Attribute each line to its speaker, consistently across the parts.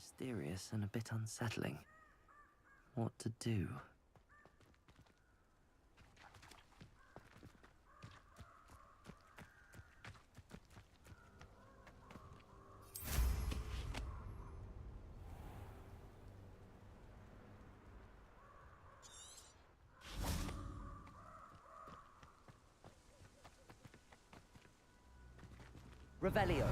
Speaker 1: mysterious and a bit unsettling. What to do?
Speaker 2: Revelio.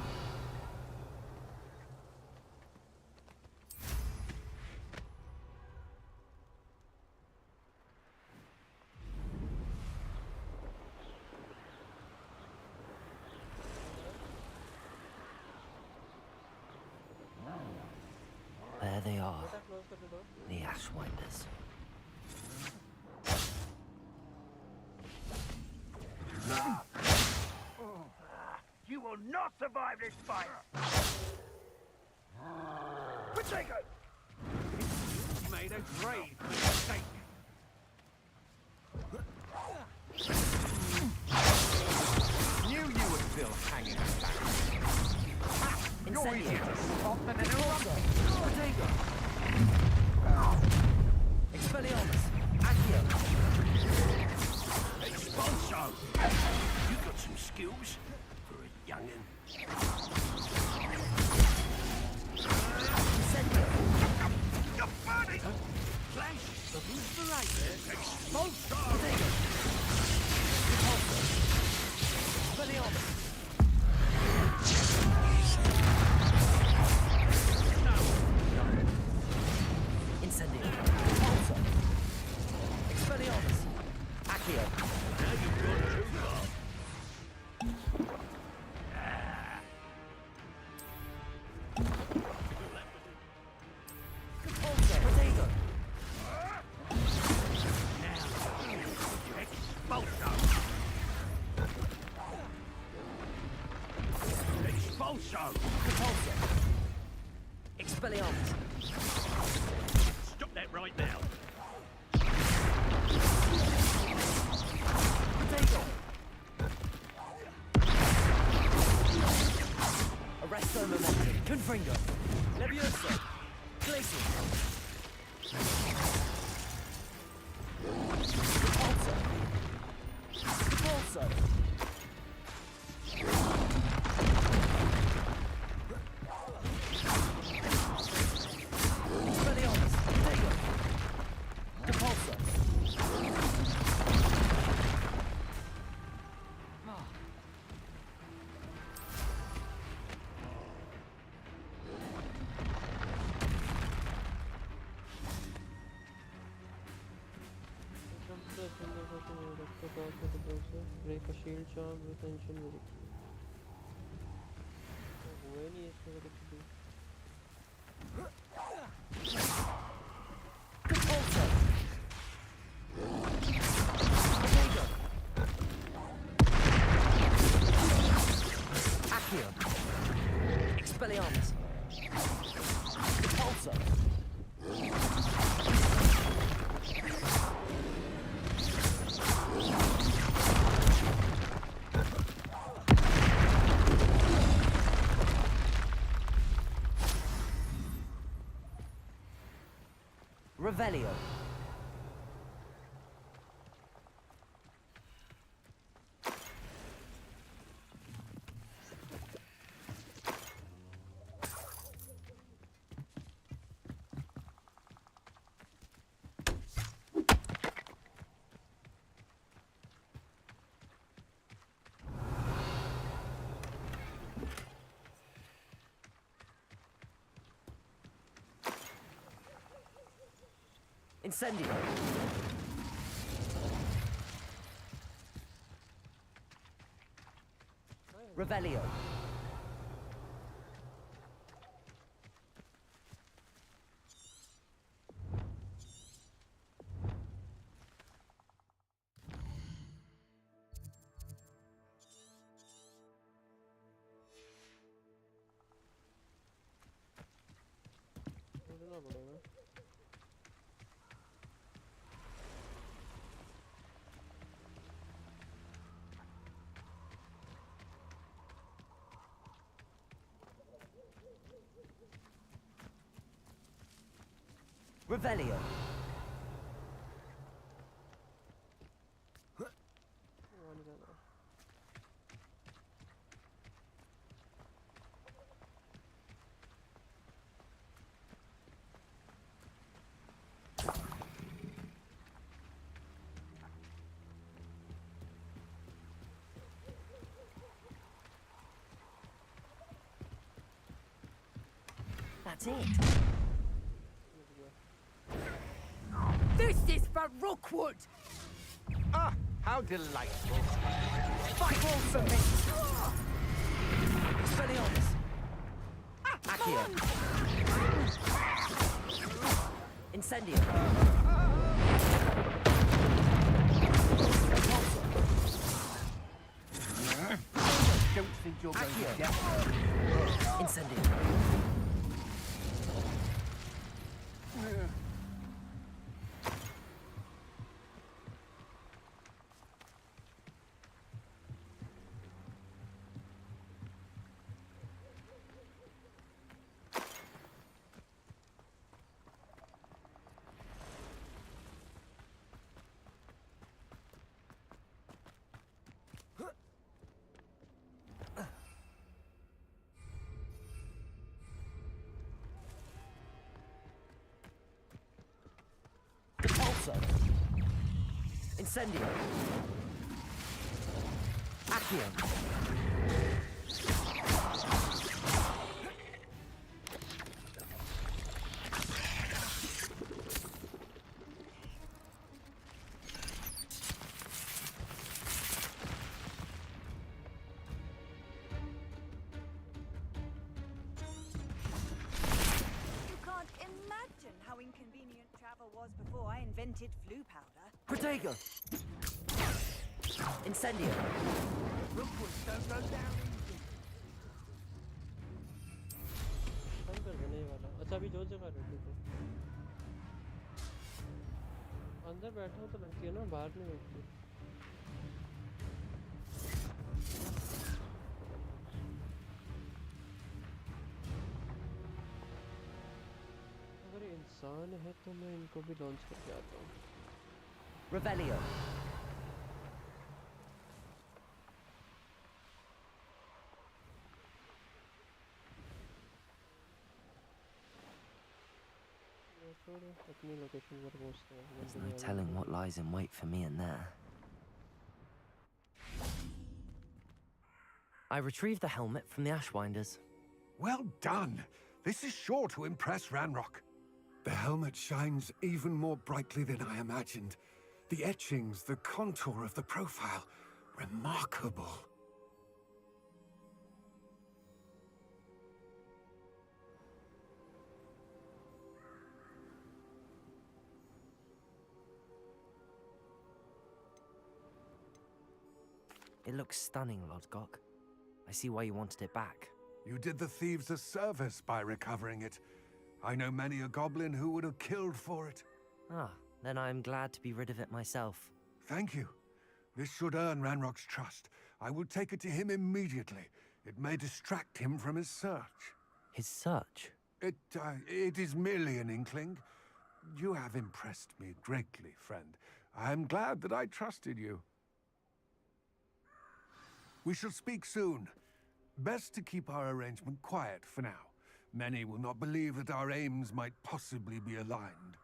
Speaker 1: There they are, the Ashwinders.
Speaker 3: You will not survive this fight! Potato! You made a grave mistake! Knew you would feel hanging back. You're easier to stop than anyone!
Speaker 2: Potato. Expelliarmus. Accio.
Speaker 3: Expulso! You got some skills for a young'un.
Speaker 2: Incendio.
Speaker 3: You're burning! Flash of inspiration! Expulso!
Speaker 2: Potato. Repulsor. Expelliarmus. Incendio. Repulsor. Expelliarmus. Accio.
Speaker 3: Now you've gone too far.
Speaker 2: Repulsor. Potato.
Speaker 3: Expulso!
Speaker 2: Repulsor. Expelliarmus.
Speaker 3: Stop that right now.
Speaker 2: Potato. Arresto Momentum. Confringo. Levioso. Glacial. Repulsor. Repulsor. Expelliarmus. Potato. Repulsor.
Speaker 4: Break a shield charm, retention very. हुआ नहीं इसमें कुछ भी.
Speaker 2: Repulsor. Potato. Accio. Expelliarmus. Repulsor. Revelio. Incendio. Revelio.
Speaker 4: ढूंढना पड़ेगा.
Speaker 2: Revelio.
Speaker 4: वहाँ नहीं जाना
Speaker 2: That's it.
Speaker 4: मिल गया
Speaker 2: This is for Rookwood.
Speaker 3: Ah, how delightful.
Speaker 2: Fight also. Expelliarmus. Accio. Incendio.
Speaker 3: Don't think you're going to
Speaker 2: Accio.
Speaker 3: get
Speaker 2: Incendio. Also. Incendio. Accio.
Speaker 5: You can't imagine how inconvenient travel was before I invented flu powder.
Speaker 2: Protego. Incendio.
Speaker 3: Rookwood, don't go down easy.
Speaker 4: बंद कर देने ही वाला अच्छा अभी जो जगह ready थे अंदर बैठा हूँ तो लगती है ना बाहर नहीं बैठती अगर ये इंसान है तो मैं इनको भी लॉन्च करके आता हूँ
Speaker 2: Revelio.
Speaker 4: ये छोड़ो अपनी लोकेशन पर पहुँचते हैं
Speaker 1: There's no telling what lies in wait for me in there.
Speaker 2: I retrieved the helmet from the Ashwinders.
Speaker 6: Well done! This is sure to impress Ranrock. The helmet shines even more brightly than I imagined. The etchings, the contour of the profile, remarkable.
Speaker 1: It looks stunning, Lodgok. I see why you wanted it back.
Speaker 6: You did the thieves a service by recovering it. I know many a goblin who would have killed for it.
Speaker 1: Ah, then I am glad to be rid of it myself.
Speaker 6: Thank you. This should earn Ranrock's trust. I will take it to him immediately. It may distract him from his search.
Speaker 1: His search?
Speaker 6: It is merely an inkling. You have impressed me greatly, friend. I am glad that I trusted you. We shall speak soon. Best to keep our arrangement quiet for now. Many will not believe that our aims might possibly be aligned.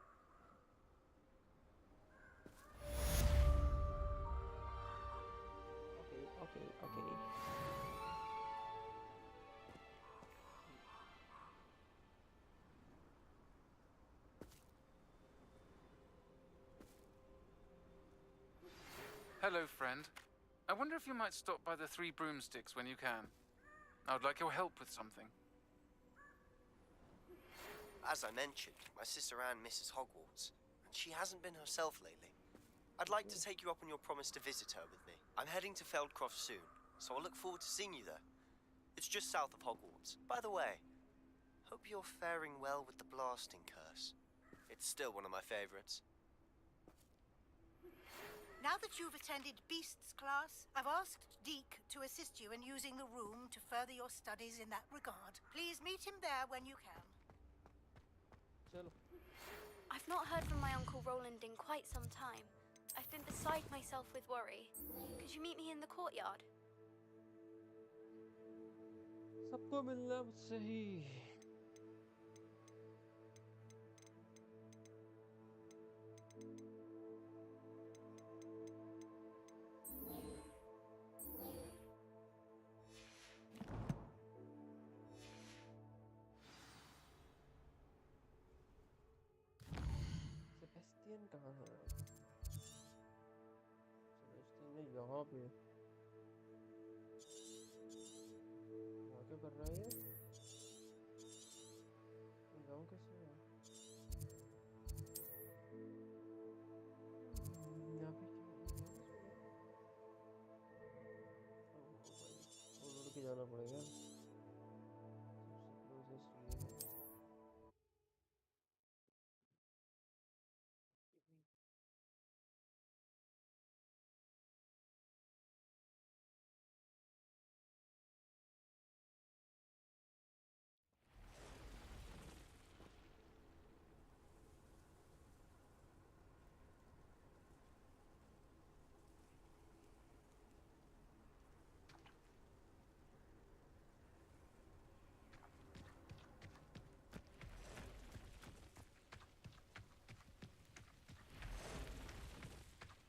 Speaker 4: Okay.
Speaker 7: Hello, friend. I wonder if you might stop by the Three Broomsticks when you can. I would like your help with something.
Speaker 8: As I mentioned, my sister Anne misses Hogwarts, and she hasn't been herself lately. I'd like to take you up on your promise to visit her with me. I'm heading to Feldcroft soon, so I'll look forward to seeing you there. It's just south of Hogwarts. By the way, hope you're faring well with the blasting curse. It's still one of my favorites.
Speaker 9: Now that you've attended Beasts class, I've asked Deke to assist you in using the room to further your studies in that regard. Please meet him there when you can.
Speaker 4: चलो
Speaker 10: I've not heard from my Uncle Roland in quite some time. I've been beside myself with worry. Could you meet me in the courtyard?
Speaker 4: सबको मिलना मुझसे ही Sebastian कहाँ है? Sebastian ने यहाँ पे आगे बढ़ रहा है ये? जाऊँ कैसे है? यहाँ पे वो लड़ के जाना पड़ेगा। सबसे closest ये है।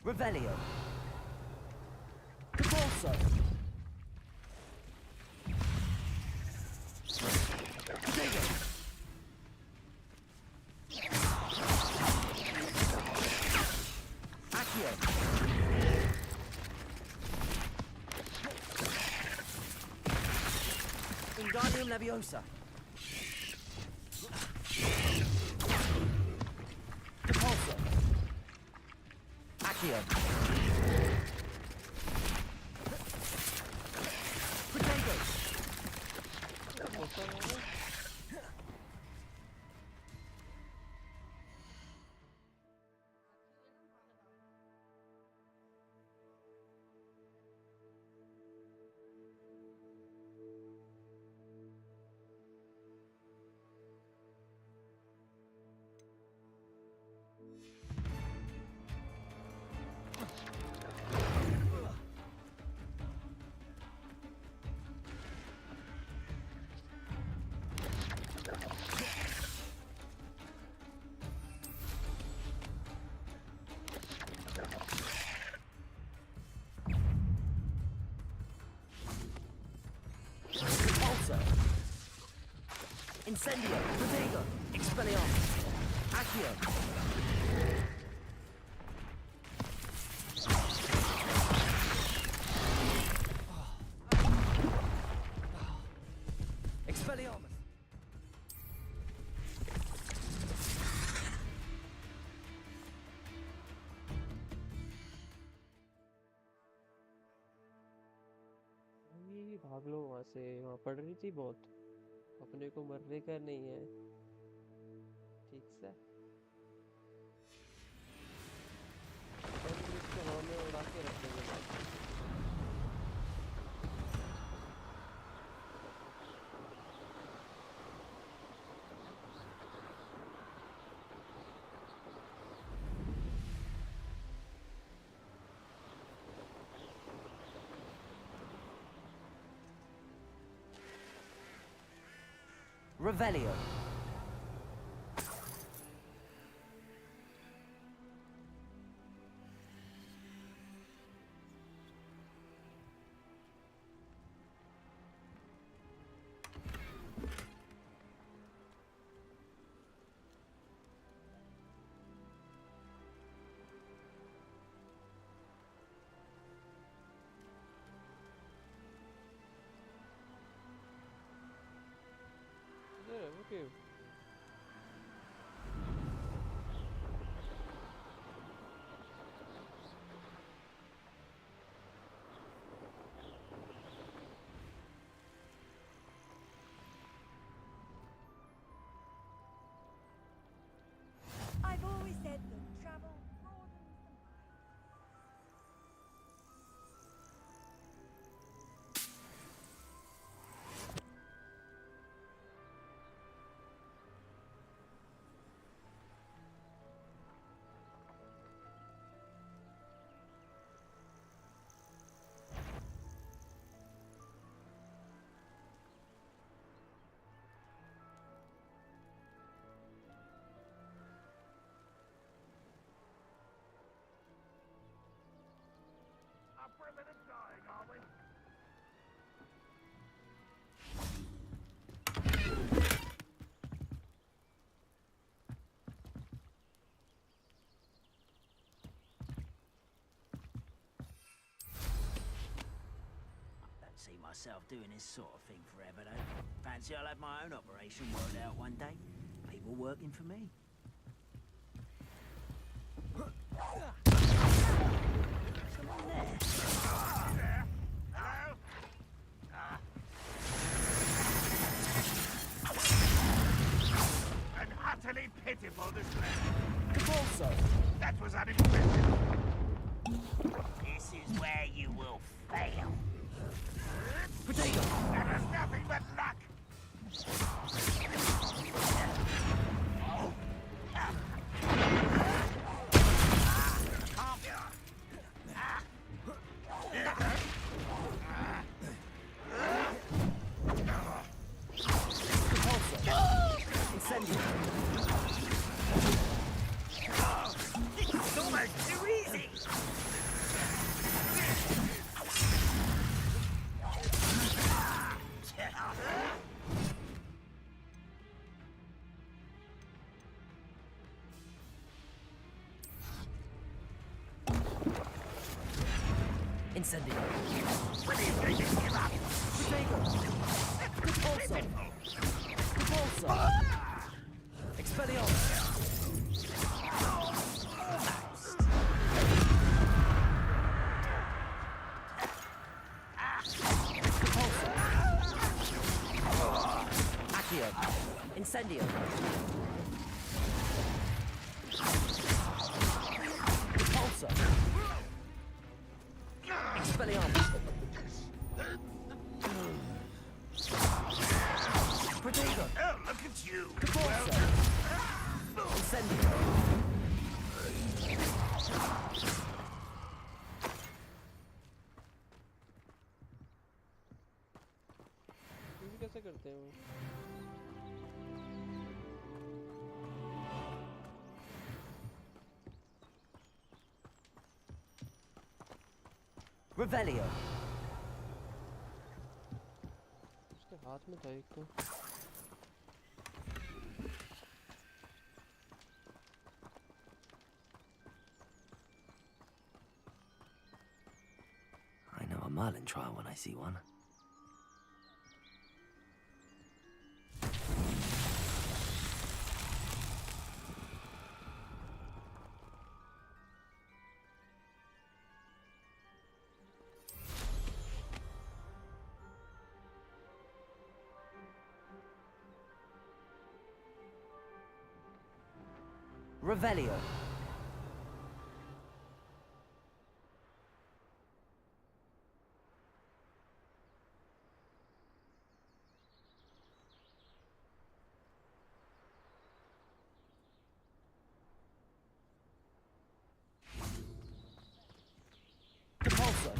Speaker 2: Revelio. Repulso. Protego. Accio. Wingardium Leviosa. Repulso. Accio. Protego. Incendio, Protego, Expelliarmus, Accio. Expelliarmus.
Speaker 4: भाग लो वहां से, वहां पड़ रही थी बहुत। अपने को मरने का नहीं है, ठीक से इसको हवा में उड़ा के रख देंगे।
Speaker 2: Revelio.
Speaker 4: Okay.
Speaker 5: I've always said that travel broadens the mind.
Speaker 11: myself doing this sort of thing forever, though. Fancy I'll have my own operation worked out one day. People working for me. Someone there.
Speaker 3: Hello? An utterly pitiful display.
Speaker 2: Depulso.
Speaker 3: That was unimpressive.
Speaker 11: This is where you will fail.
Speaker 2: Potato.
Speaker 3: That was nothing but luck.
Speaker 2: Incendio.
Speaker 11: It's almost too easy.
Speaker 2: Incendio.
Speaker 3: What do you think? Give up.
Speaker 2: Potato. Depulso. Depulso. Expelliarmus. Accio. Incendio. Repulsor. Expelliarmus. Protego.
Speaker 3: Oh, look at you.
Speaker 2: Repulsor. Incendio.
Speaker 4: ये कैसे करते हैं वो?
Speaker 2: Revelio.
Speaker 4: उसके हाथ में था एक तो.
Speaker 1: I know a Merlin trial when I see one.
Speaker 2: Revelio. Depulso.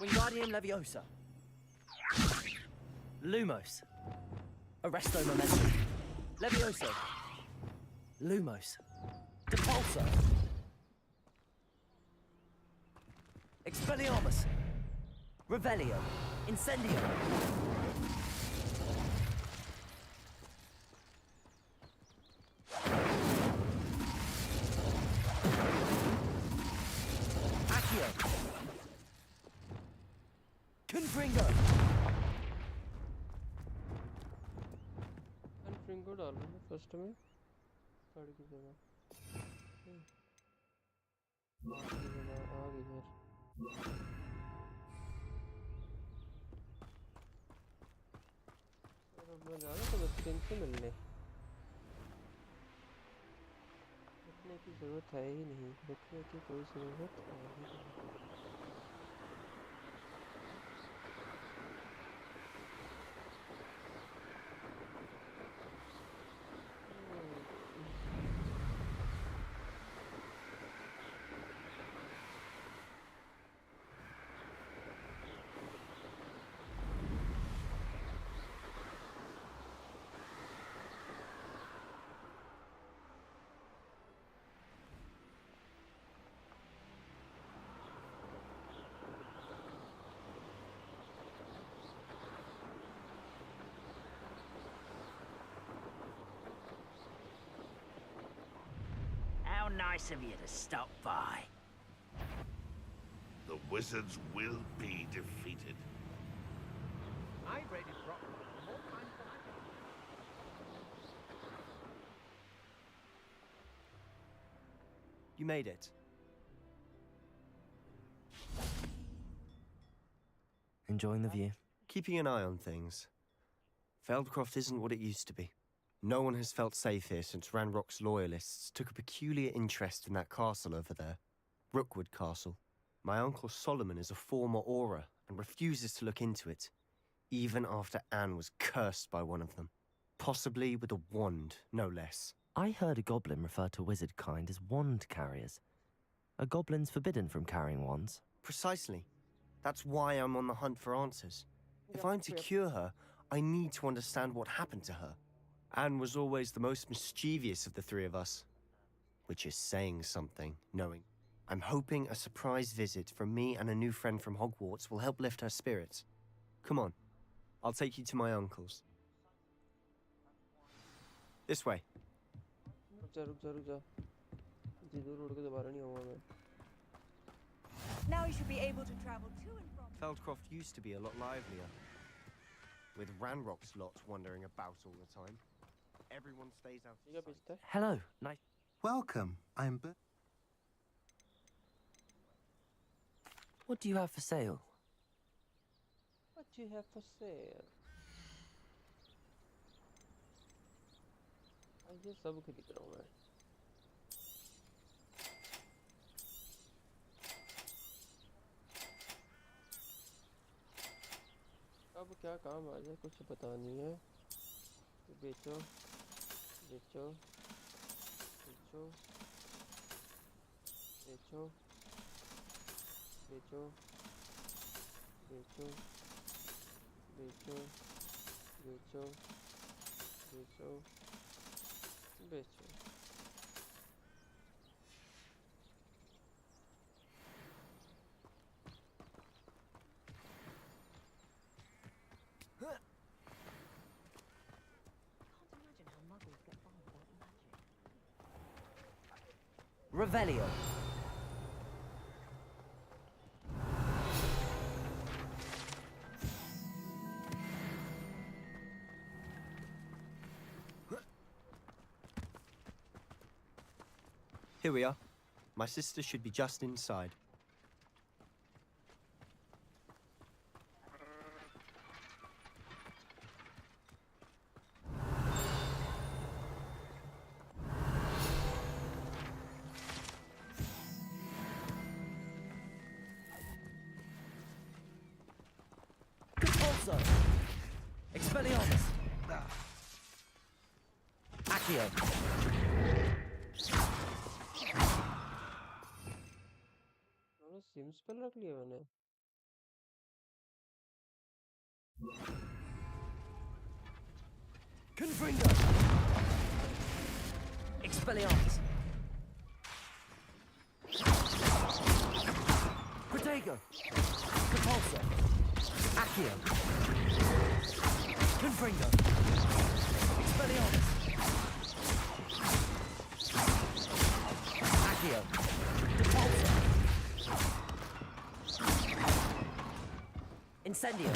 Speaker 2: Wingardium Leviosa. Lumos. Arresto Momentum. Levioso. Lumos. Depulso. Expelliarmus. Revelio. Incendio. Accio. Confringo.
Speaker 4: अनफ्रिंगो डाल रहा हूँ फर्स्ट में कार्ड की जगह. आ गई यार. और अब मैं जा रहा हूँ बस इनसे मिलने. रुकने की ज़रूरत है ही नहीं. रुकने की कोई ज़रूरत है ही नहीं.
Speaker 11: How nice of you to stop by.
Speaker 12: wizards will be defeated.
Speaker 3: I raided Rockwood more times than I can.
Speaker 8: You made it.
Speaker 1: Enjoying the view?
Speaker 8: Keeping an eye on things. Feldcroft isn't what it used to be. No one has felt safe here since Ranrock's loyalists took a peculiar interest in that castle over there. Rookwood Castle. My uncle Solomon is a former Auror and refuses to look into it, even after Anne was cursed by one of them. Possibly with a wand, no less.
Speaker 1: I heard a goblin refer to wizard kind as wand carriers. Are goblins forbidden from carrying wands?
Speaker 8: Precisely. That's why I'm on the hunt for answers. If I'm to cure her, I need to understand what happened to her. Anne was always the most mischievous of the three of us. Which is saying something, knowing. I'm hoping a surprise visit from me and a new friend from Hogwarts will help lift her spirits. Come on, I'll take you to my uncle's. This way.
Speaker 5: Now you should be able to travel to and from.
Speaker 8: Feldcroft used to be a lot livelier. With Ranrock's lot wandering about all the time. Everyone stays out of sight.
Speaker 1: Hello, nice.
Speaker 13: Welcome, I'm
Speaker 1: What do you have for sale?
Speaker 4: What do you have for sale? ये सब खरीद रहा हूँ मैं. अब क्या काम आ जाए कुछ पता नहीं है. बेचो बेचो बेचो बेचो बेचो बेचो बेचो बेचो बेचो बेचो.
Speaker 2: Revelio.
Speaker 8: Here we are. My sister should be just inside.
Speaker 2: Convulso. Expelliarmus. Accio.
Speaker 4: SIM spell रख लिया मैंने.
Speaker 2: Confringo. Expelliarmus. Protego. Compulso. Accio. Confringo. Expelliarmus. Accio. Compulso. Incendio.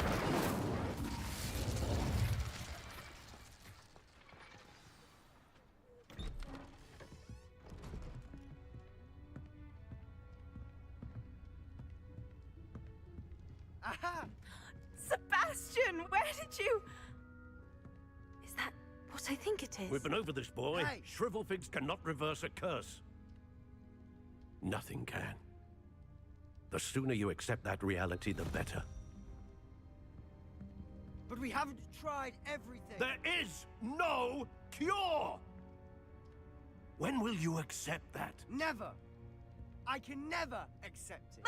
Speaker 5: Aha! Sebastian, where did you... Is that what I think it is?
Speaker 14: We've been over this, boy.
Speaker 5: Hey.
Speaker 14: Shrivelfigs cannot reverse a curse. Nothing can. The sooner you accept that reality, the better.
Speaker 2: But we haven't tried everything.
Speaker 14: There is no cure! When will you accept that?
Speaker 2: Never. I can never accept it.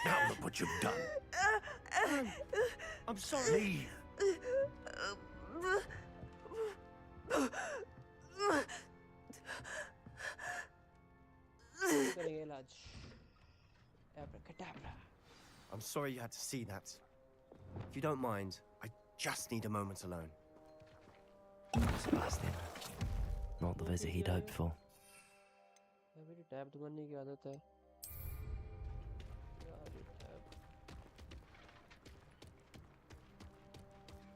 Speaker 14: Now look what you've done.
Speaker 2: I'm sorry.
Speaker 14: Leave.
Speaker 4: करेंगे इलाज. Abracadabra.
Speaker 8: I'm sorry you had to see that. If you don't mind, I just need a moment alone.
Speaker 1: Sebastian. Not the visit he'd hoped for.
Speaker 4: मेरी tab दबाने की आदत है.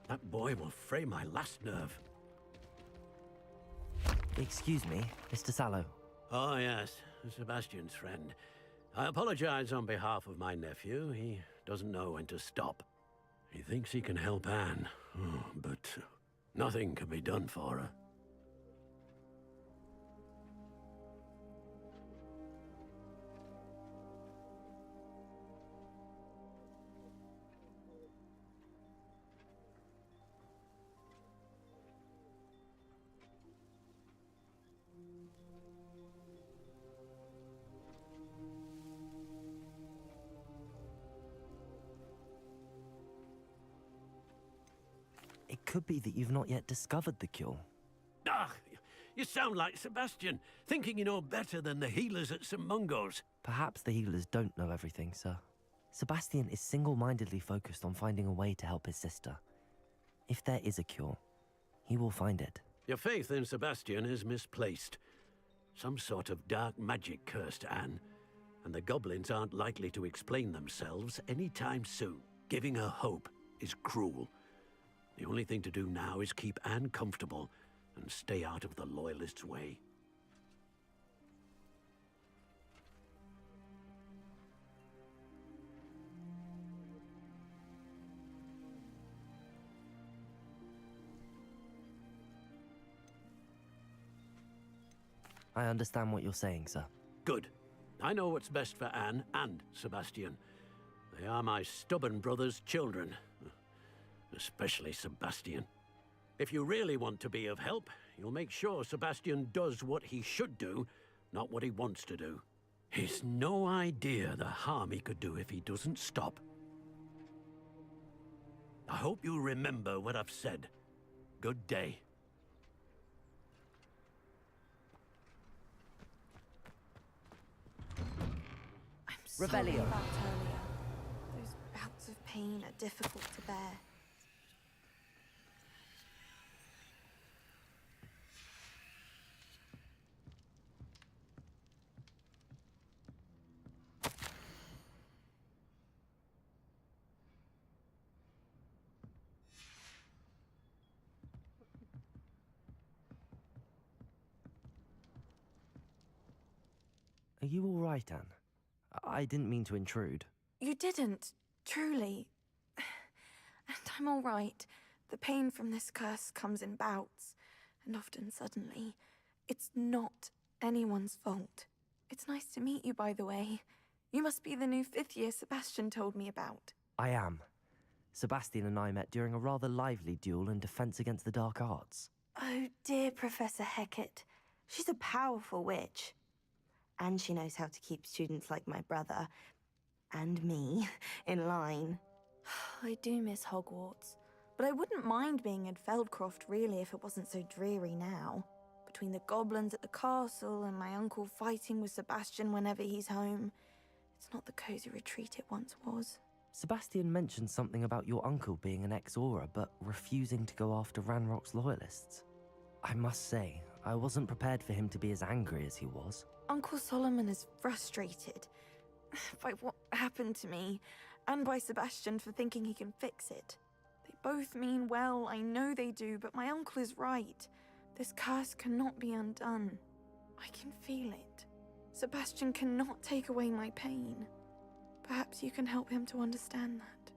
Speaker 14: That boy will fray my last nerve.
Speaker 1: Excuse me, Mr. Sallow.
Speaker 14: Oh, yes, Sebastian's friend. I apologize on behalf of my nephew. He doesn't know when to stop. He thinks he can help Anne, but nothing can be done for her.
Speaker 1: It could be that you've not yet discovered the cure.
Speaker 14: Ah, you sound like Sebastian, thinking you know better than the healers at St. Mungo's.
Speaker 1: Perhaps the healers don't know everything, sir. Sebastian is single-mindedly focused on finding a way to help his sister. If there is a cure, he will find it.
Speaker 14: Your faith in Sebastian is misplaced. Some sort of dark magic cursed Anne, and the goblins aren't likely to explain themselves anytime soon. Giving her hope is cruel. The only thing to do now is keep Anne comfortable and stay out of the Loyalists' way.
Speaker 1: I understand what you're saying, sir.
Speaker 14: Good. I know what's best for Anne and Sebastian. They are my stubborn brother's children. Especially Sebastian. If you really want to be of help, you'll make sure Sebastian does what he should do, not what he wants to do. He's no idea the harm he could do if he doesn't stop. I hope you remember what I've said. Good day.
Speaker 9: I'm sorry about earlier. Those bouts of pain are difficult to bear.
Speaker 1: Are you all right, Anne? I didn't mean to intrude.
Speaker 13: You didn't, truly. And I'm all right. The pain from this curse comes in bouts, and often suddenly. It's not anyone's fault. It's nice to meet you, by the way. You must be the new 5th year Sebastian told me about.
Speaker 1: I am. Sebastian and I met during a rather lively duel in defense against the dark arts.
Speaker 13: Oh, dear Professor Hecat. She's a powerful witch. And she knows how to keep students like my brother, and me, in line. I do miss Hogwarts, but I wouldn't mind being in Feldcroft, really, if it wasn't so dreary now. Between the goblins at the castle and my uncle fighting with Sebastian whenever he's home, it's not the cozy retreat it once was.
Speaker 1: Sebastian mentioned something about your uncle being an ex-Aura, but refusing to go after Ranrock's loyalists. I must say, I wasn't prepared for him to be as angry as he was.
Speaker 13: Uncle Solomon is frustrated by what happened to me, and by Sebastian for thinking he can fix it. They both mean well, I know they do, but my uncle is right. This curse cannot be undone. I can feel it. Sebastian cannot take away my pain. Perhaps you can help him to understand that.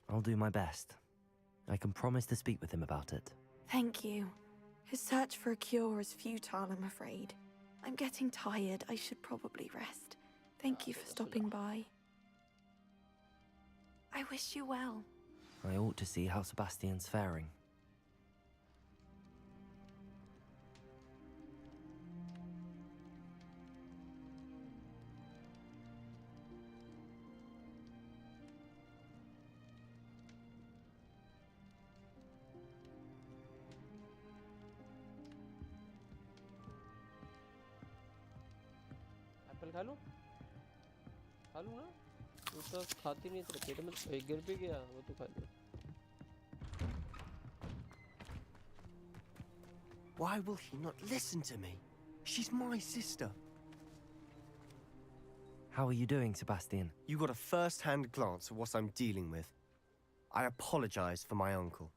Speaker 1: I'll do my best. I can promise to speak with him about it.
Speaker 13: Thank you. His search for a cure is futile, I'm afraid. I'm getting tired. I should probably rest. Thank you for stopping by. I wish you well.
Speaker 1: I ought to see how Sebastian's faring.
Speaker 4: Apple खा लूं ना तू तो खाती नहीं तेरे पेट में एक गिर भी गया वो तू खा ले
Speaker 8: Why will he not listen to me? She's my sister.
Speaker 1: How are you doing, Sebastian?
Speaker 8: You got a first-hand glance of what I'm dealing with. I apologize for my uncle.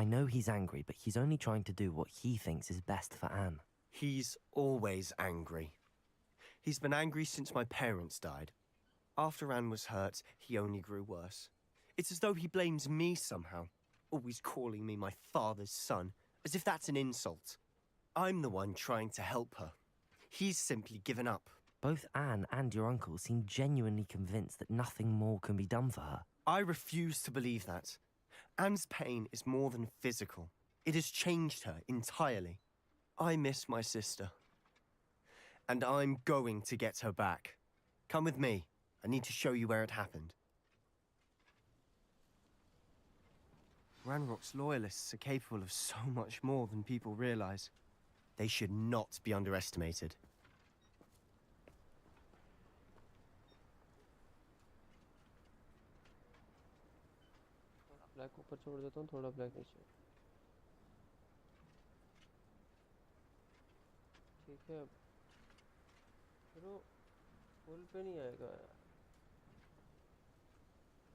Speaker 1: I know he's angry, but he's only trying to do what he thinks is best for Anne.
Speaker 8: He's always angry. He's been angry since my parents died. After Anne was hurt, he only grew worse. It's as though he blames me somehow, always calling me my father's son, as if that's an insult. I'm the one trying to help her. He's simply given up.
Speaker 1: Both Anne and your uncle seem genuinely convinced that nothing more can be done for her.
Speaker 8: I refuse to believe that. Anne's pain is more than physical. It has changed her entirely. I miss my sister. And I'm going to get her back. Come with me. I need to show you where it happened. Ranrock's loyalists are capable of so much more than people realize. They should not be underestimated.
Speaker 4: Black ऊपर छोड़ देता हूँ थोड़ा black नीचे ठीक है फिर वो फुल पे नहीं आएगा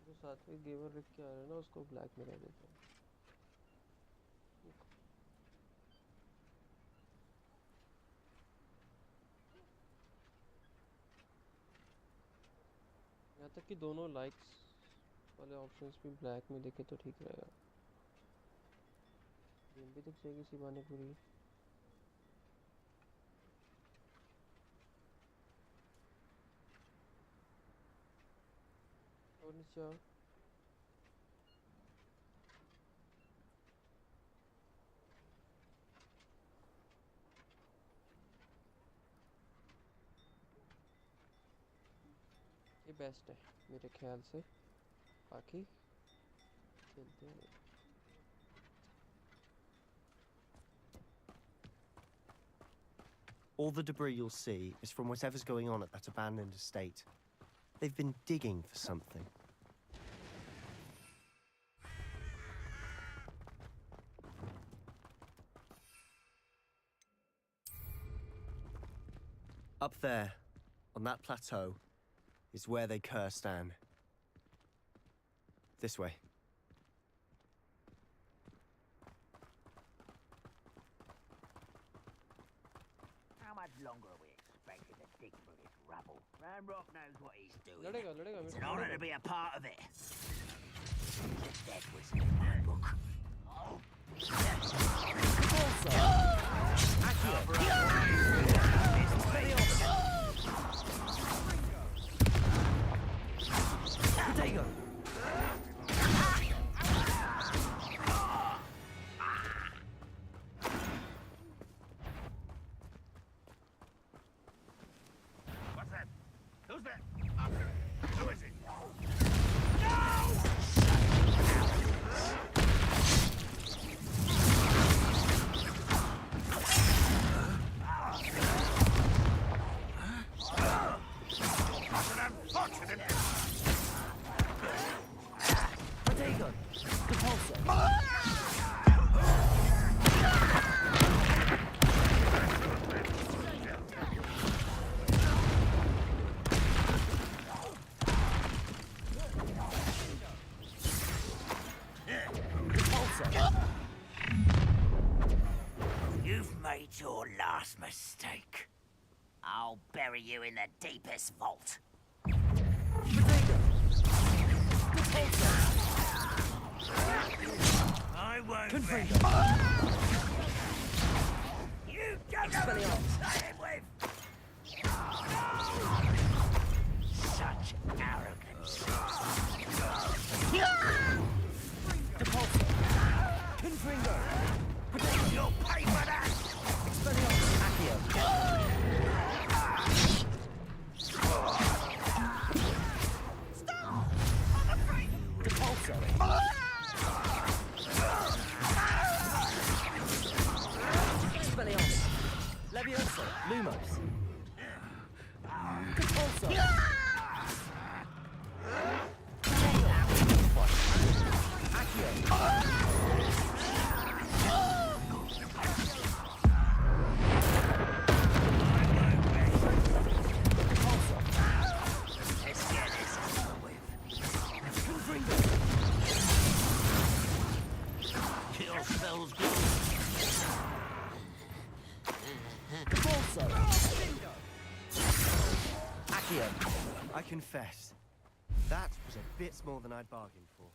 Speaker 4: जो सात्विक गेवर लिख के आ रहा है ना उसको ब्लैक में रह देता हूँ यहाँ तक कि दोनों लाइक्स वाले ऑप्शंस भी ब्लैक में दिखे तो ठीक रहेगा गेम भी दिख जाएगी इसी बहाने पूरी और नीचे आओ ये बेस्ट है मेरे ख्याल से बाकी खेलते हैं
Speaker 8: All the debris you'll see is from whatever's going on at that abandoned estate. They've been digging for something. Up there, on that plateau, is where they cursed Anne. This way.
Speaker 11: How much longer are we expected to dig through this rubble? Ranrock knows what he's doing.
Speaker 4: लड़ेगा
Speaker 11: It's an honor to be a part of it. The dead was in my book.
Speaker 1: Potato!
Speaker 12: What's that? Who's that? Who is it?
Speaker 1: Potato! Repulsor!
Speaker 11: You've made your last mistake. I'll bury you in the deepest vault. I won't let you don't know what you're playing with! Such arrogance.
Speaker 1: Confringo!
Speaker 11: You'll pay for that!
Speaker 1: Repulsor! Leviosa! Lumos! Compulso!
Speaker 11: Your spell's good.
Speaker 2: I confess, that was a bit more than I'd bargained for.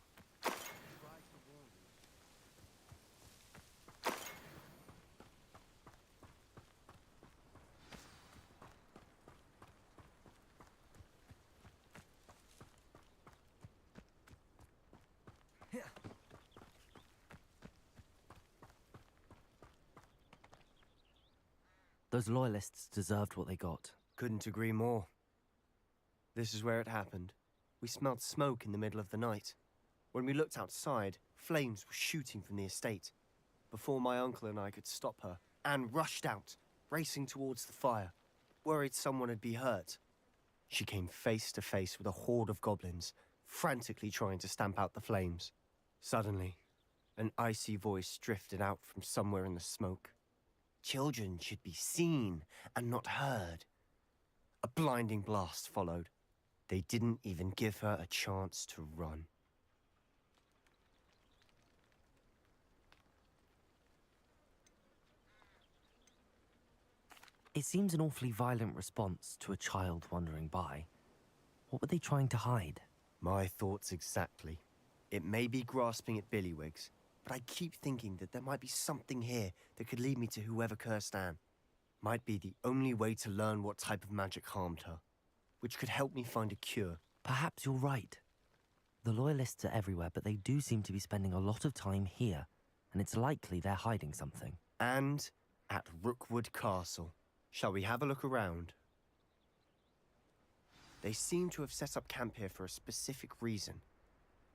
Speaker 1: Those loyalists deserved what they got.
Speaker 2: Couldn't agree more. This is where it happened. We smelled smoke in the middle of the night. When we looked outside, flames were shooting from the estate. Before my uncle and I could stop her, Anne rushed out, racing towards the fire, worried someone would be hurt. She came face to face with a horde of goblins, frantically trying to stamp out the flames. Suddenly, an icy voice drifted out from somewhere in the smoke. Children should be seen and not heard. A blinding blast followed. They didn't even give her a chance to run.
Speaker 1: It seems an awfully violent response to a child wandering by. What were they trying to hide?
Speaker 2: My thoughts exactly. It may be grasping at billywhigs, but I keep thinking that there might be something here that could lead me to whoever cursed Anne. Might be the only way to learn what type of magic harmed her, which could help me find a cure.
Speaker 1: Perhaps you're right. The Loyalists are everywhere, but they do seem to be spending a lot of time here, and it's likely they're hiding something.
Speaker 2: And at Rookwood Castle. Shall we have a look around? They seem to have set up camp here for a specific reason.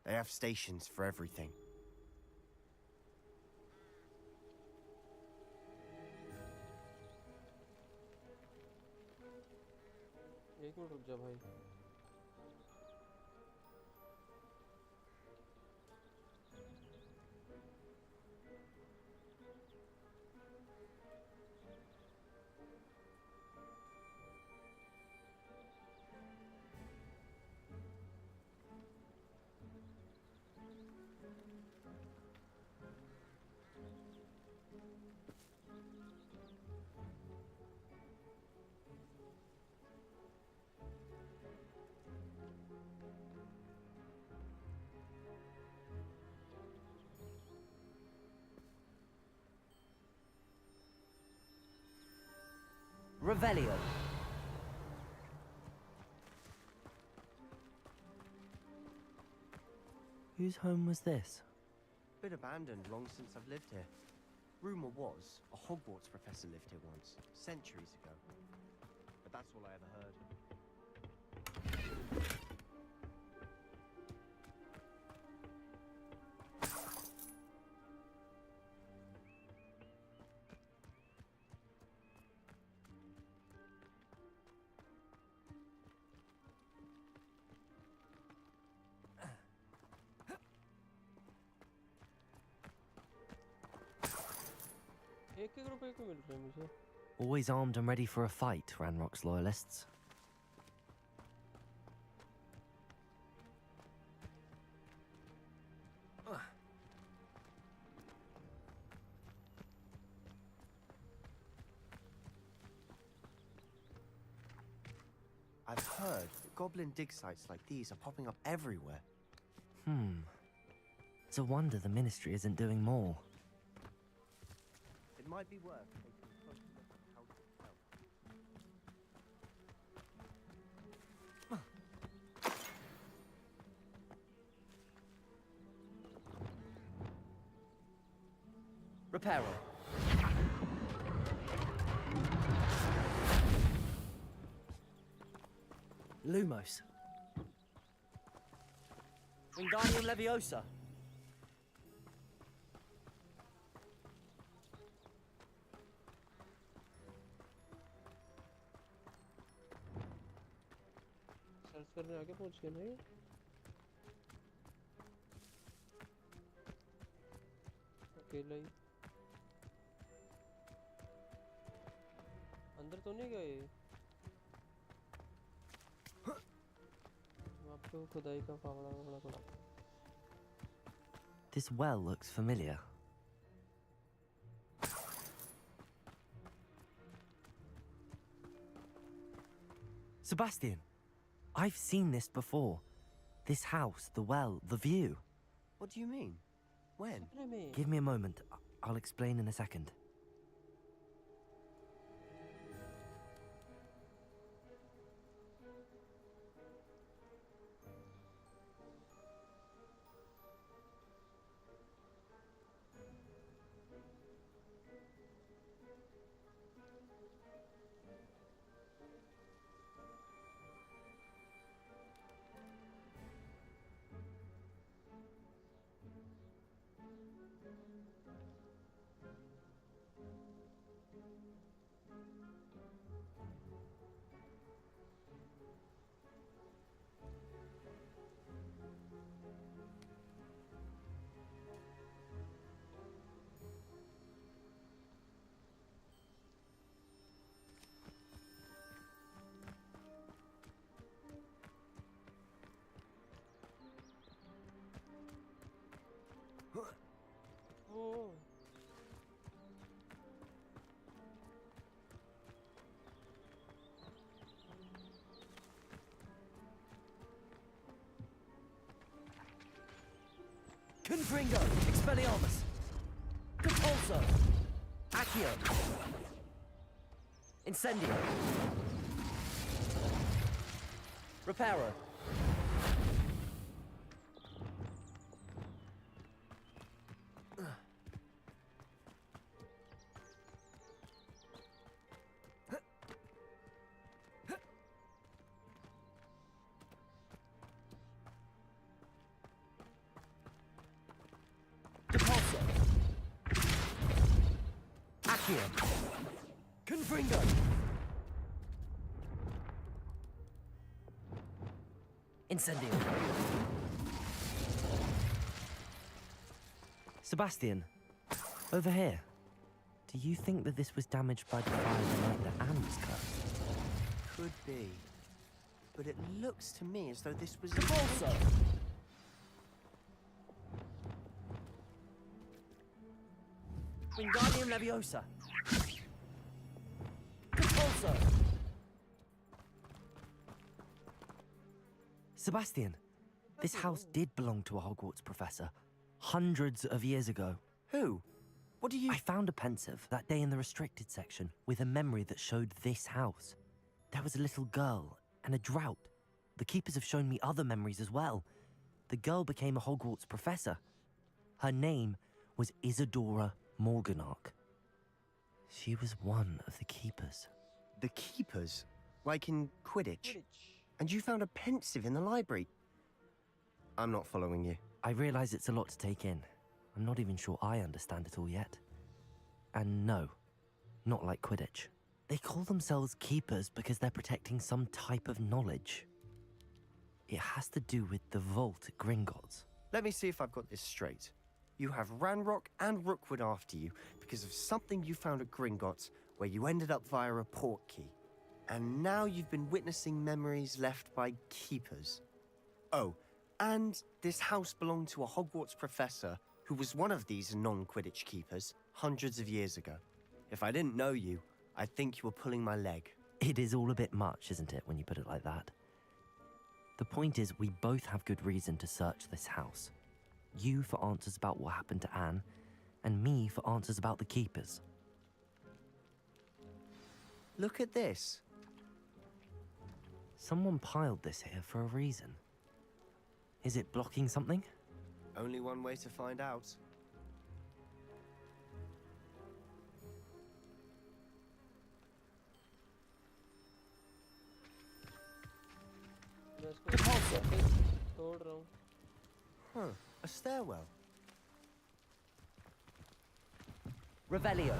Speaker 2: They have stations for everything.
Speaker 4: एक minute रुक जा भाई
Speaker 1: Revelio. Whose home was this?
Speaker 2: Been abandoned long since I've lived here. Rumor was, a Hogwarts professor lived here once, centuries ago. But that's all I ever heard.
Speaker 4: एक रुपए क्यों मिल रहे हैं मुझे
Speaker 1: Always armed and ready for a fight, Ranrock's Loyalists.
Speaker 2: I've heard that goblin dig sites like these are popping up everywhere.
Speaker 1: It's a wonder the Ministry isn't doing more.
Speaker 2: It might be worth taking a closer look at the house itself.
Speaker 1: Reparo. Lumos. Wingardium Leviosa.
Speaker 4: Search करने आगे पहुंच गए नहीं अकेला ही अंदर तो नहीं गए वहाँ पे वो खुदाई का फावड़ा वावड़ा पड़ा
Speaker 1: This well looks familiar. Sebastian, I've seen this before. This house, the well, the view.
Speaker 2: What do you mean? When?
Speaker 1: Give me a moment. I'll explain in a second.
Speaker 4: Oh.
Speaker 1: Confringo, Expelliarmus, Compulso, Accio, Incendio, Reparo. Depulso, Accio, Confringo, Incendio. Sebastian, over here. Do you think that this was damaged by the fire the night that Anne was cursed?
Speaker 2: Could be. But it looks to me as though this was...
Speaker 1: Depulso! Wingardium Leviosa! Depulso! Sebastian, this house did belong to a Hogwarts professor, hundreds of years ago.
Speaker 2: Who? What do you...
Speaker 1: I found a pensive that day in the restricted section with a memory that showed this house. There was a little girl and a drought. The keepers have shown me other memories as well. The girl became a Hogwarts professor. Her name was Isadora Morganach. She was one of the keepers.
Speaker 2: The keepers? Like in Quidditch? And you found a pensive in the library? I'm not following you.
Speaker 1: I realize it's a lot to take in. I'm not even sure I understand it all yet. And no, not like Quidditch. They call themselves keepers because they're protecting some type of knowledge. It has to do with the vault at Gringotts.
Speaker 2: Let me see if I've got this straight. You have Ranrock and Rookwood after you because of something you found at Gringotts where you ended up via a port key. And now you've been witnessing memories left by keepers. Oh, and this house belonged to a Hogwarts professor who was one of these non-Quidditch keepers hundreds of years ago. If I didn't know you, I'd think you were pulling my leg.
Speaker 1: It is all a bit much, isn't it, when you put it like that? The point is, we both have good reason to search this house. You for answers about what happened to Anne, and me for answers about the keepers.
Speaker 2: Look at this.
Speaker 1: Someone piled this here for a reason. Is it blocking something?
Speaker 2: Only one way to find out. Huh, a stairwell.
Speaker 1: Revelio.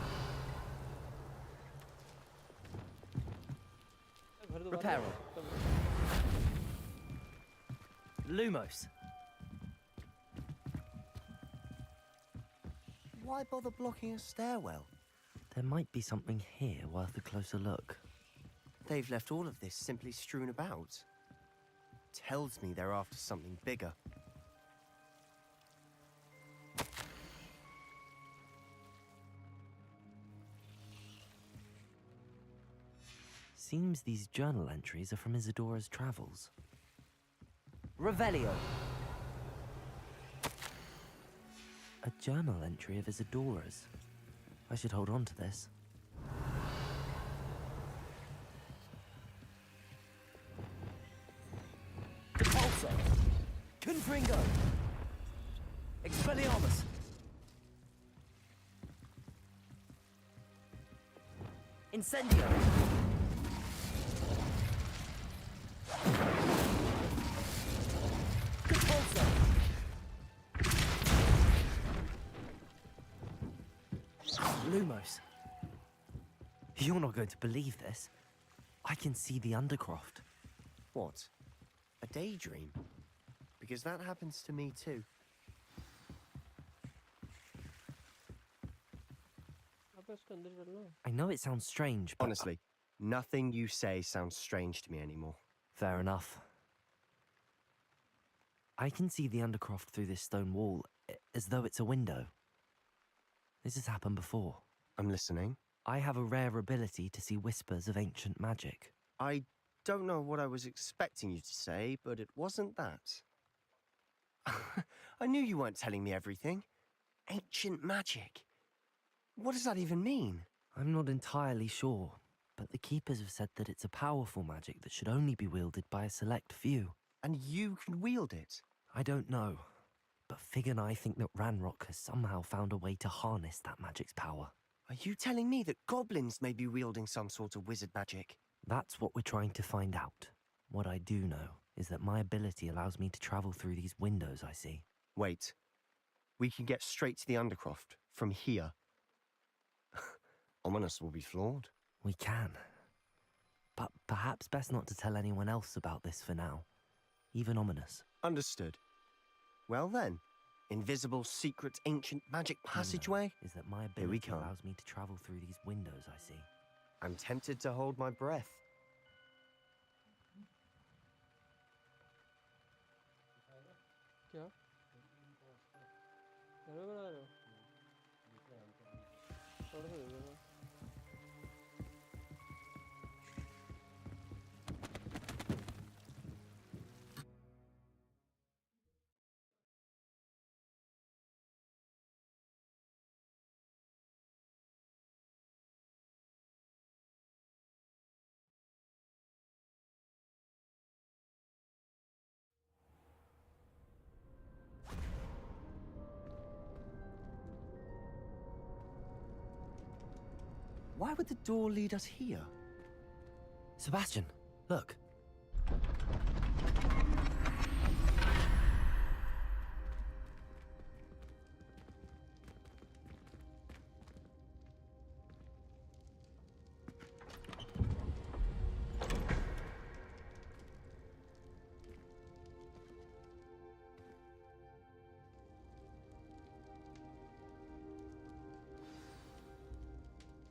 Speaker 1: Reparo. Lumos.
Speaker 2: Why bother blocking a stairwell?
Speaker 1: There might be something here worth a closer look.
Speaker 2: They've left all of this simply strewn about. Tells me they're after something bigger.
Speaker 1: Seems these journal entries are from Isadora's travels. Revelio! A journal entry of Isadora's. I should hold on to this. Repulsor! Confringo! Expelliarmus! Incendio! Repulsor! Lumos. You're not going to believe this. I can see the Undercroft.
Speaker 2: What? A daydream? Because that happens to me too.
Speaker 4: अब इसके अंदर चलना है।
Speaker 1: I know it sounds strange, but...
Speaker 2: Honestly, nothing you say sounds strange to me anymore.
Speaker 1: Fair enough. I can see the Undercroft through this stone wall, as though it's a window. This has happened before.
Speaker 2: I'm listening.
Speaker 1: I have a rare ability to see whispers of ancient magic.
Speaker 2: I don't know what I was expecting you to say, but it wasn't that. I knew you weren't telling me everything. Ancient magic. What does that even mean?
Speaker 1: I'm not entirely sure, but the Keepers have said that it's a powerful magic that should only be wielded by a select few.
Speaker 2: And you can wield it?
Speaker 1: I don't know, but Fig and I think that Ranrock has somehow found a way to harness that magic's power.
Speaker 2: Are you telling me that goblins may be wielding some sort of wizard magic?
Speaker 1: That's what we're trying to find out. What I do know is that my ability allows me to travel through these windows I see.
Speaker 2: Wait. We can get straight to the Undercroft from here. Ominous will be floored.
Speaker 1: We can. But perhaps best not to tell anyone else about this for now. Even Ominous.
Speaker 2: Understood. Well then, invisible, secret, ancient magic passageway?
Speaker 1: Is that my
Speaker 2: Here we
Speaker 1: ability
Speaker 2: come.
Speaker 1: allows me to travel through these windows I see.
Speaker 2: I'm tempted to hold my breath.
Speaker 4: क्या? घर में बना रहे हो? थोड़ा सा दे दो ना।
Speaker 2: Why would the door lead us here?
Speaker 1: Sebastian, look.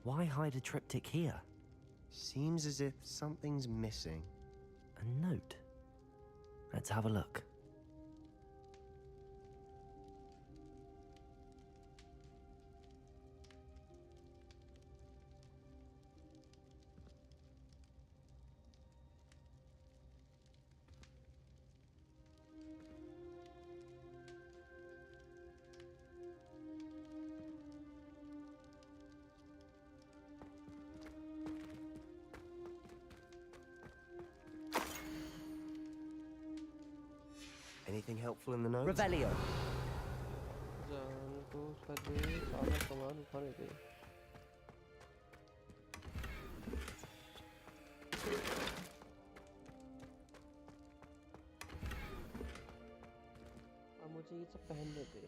Speaker 1: Why hide a triptych here?
Speaker 2: Seems as if something's missing.
Speaker 1: A note. Let's have a look.
Speaker 2: Anything helpful in the note?
Speaker 1: Revelio.
Speaker 4: जान को उसका दे सारा सामान उठाने दे। अब मुझे ये सब पहनने दे।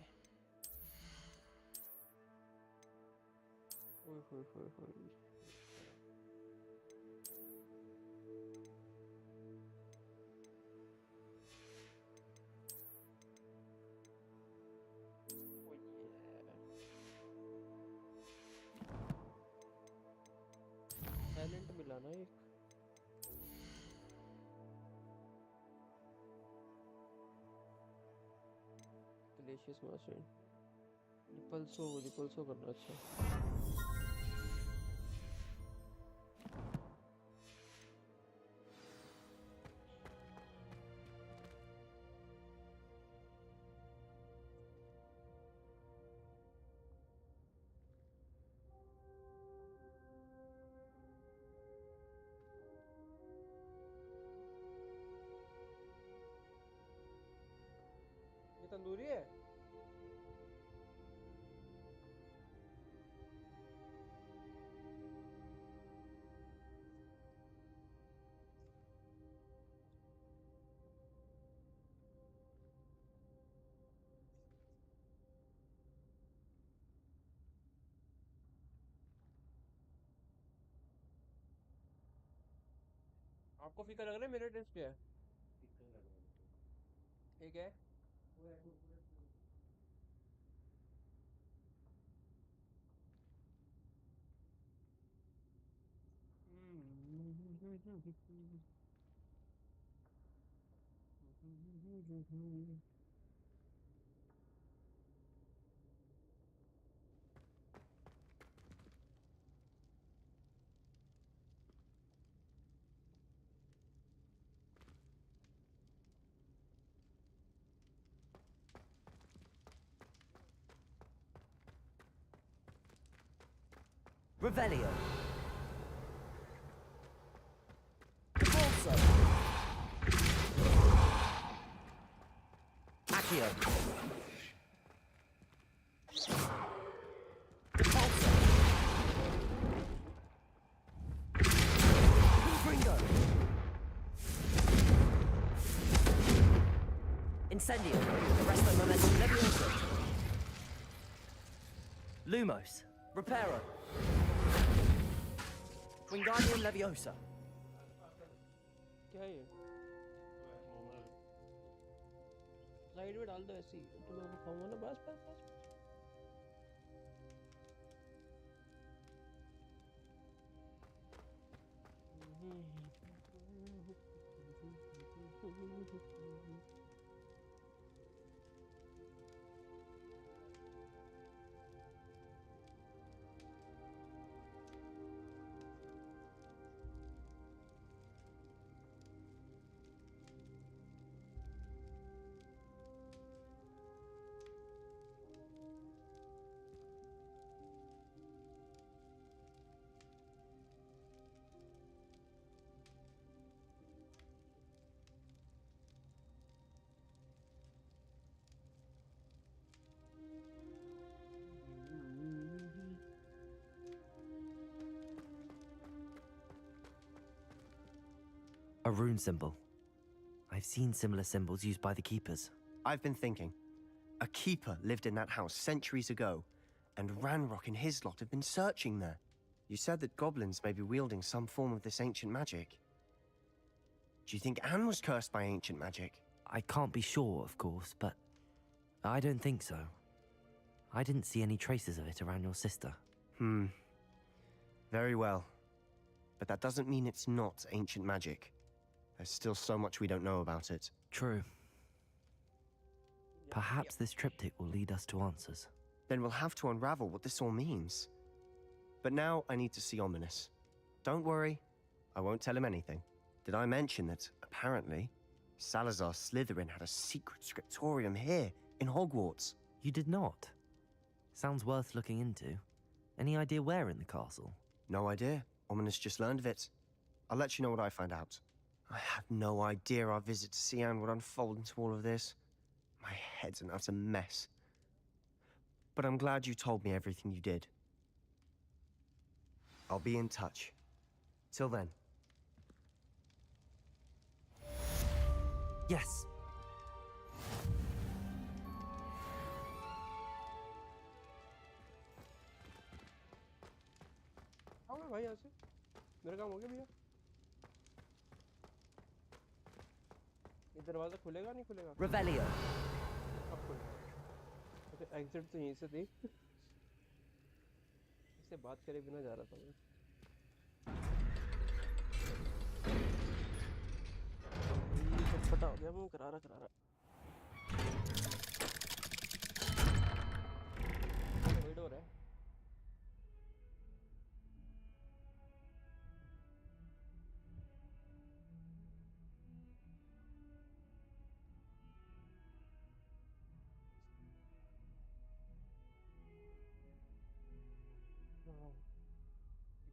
Speaker 4: ओए होए होए होए। लाना एक डिलीशियस मशीन रिपल्सो करना अच्छा ये तंदूरी है आपको फीका लग रहा है मेरा टेस्ट क्या है ठीक है
Speaker 1: Revelio. Convulso. Accio. Repulso. Gringo. Incendio. Arresto momentum levioso. Lumos. Reparo. Wingardium Leviosa.
Speaker 4: क्या है ये साइड में डाल दो ऐसी तो मैं दिखाऊंगा ना बस बस बस
Speaker 1: A rune symbol. I've seen similar symbols used by the keepers.
Speaker 2: I've been thinking. A keeper lived in that house centuries ago, and Ranrock and his lot have been searching there. You said that goblins may be wielding some form of this ancient magic. Do you think Anne was cursed by ancient magic?
Speaker 1: I can't be sure, of course, but I don't think so. I didn't see any traces of it around your sister.
Speaker 2: Very well. But that doesn't mean it's not ancient magic. There's still so much we don't know about it.
Speaker 1: True. Perhaps this triptych will lead us to answers.
Speaker 2: Then we'll have to unravel what this all means. But now I need to see Ominous. Don't worry, I won't tell him anything. Did I mention that, apparently, Salazar Slytherin had a secret scriptorium here, in Hogwarts?
Speaker 1: You did not? Sounds worth looking into. Any idea where in the castle?
Speaker 2: No idea. Ominous just learned of it. I'll let you know what I find out. I have no idea our visit to Cian would unfold into all of this. My head's an utter mess. But I'm glad you told me everything you did. I'll be in touch. Till then.
Speaker 1: Yes.
Speaker 4: आओ भाई यहाँ से मेरा काम हो गया भैया ये दरवाजा खुलेगा नहीं खुलेगा
Speaker 1: Revelio.
Speaker 4: अब खुलेगा अच्छा एग्जिट तो यहीं से थी इससे बात करे बिना जा रहा था मैं चटपटा हो गया मुंह करारा करारा वही डोर है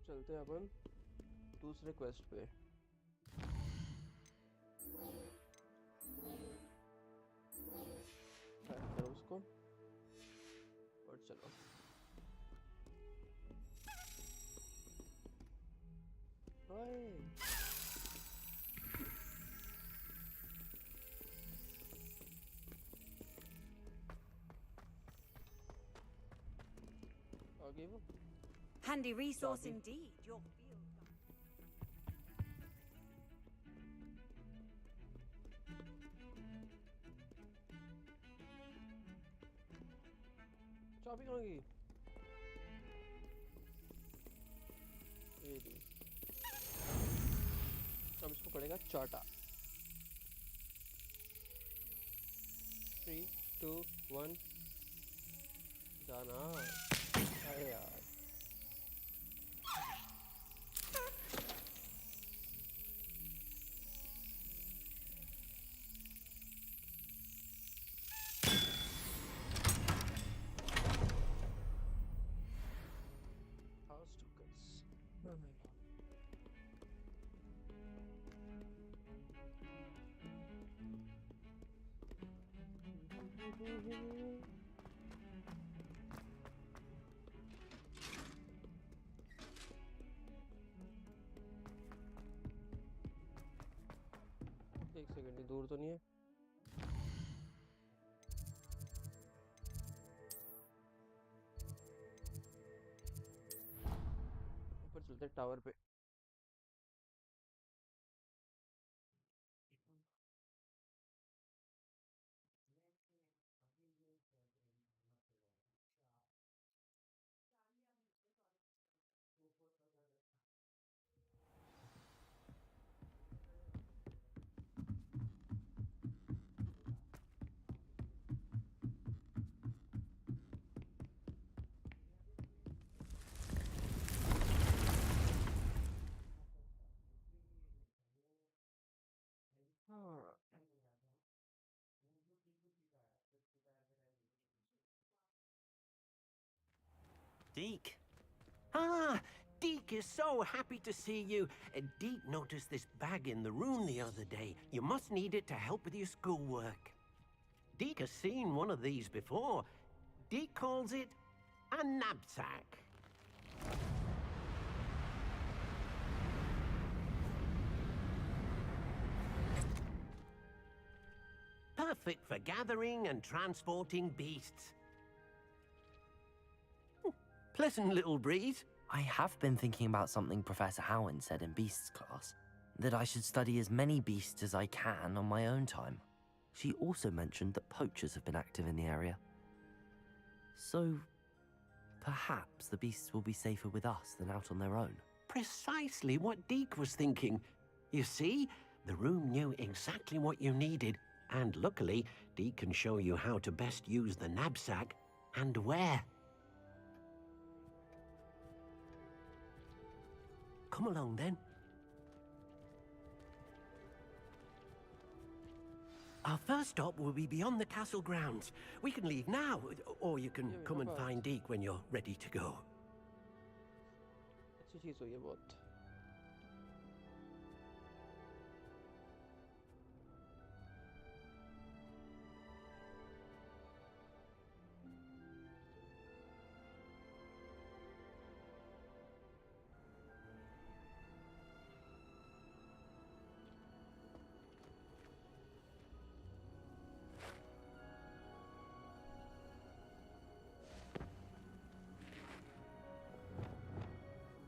Speaker 4: चलते हैं अपन दूसरे क्वेस्ट पे करो उसको और चलो ओए आगे वो
Speaker 5: Handy resource
Speaker 4: Copy.
Speaker 5: indeed. Your field.
Speaker 4: चाबी कहाँ गई ये दी अब इसको पड़ेगा चाटा 3 2 1 जाना अरे यार एक सेकंड दूर तो नहीं है ऊपर चलते टावर पे
Speaker 14: Deke. Ah, Deke is so happy to see you. Deke noticed this bag in the room the other day. You must need it to help with your schoolwork. Deke has seen one of these before. Deke calls it a knapsack. Perfect for gathering and transporting beasts. Pleasant little breeze.
Speaker 1: I have been thinking about something Professor Howin said in Beasts class, that I should study as many beasts as I can on my own time. She also mentioned that poachers have been active in the area. So, perhaps the beasts will be safer with us than out on their own.
Speaker 14: Precisely what Deke was thinking. You see, the room knew exactly what you needed, and luckily, Deke can show you how to best use the knapsack and where. Come along then. Our first stop will be beyond the castle grounds. We can leave now, or you can come and find Deke when you're ready to go.
Speaker 4: अच्छी चीज हुई है बहुत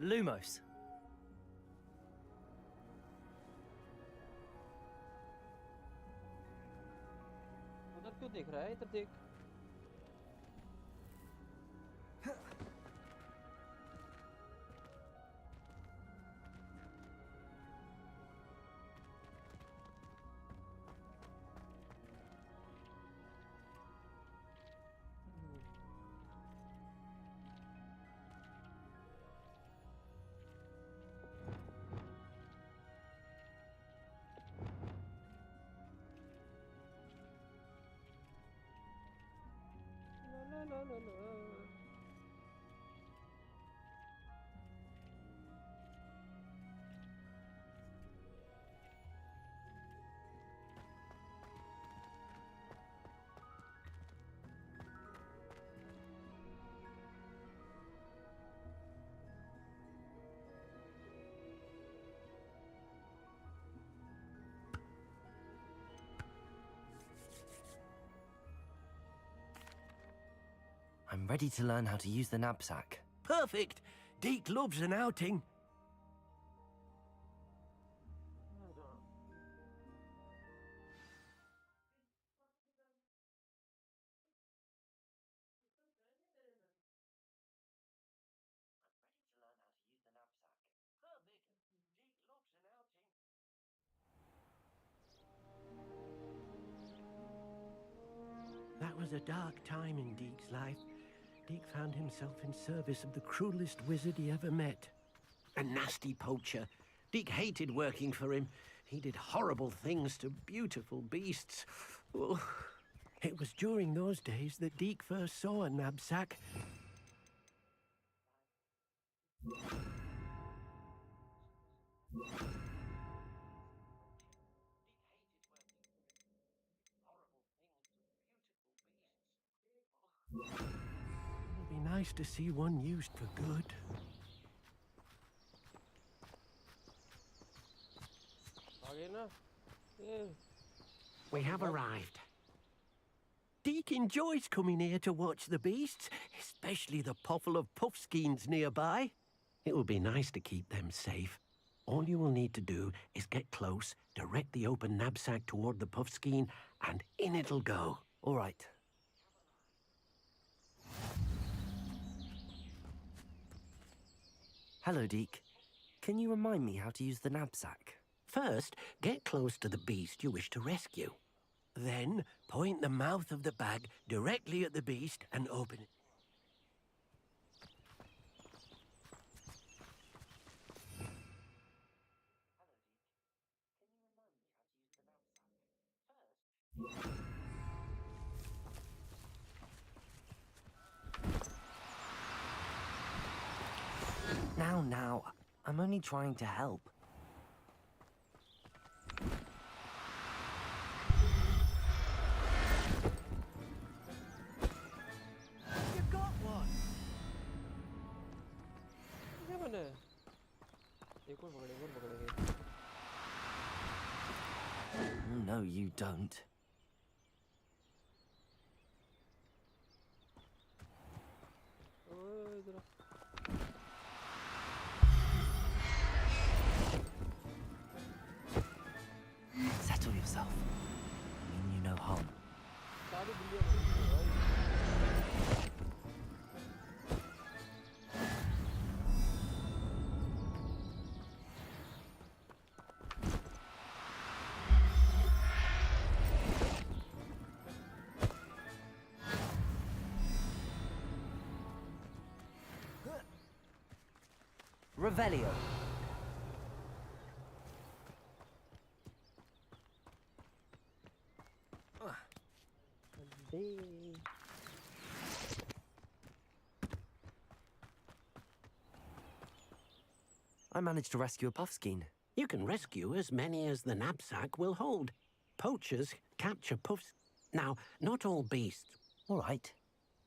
Speaker 1: Lumos.
Speaker 4: उधर क्यों देख रहा है इधर देख
Speaker 1: I'm ready to learn how to use the knapsack.
Speaker 14: Perfect! Deke loves an outing. That was a dark time in Deke's life. Deke found himself in service of the cruelest wizard he ever met. A nasty poacher. Deke hated working for him. He did horrible things to beautiful beasts. Oh. It was during those days that Deke first saw a knapsack. It'd be nice to see one used for good. We have arrived. Deke enjoys coming here to watch the beasts, especially the potful of puffskeins nearby. It will be nice to keep them safe. All you will need to do is get close, direct the open knapsack toward the puffskein, and in it'll go.
Speaker 1: All right. Hello, Deke. Can you remind me how to use the knapsack?
Speaker 14: First, get close to the beast you wish to rescue. Then, point the mouth of the bag directly at the beast and open it.
Speaker 1: Now, I'm only trying to help.
Speaker 4: You got one. ये बना है? एक और पकड़ेंगे।
Speaker 1: No, you don't.
Speaker 4: ओए इधर।
Speaker 1: Settle yourself. I mean you no harm.
Speaker 4: सारी बिल्लियाँ मर गई भाई।
Speaker 1: Revelio. I managed to rescue a puffskein.
Speaker 14: You can rescue as many as the knapsack will hold. Poachers capture puffs. Now, not all beasts.
Speaker 1: All right.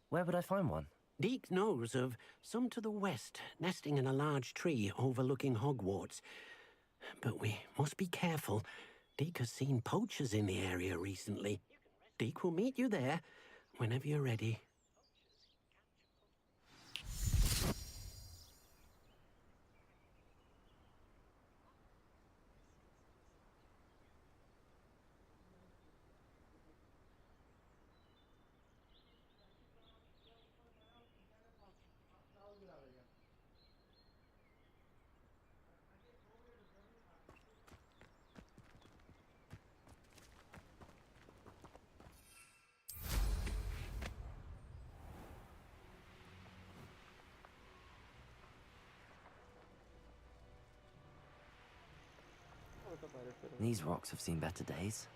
Speaker 1: Where would I find one?
Speaker 14: Deke knows of some to the west, nesting in a large tree overlooking Hogwarts. But we must be careful. Deke has seen poachers in the area recently. Deke will meet you there whenever you're ready.
Speaker 1: These rocks have seen better days.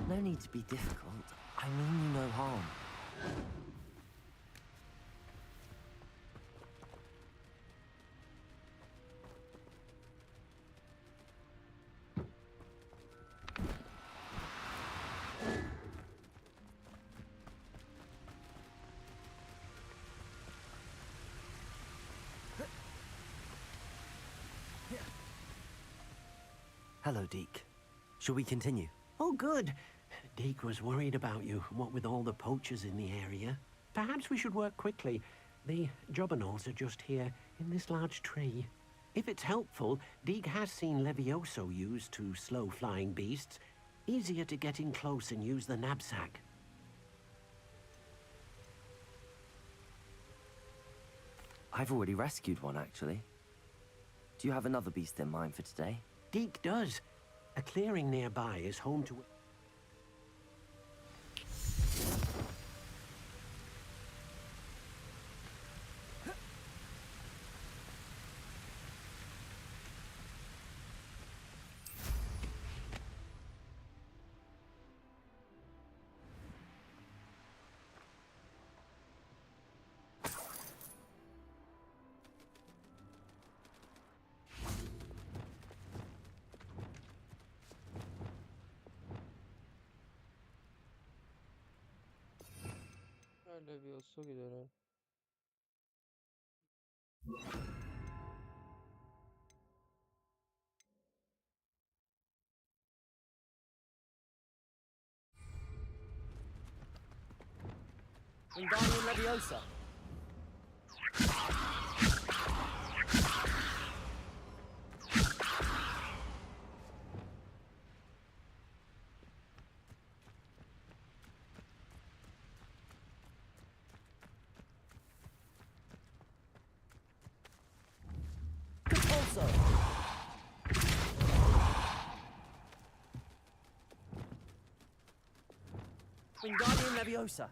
Speaker 1: No need to be difficult. I mean you no harm. Hello, Deke. Shall we continue?
Speaker 14: Oh, good. Deke was worried about you, what with all the poachers in the area. Perhaps we should work quickly. The jobberknolls are just here, in this large tree. If it's helpful, Deke has seen Levioso used to slow flying beasts. Easier to get in close and use the knapsack.
Speaker 1: I've already rescued one, actually. Do you have another beast in mind for today?
Speaker 14: Deke does. A clearing nearby is home to...
Speaker 4: Levioso किधर है?
Speaker 1: Wingardium Leviosa. Also. Wingardium Leviosa.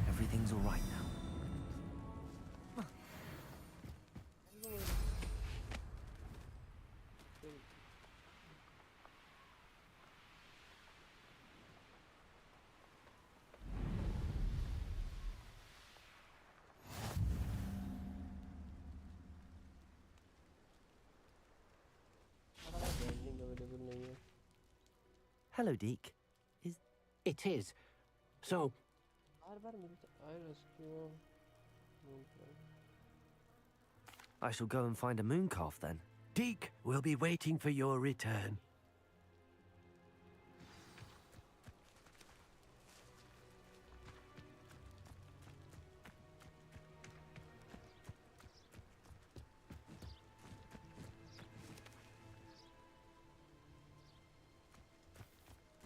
Speaker 1: Everything's all right now. Hello, Deke.
Speaker 14: It is. So...
Speaker 1: I shall go and find a mooncalf then.
Speaker 14: Deke will be waiting for your return.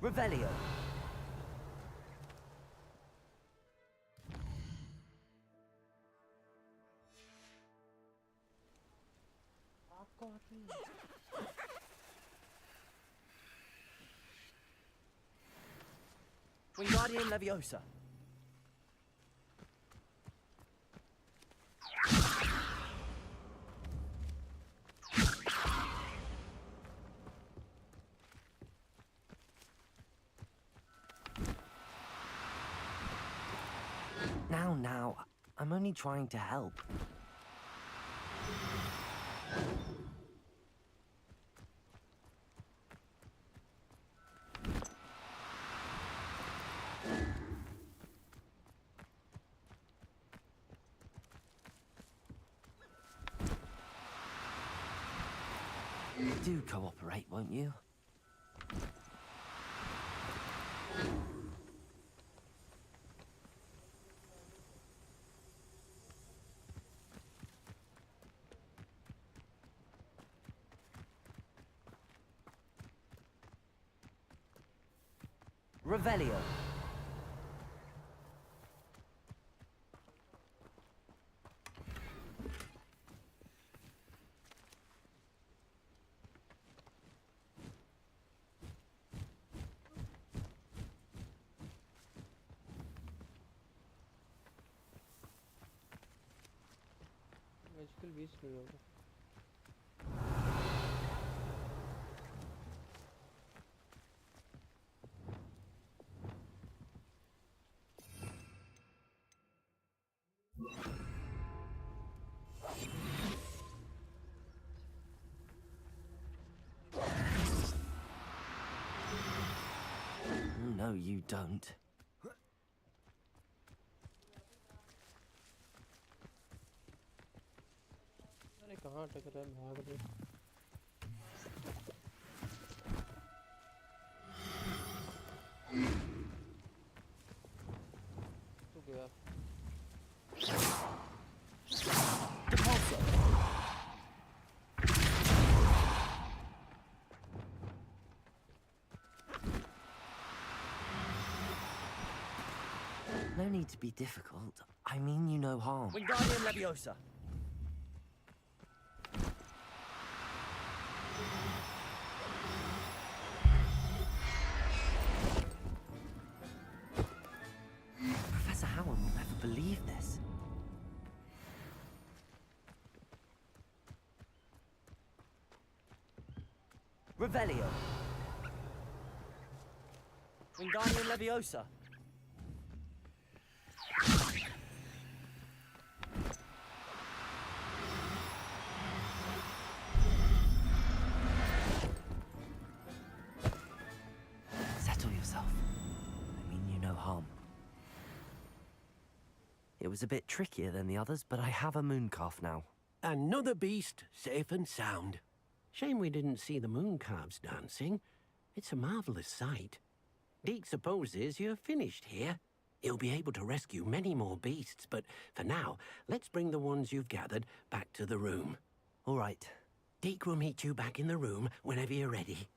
Speaker 1: Revelio. Wingardium Leviosa. Now, I'm only trying to help. Do cooperate, won't you? Revelio.
Speaker 4: मुश्किल 20 नहीं होगा.
Speaker 1: No, you don't.
Speaker 4: अरे कहाँ अटक रहा है भाग रहे. तू गया.
Speaker 1: No need to be difficult. I mean you no harm.
Speaker 15: Wingardium Leviosa.
Speaker 1: Professor Howard will never believe this.
Speaker 15: Revelio. Wingardium Leviosa.
Speaker 1: Settle yourself. I mean you no harm. It was a bit trickier than the others, but I have a moon calf now.
Speaker 14: Another beast, safe and sound. Shame we didn't see the moon calves dancing. It's a marvelous sight. Deke supposes you're finished here. He'll be able to rescue many more beasts, but for now, let's bring the ones you've gathered back to the room.
Speaker 1: All right.
Speaker 14: Deke will meet you back in the room whenever you're ready.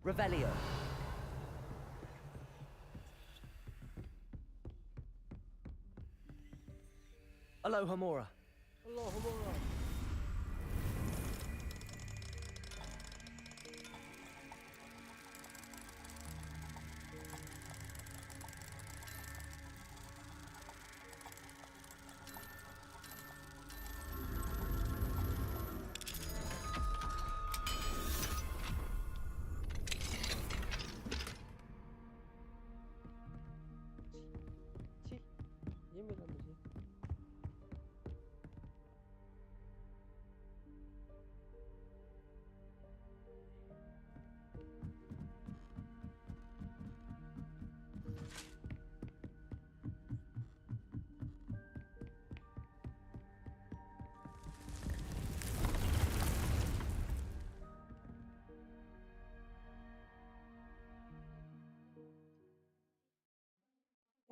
Speaker 15: Revelio. Alohomora.
Speaker 4: Alohomora. ये मिला मुझे.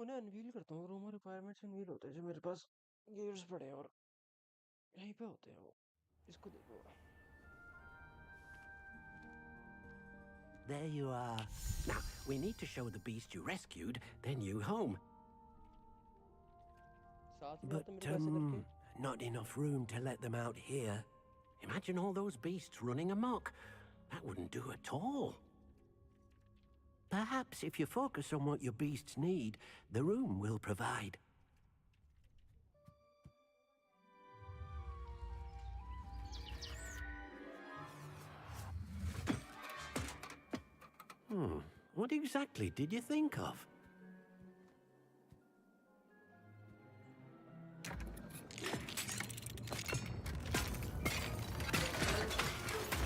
Speaker 4: उन्हें unveil करता हूँ room requirements unveil होते हैं जो मेरे पास गियर्स पड़े हैं और यहीं पे होते हैं वो इसको देखो
Speaker 14: There you are. Now, we need to show the beast you rescued their new home.
Speaker 4: साथ में
Speaker 14: But,
Speaker 4: आते मेरे पास करके
Speaker 14: not enough room to let them out here. Imagine all those beasts running amok. That wouldn't do at all. Perhaps if you focus on what your beasts need, the room will provide. What exactly did you think of?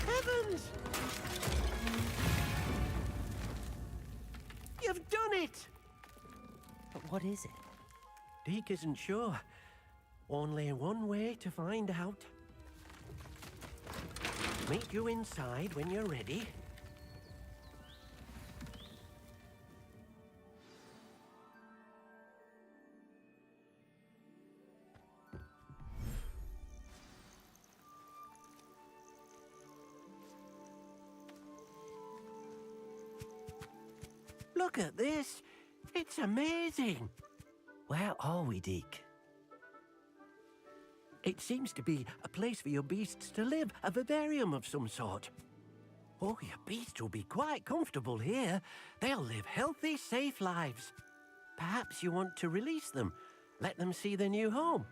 Speaker 14: Heavens! You've done it!
Speaker 1: But what is it?
Speaker 14: Deke isn't sure. Only one way to find out. Meet you inside when you're ready. Look at this. It's amazing.
Speaker 1: Where are we, Deke?
Speaker 14: It seems to be a place for your beasts to live, a vivarium of some sort. Oh, your beasts will be quite comfortable here. They'll live healthy, safe lives. Perhaps you want to release them, let them see their new home.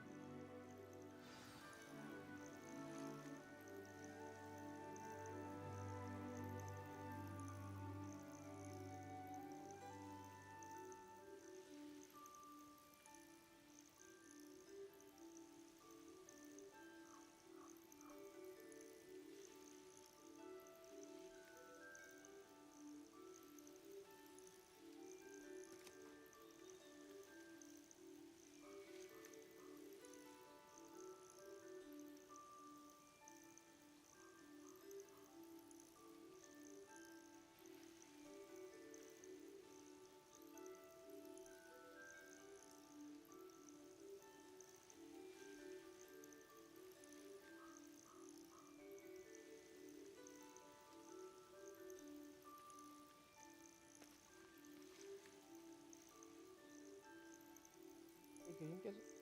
Speaker 4: Game कैसे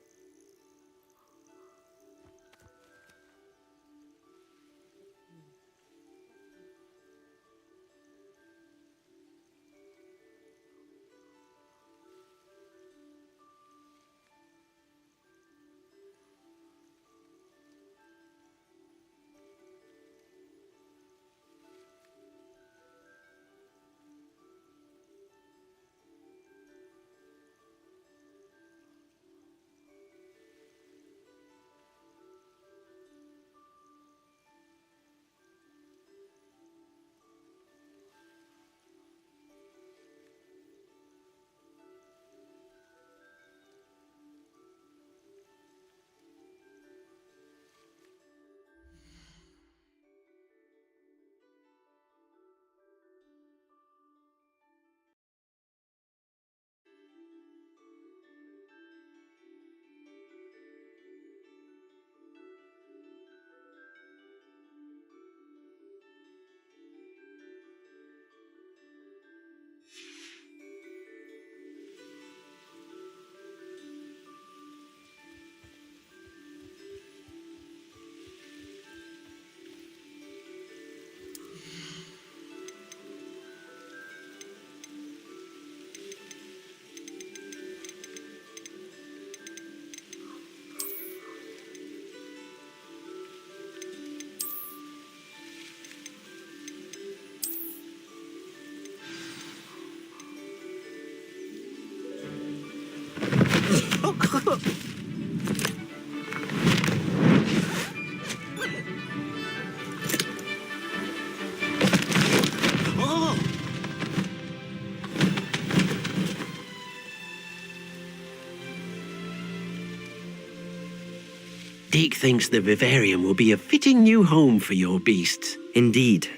Speaker 14: Deke thinks the vivarium will be a fitting new home for your beasts.
Speaker 1: Indeed.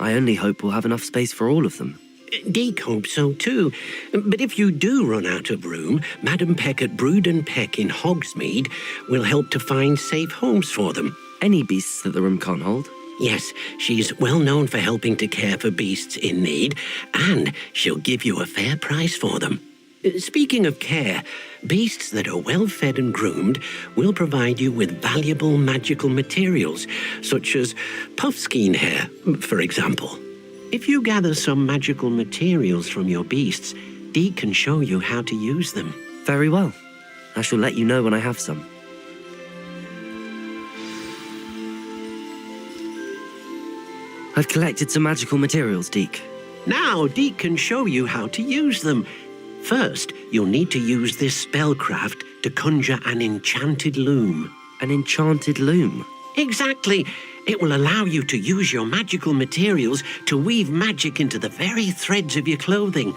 Speaker 1: I only hope we'll have enough space for all of them.
Speaker 14: Deke hopes so too. But if you do run out of room, Madam Peck at Brood and Peck in Hogsmeade will help to find safe homes for them.
Speaker 1: Any beasts that the room can't hold?
Speaker 14: Yes, she's well known for helping to care for beasts in need, and she'll give you a fair price for them. Speaking of care, beasts that are well fed and groomed will provide you with valuable magical materials, such as puffskein hair, for example. If you gather some magical materials from your beasts, Dee can show you how to use them.
Speaker 1: Very well. I shall let you know when I have some. I've collected some magical materials, Deke.
Speaker 14: Now, Deke can show you how to use them. First, you'll need to use this spellcraft to conjure an enchanted loom.
Speaker 1: An enchanted loom?
Speaker 14: Exactly. It will allow you to use your magical materials to weave magic into the very threads of your clothing,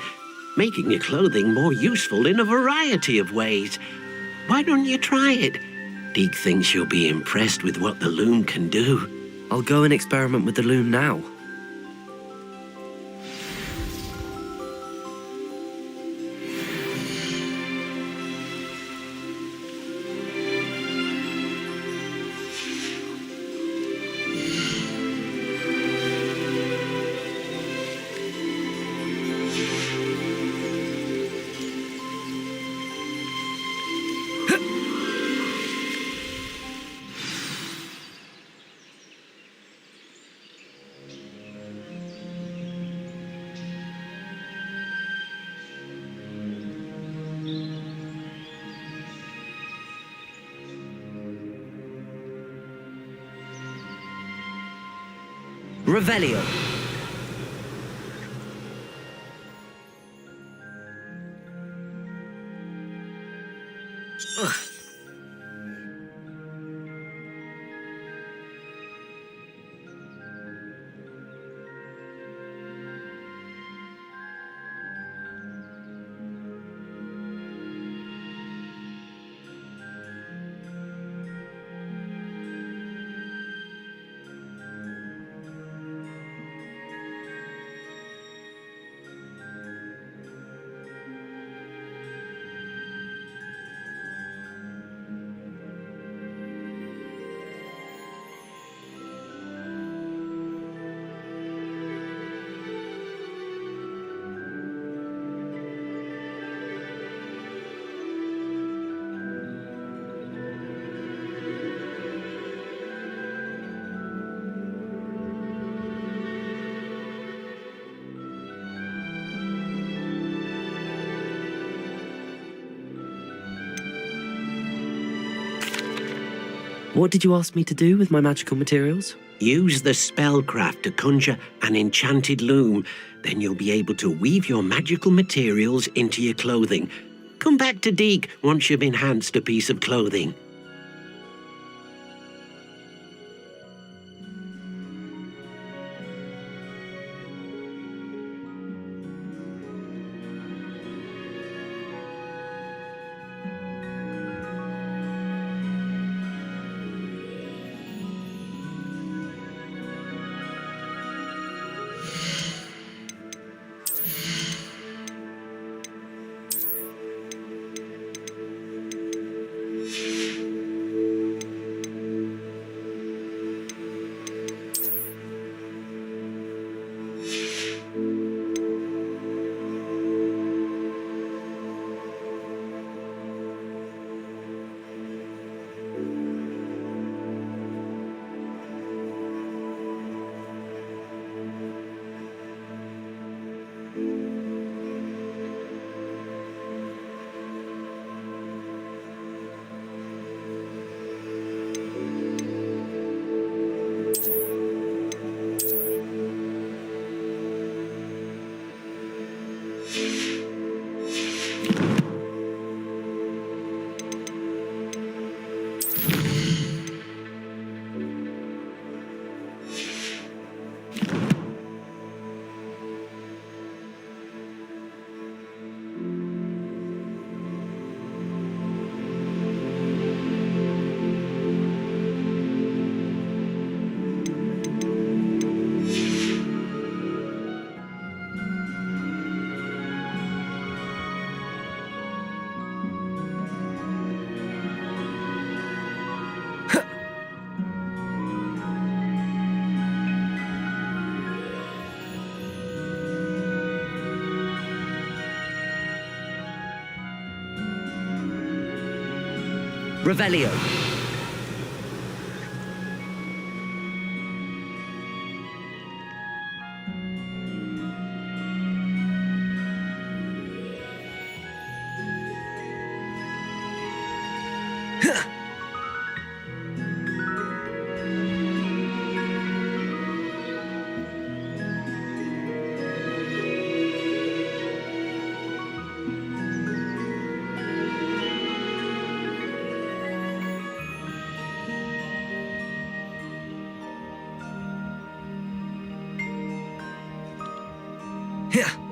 Speaker 14: making your clothing more useful in a variety of ways. Why don't you try it? Deke thinks you'll be impressed with what the loom can do.
Speaker 1: I'll go and experiment with the loom now. Revelio. Ugh. What did you ask me to do with my magical materials?
Speaker 14: Use the spellcraft to conjure an enchanted loom. Then you'll be able to weave your magical materials into your clothing. Come back to Deke once you've enhanced a piece of clothing.
Speaker 1: Revelio. Here.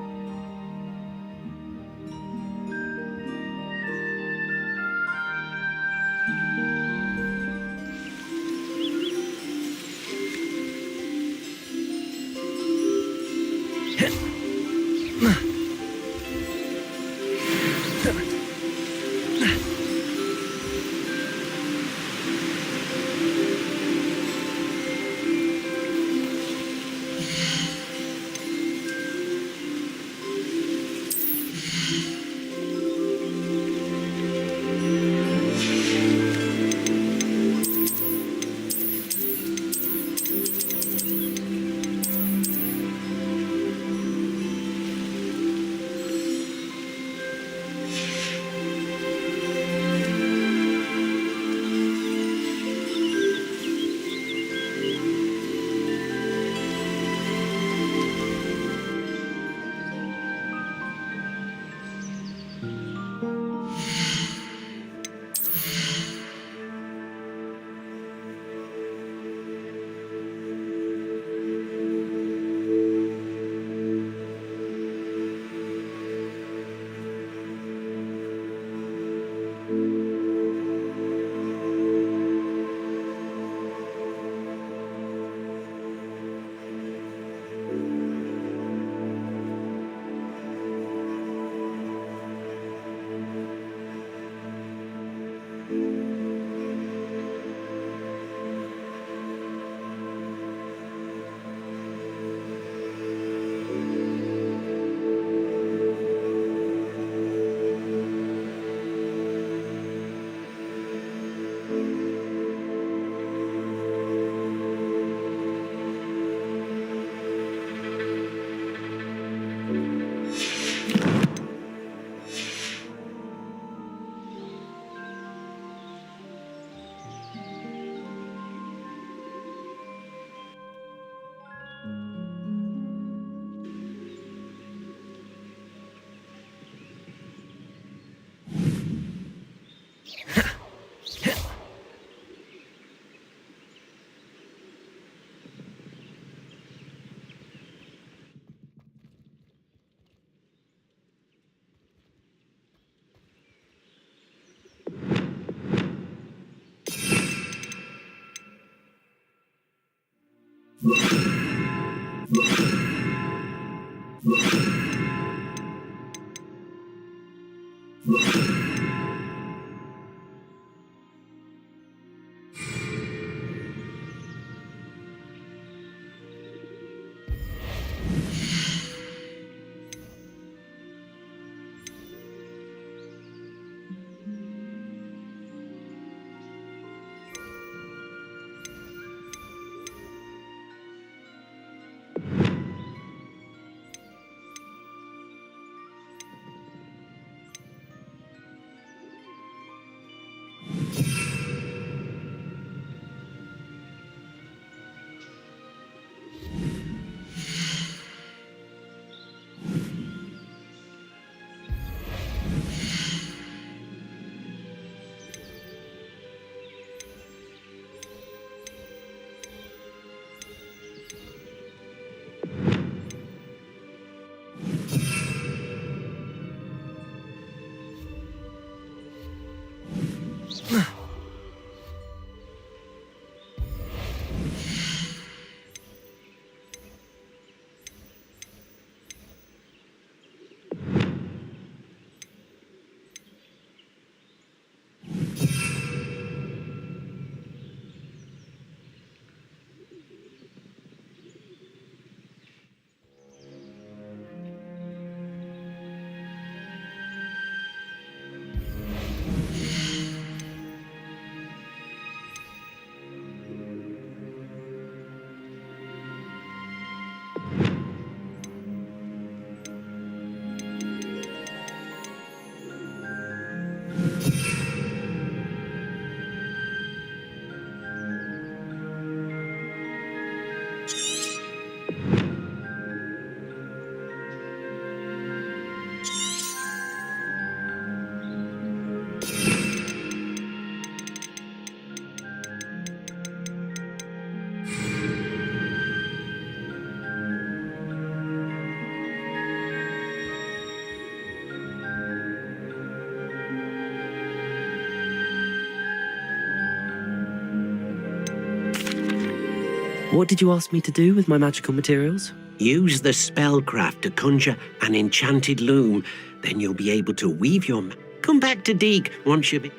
Speaker 1: What did you ask me to do with my magical materials?
Speaker 14: Use the spellcraft to conjure an enchanted loom. Then you'll be able to weave your... Come back to Deke once you've...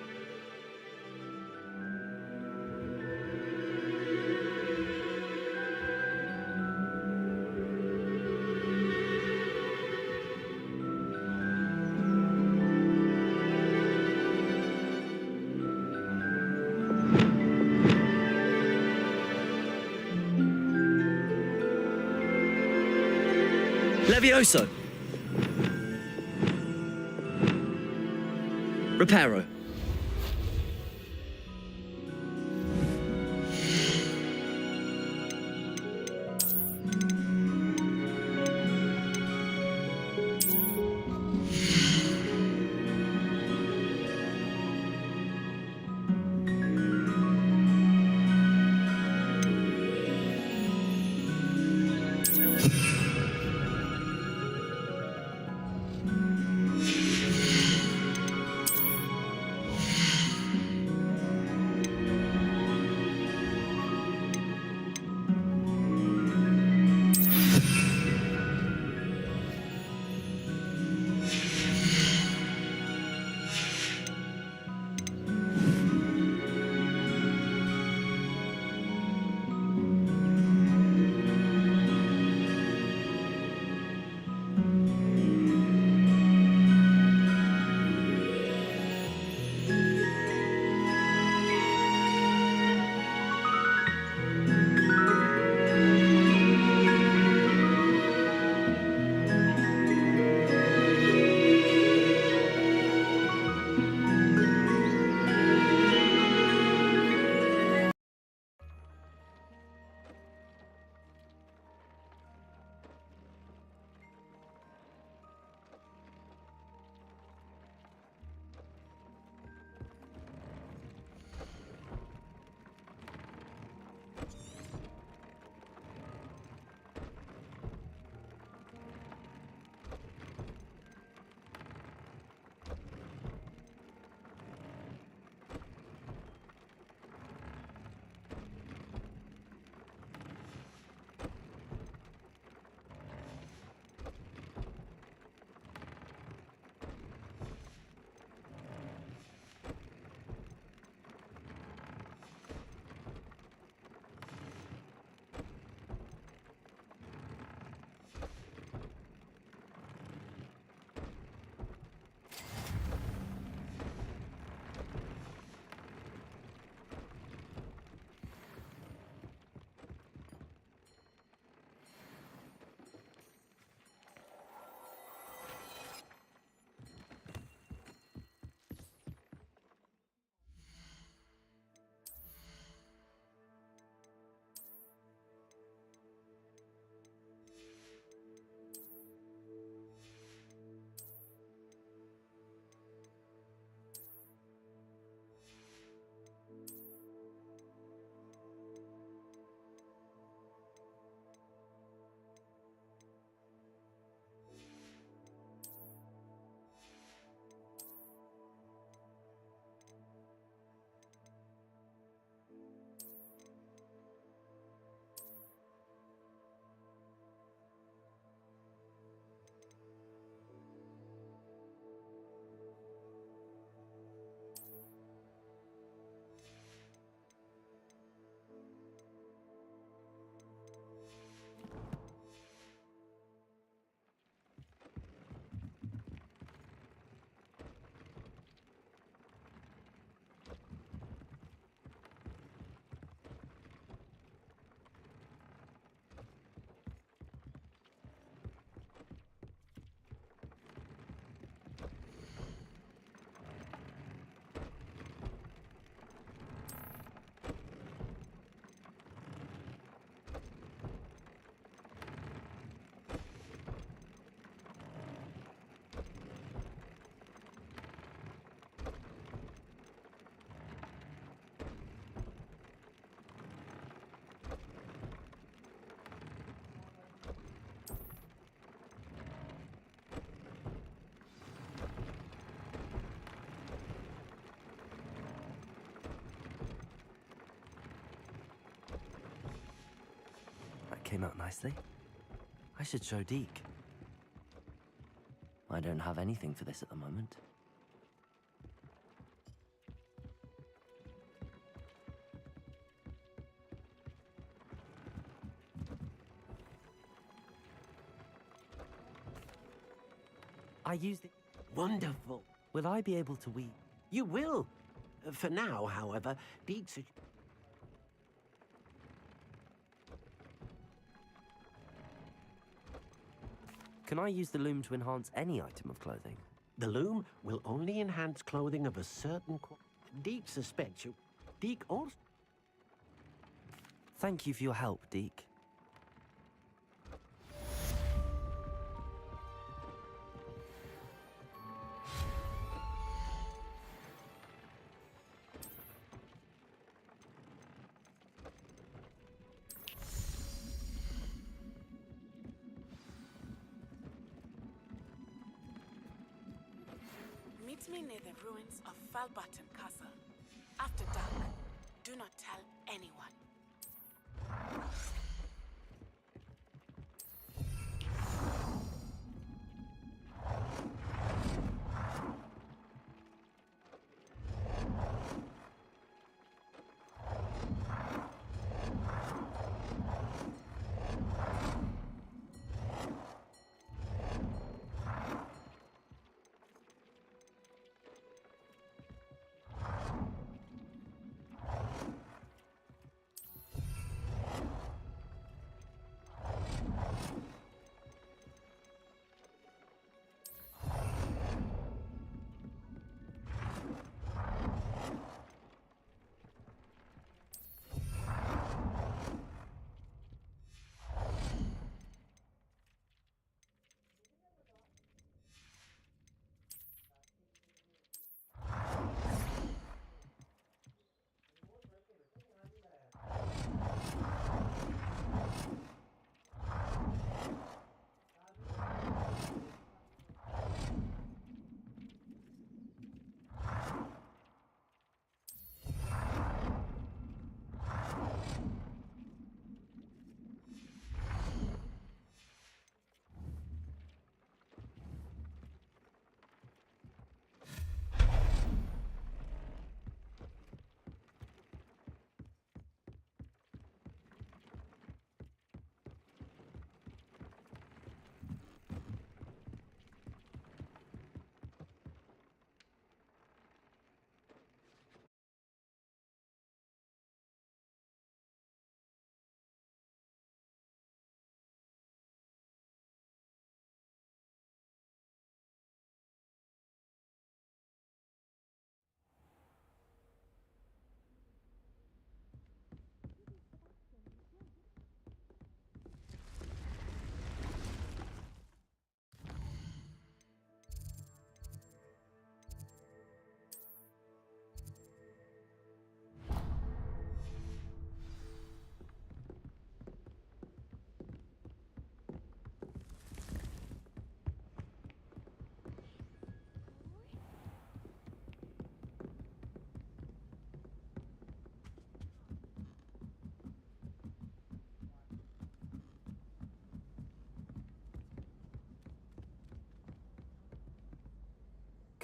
Speaker 15: Levioso! Reparo.
Speaker 1: came out nicely. I should show Deke. I don't have anything for this at the moment. I used it.
Speaker 14: Wonderful.
Speaker 1: Will I be able to weave?
Speaker 14: You will. For now, however, Deke's...
Speaker 1: Can I use the loom to enhance any item of clothing?
Speaker 14: The loom will only enhance clothing of a certain Deke suspects you. Deke also...
Speaker 1: Thank you for your help, Deke.
Speaker 16: Meet me near the ruins of Falbutton Castle. After dark, do not tell anyone.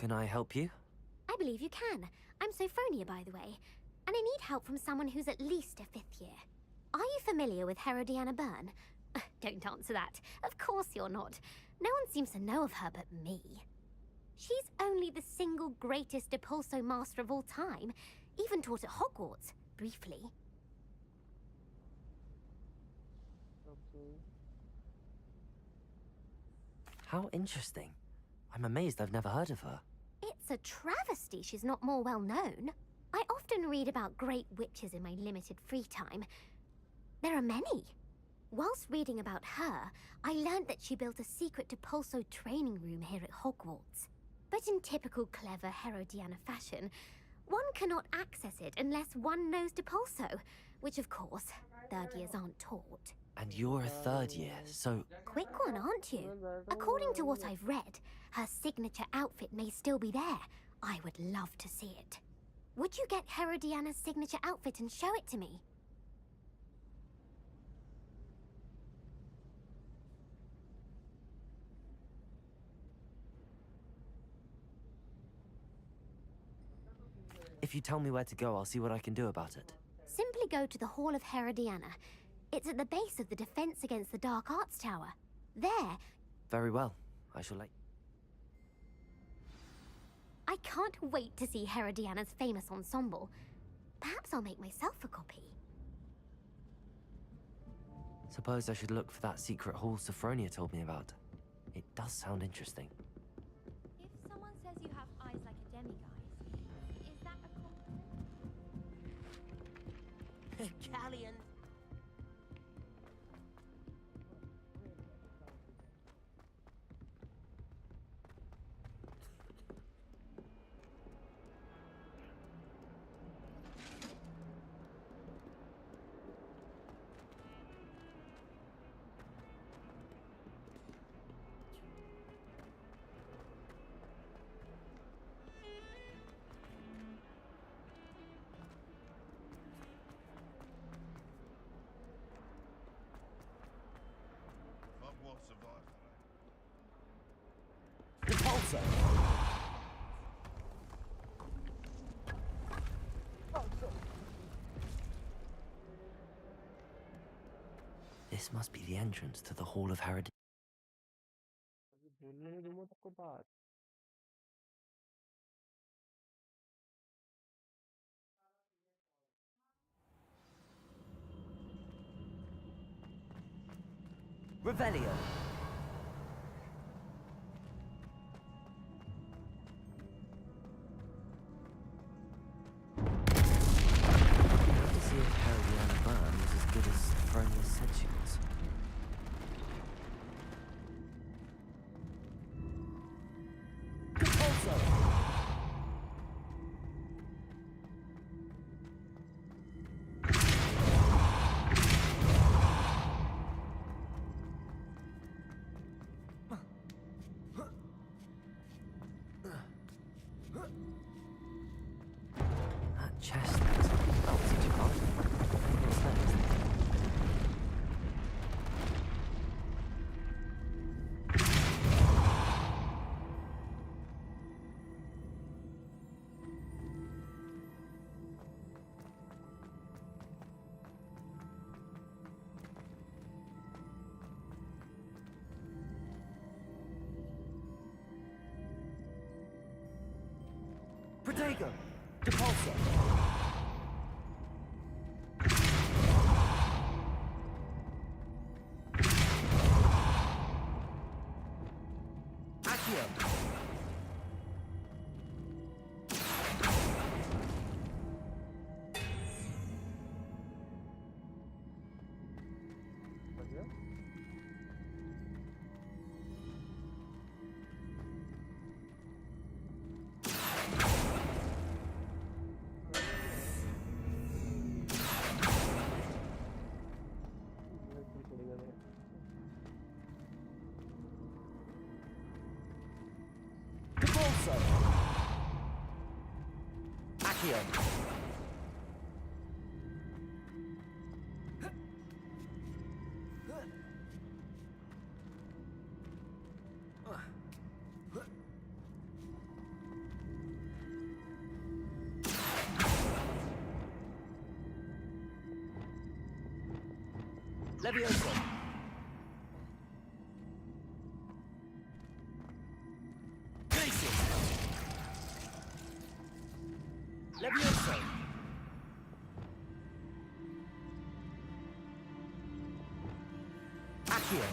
Speaker 1: Can I help you?
Speaker 17: I believe you can. I'm Sophronia, by the way. And I need help from someone who's at least a 5th year. Are you familiar with Herodiana Byrne? Don't answer that. Of course you're not. No one seems to know of her but me. She's only the single greatest Depulso master of all time. Even taught at Hogwarts, briefly.
Speaker 1: How interesting. I'm amazed I've never heard of her.
Speaker 17: It's a travesty she's not more well known. I often read about great witches in my limited free time. There are many. Whilst reading about her, I learned that she built a secret Depulso training room here at Hogwarts. But in typical clever Herodiana fashion, one cannot access it unless one knows Depulso, which of course, 3rd years aren't taught.
Speaker 1: And you're a 3rd year, so...
Speaker 17: Quick one, aren't you? According to what I've read, her signature outfit may still be there. I would love to see it. Would you get Herodiana's signature outfit and show it to me?
Speaker 1: If you tell me where to go, I'll see what I can do about it.
Speaker 17: Simply go to the Hall of Herodiana. It's at the base of the Defense Against the Dark Arts Tower. There.
Speaker 1: Very well. I shall let...
Speaker 17: I can't wait to see Herodiana's famous ensemble. Perhaps I'll make myself a copy.
Speaker 1: Suppose I should look for that secret hall Sophronia told me about. It does sound interesting.
Speaker 10: If someone says you have eyes like a demiguise, is that a compliment?
Speaker 11: Callian.
Speaker 12: Hogwarts survived.
Speaker 15: Repulsor!
Speaker 1: This must be the entrance to the Hall of Herod.
Speaker 15: Revelio.
Speaker 1: To see if Herodiana Byrne was as good as Sophronia said she was.
Speaker 15: Repulsor!
Speaker 1: That chest looks like it felt such a body. What's next?
Speaker 15: Protego! Repulsor! Accio! Repulsor! Accio! Levioso! Glacius! Levioso! Accio!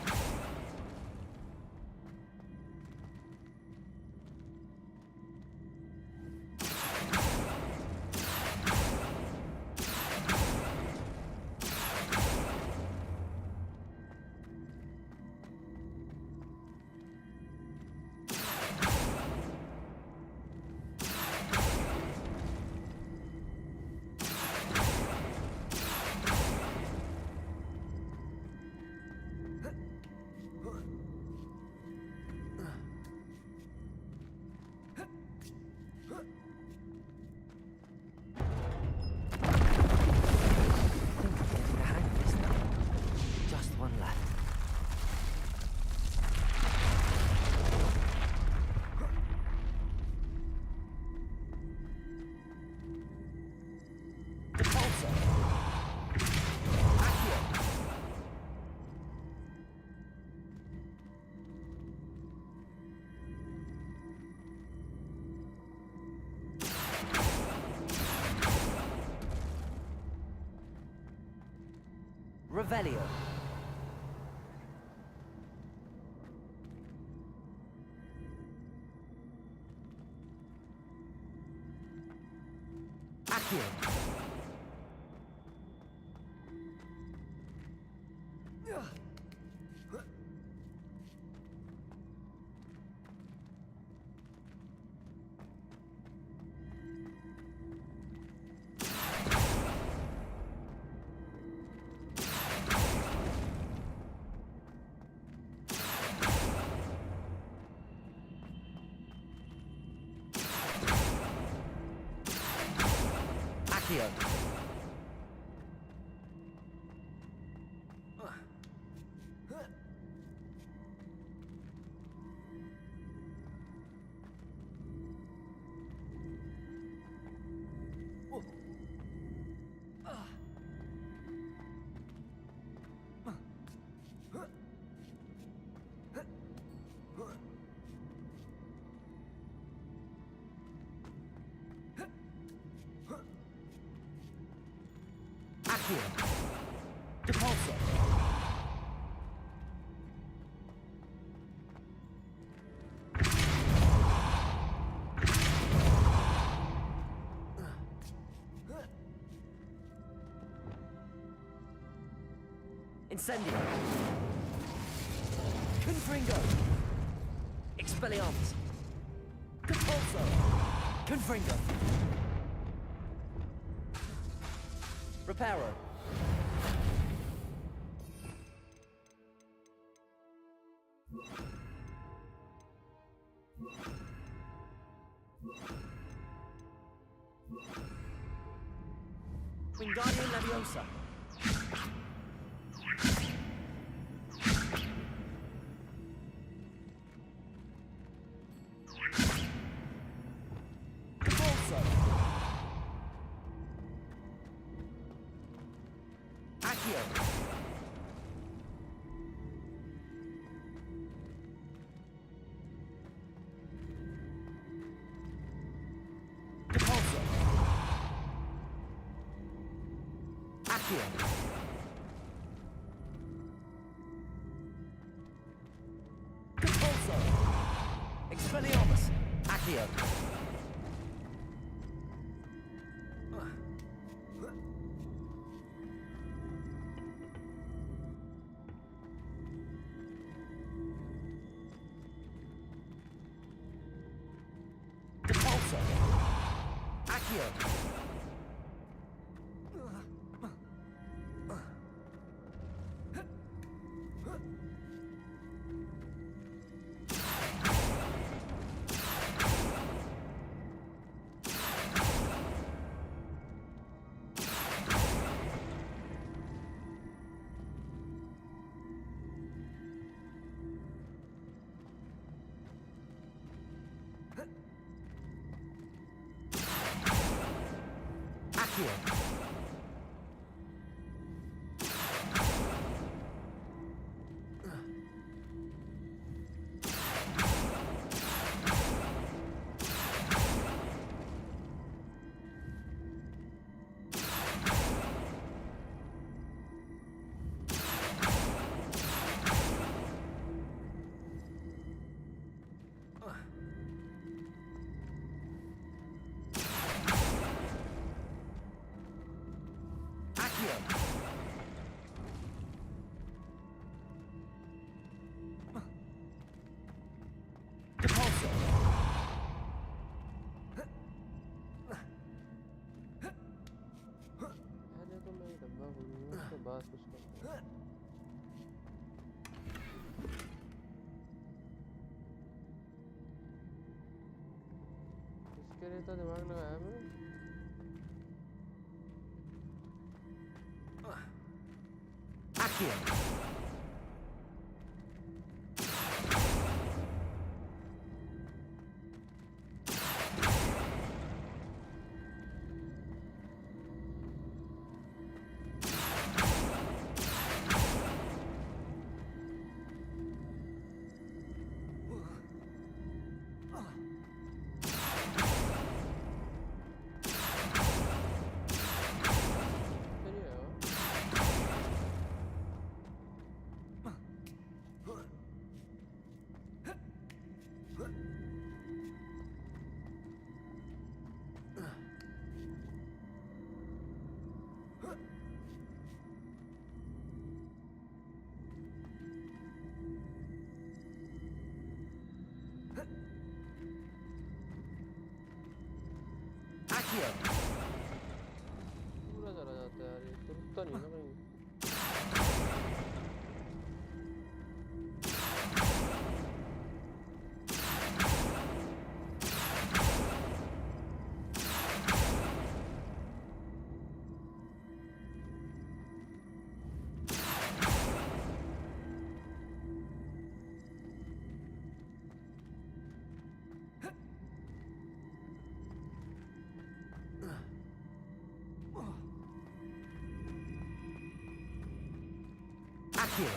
Speaker 15: Revelio. Accio. Accio. Accio. Depulso. Incendio. Confringo. Expelliarmus. Depulso. Confringo. Reparo. Wingardium Leviosa. Depulso. Accio. Depulso. Accio. Depulso. Expelliarmus. Accio. Depulso. Accio. Accio. Depulso.
Speaker 4: पहले तो मैं डब्बा खोलूंगा उसके बाद कुछ करूंगा इसके लिए तो दिमाग लगाया मैंने
Speaker 15: Accio. Accio.
Speaker 4: पूरा चला जाता है यार, ये तो रुकता नहीं ना कहीं।
Speaker 15: Accio.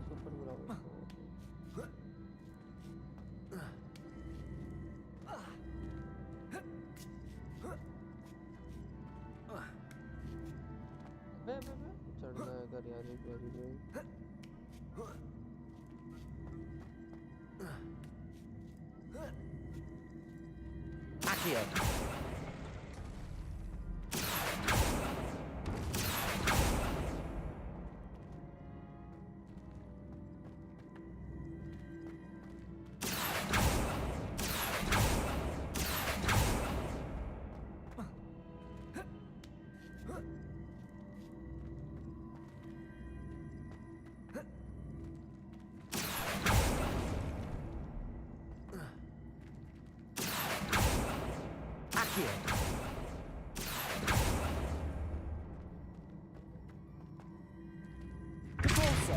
Speaker 4: सुपर बुरा हुआ। बे चढ़ना है कर यार, एक बारी में
Speaker 15: Accio. Accio. Corso.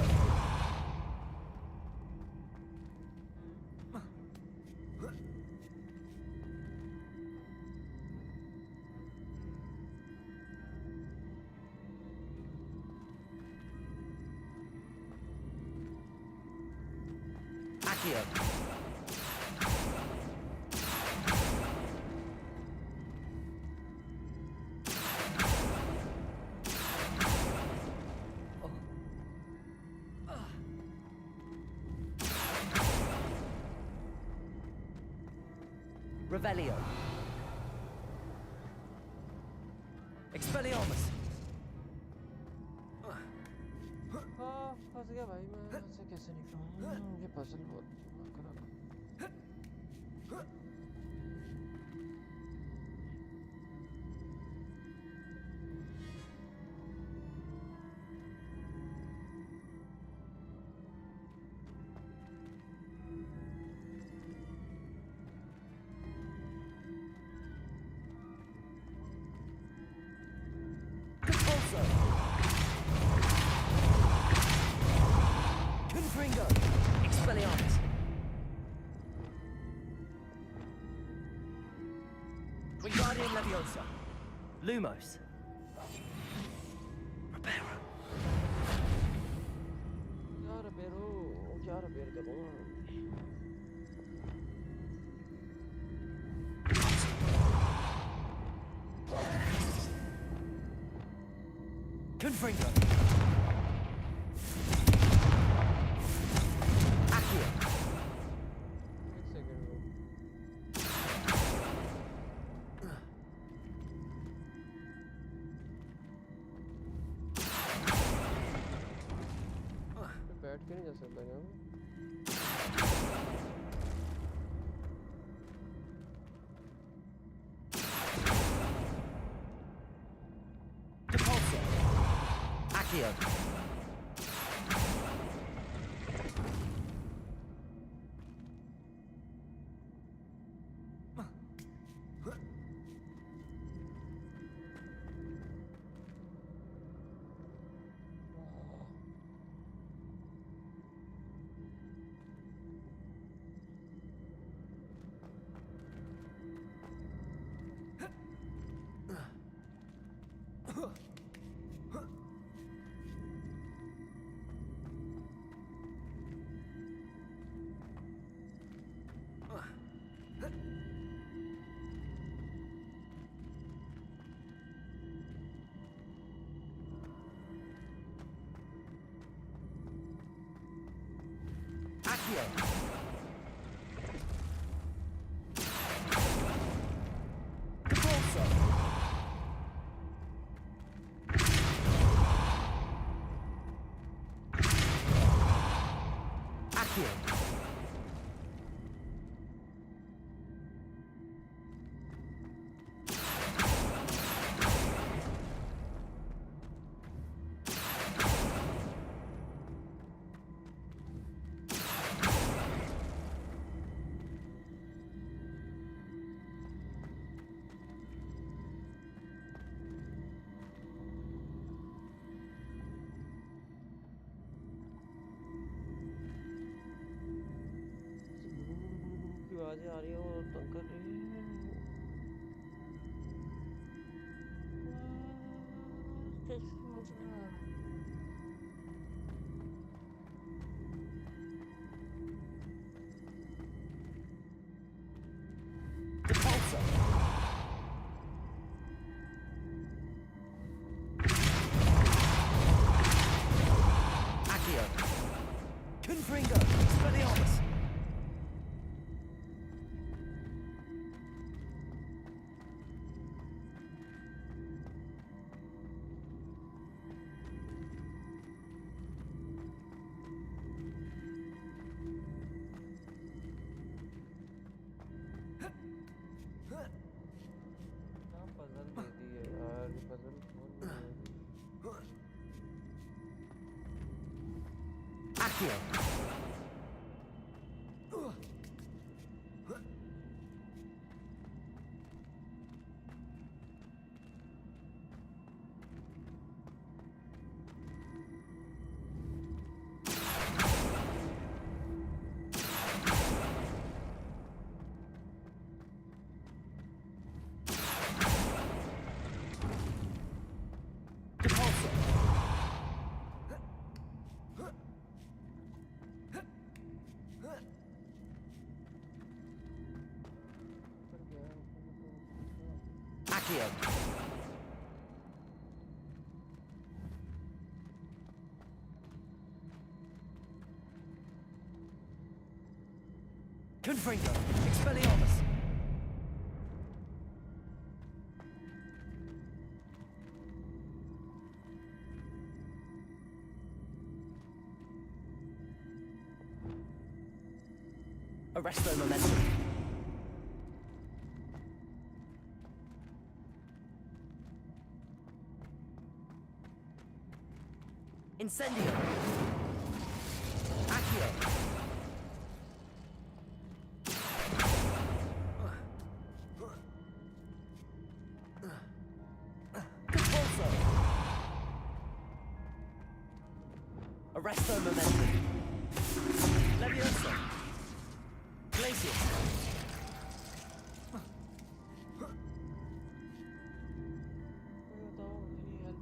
Speaker 15: Accio. Revelio. Expelliarmus.
Speaker 4: हाँ फंस गया भाई, मैं यहाँ से कैसे निकलूँ? ये पजल बहुत खराब है।
Speaker 15: Corso. Confringo. Expelliarmus. Wingardium Leviosa. Lumos. Reparo.
Speaker 4: क्या रिपेयर करूँ?
Speaker 15: Confringo. Accio.
Speaker 4: एक सेकंड रुको। बैठ के नहीं जा सकता क्या?
Speaker 15: Depulso. Accio. Accio. Propulsor. Accio.
Speaker 4: की आवाजें आ रही है और तंग कर रही है।
Speaker 15: Repulsor. Accio. Confringo. Expelliarmus.
Speaker 4: क्या पजल दे दी है यार, ये पजल कौन बनाएगा?
Speaker 15: Accio. Repulsor. Accio. Confringo. Expelliarmus. Arresto momentum. Incendio. Accio. Propulsor. Arresto momentum. Leviosa. Glacius.
Speaker 4: बताओ मेरी help.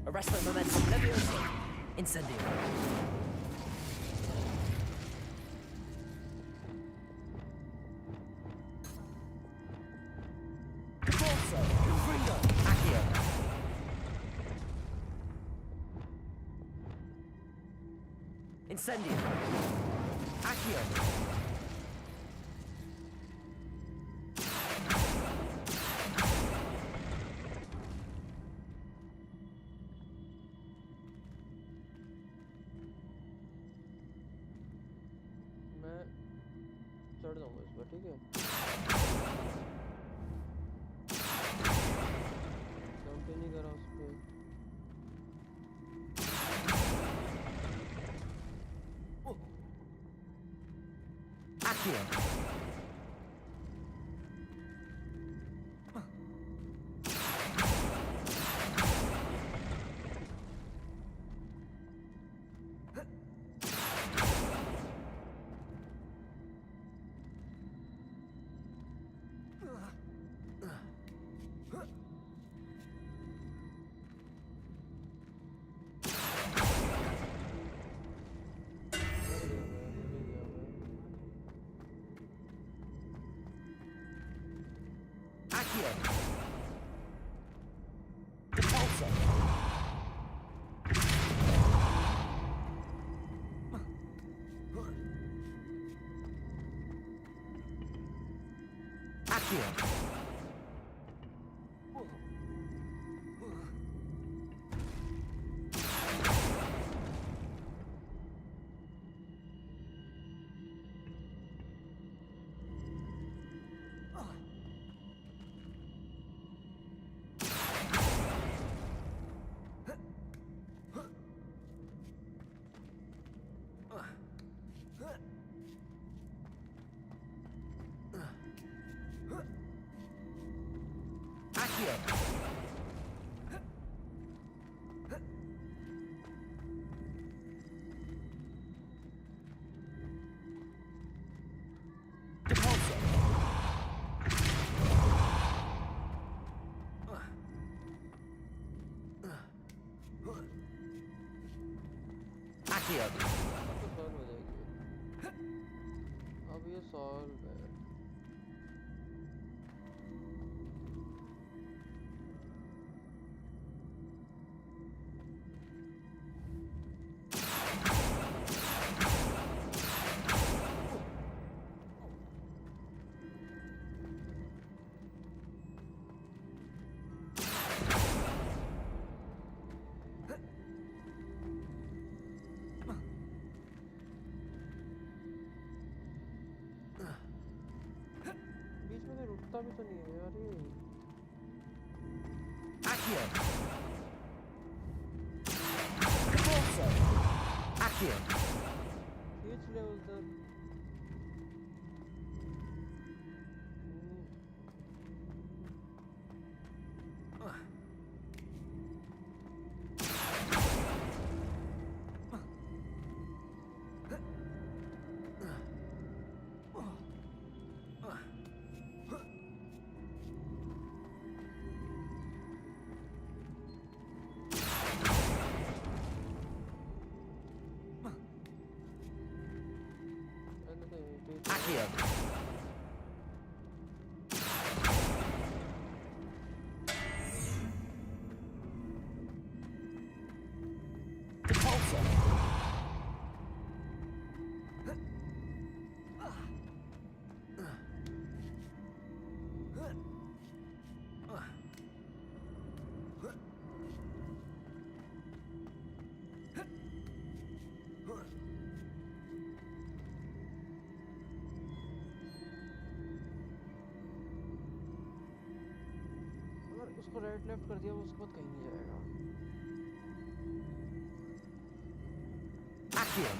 Speaker 15: Arresto momentum. Levioso. Incendio. Repulso. Confringo. Accio. Incendio. Accio.
Speaker 4: मैं चढ़ जाऊंगा इस पर, ठीक है? जंप ही नहीं करा उस पे।
Speaker 15: Accio. Accio. Repulso. Accio. Accio. Repulso. Accio.
Speaker 4: तो सॉल्व हो जाएगी। अब ये सॉल्व है। बीच में से रुकता भी तो नहीं है यार ये।
Speaker 15: Accio. Repulso. Accio.
Speaker 4: खींच ले उधर।
Speaker 15: Accio. Repulso.
Speaker 4: अगर उसको राइट लेफ्ट कर दिया उसके बाद कहीं नहीं जाएगा।
Speaker 15: Accio.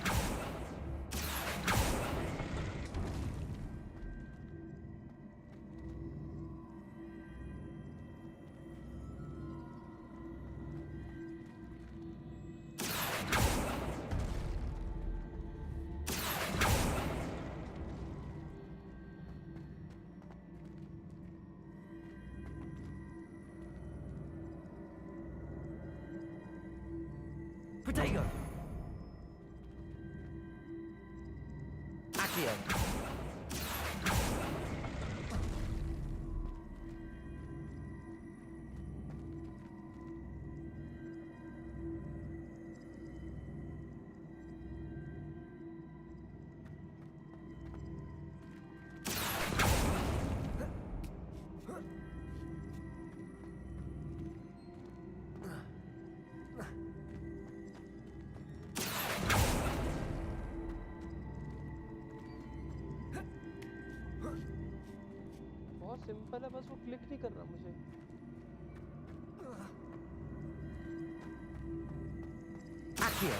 Speaker 1: Stego! Accio!
Speaker 4: बहुत सिंपल है, बस वो क्लिक नहीं कर रहा मुझे।
Speaker 1: Accio!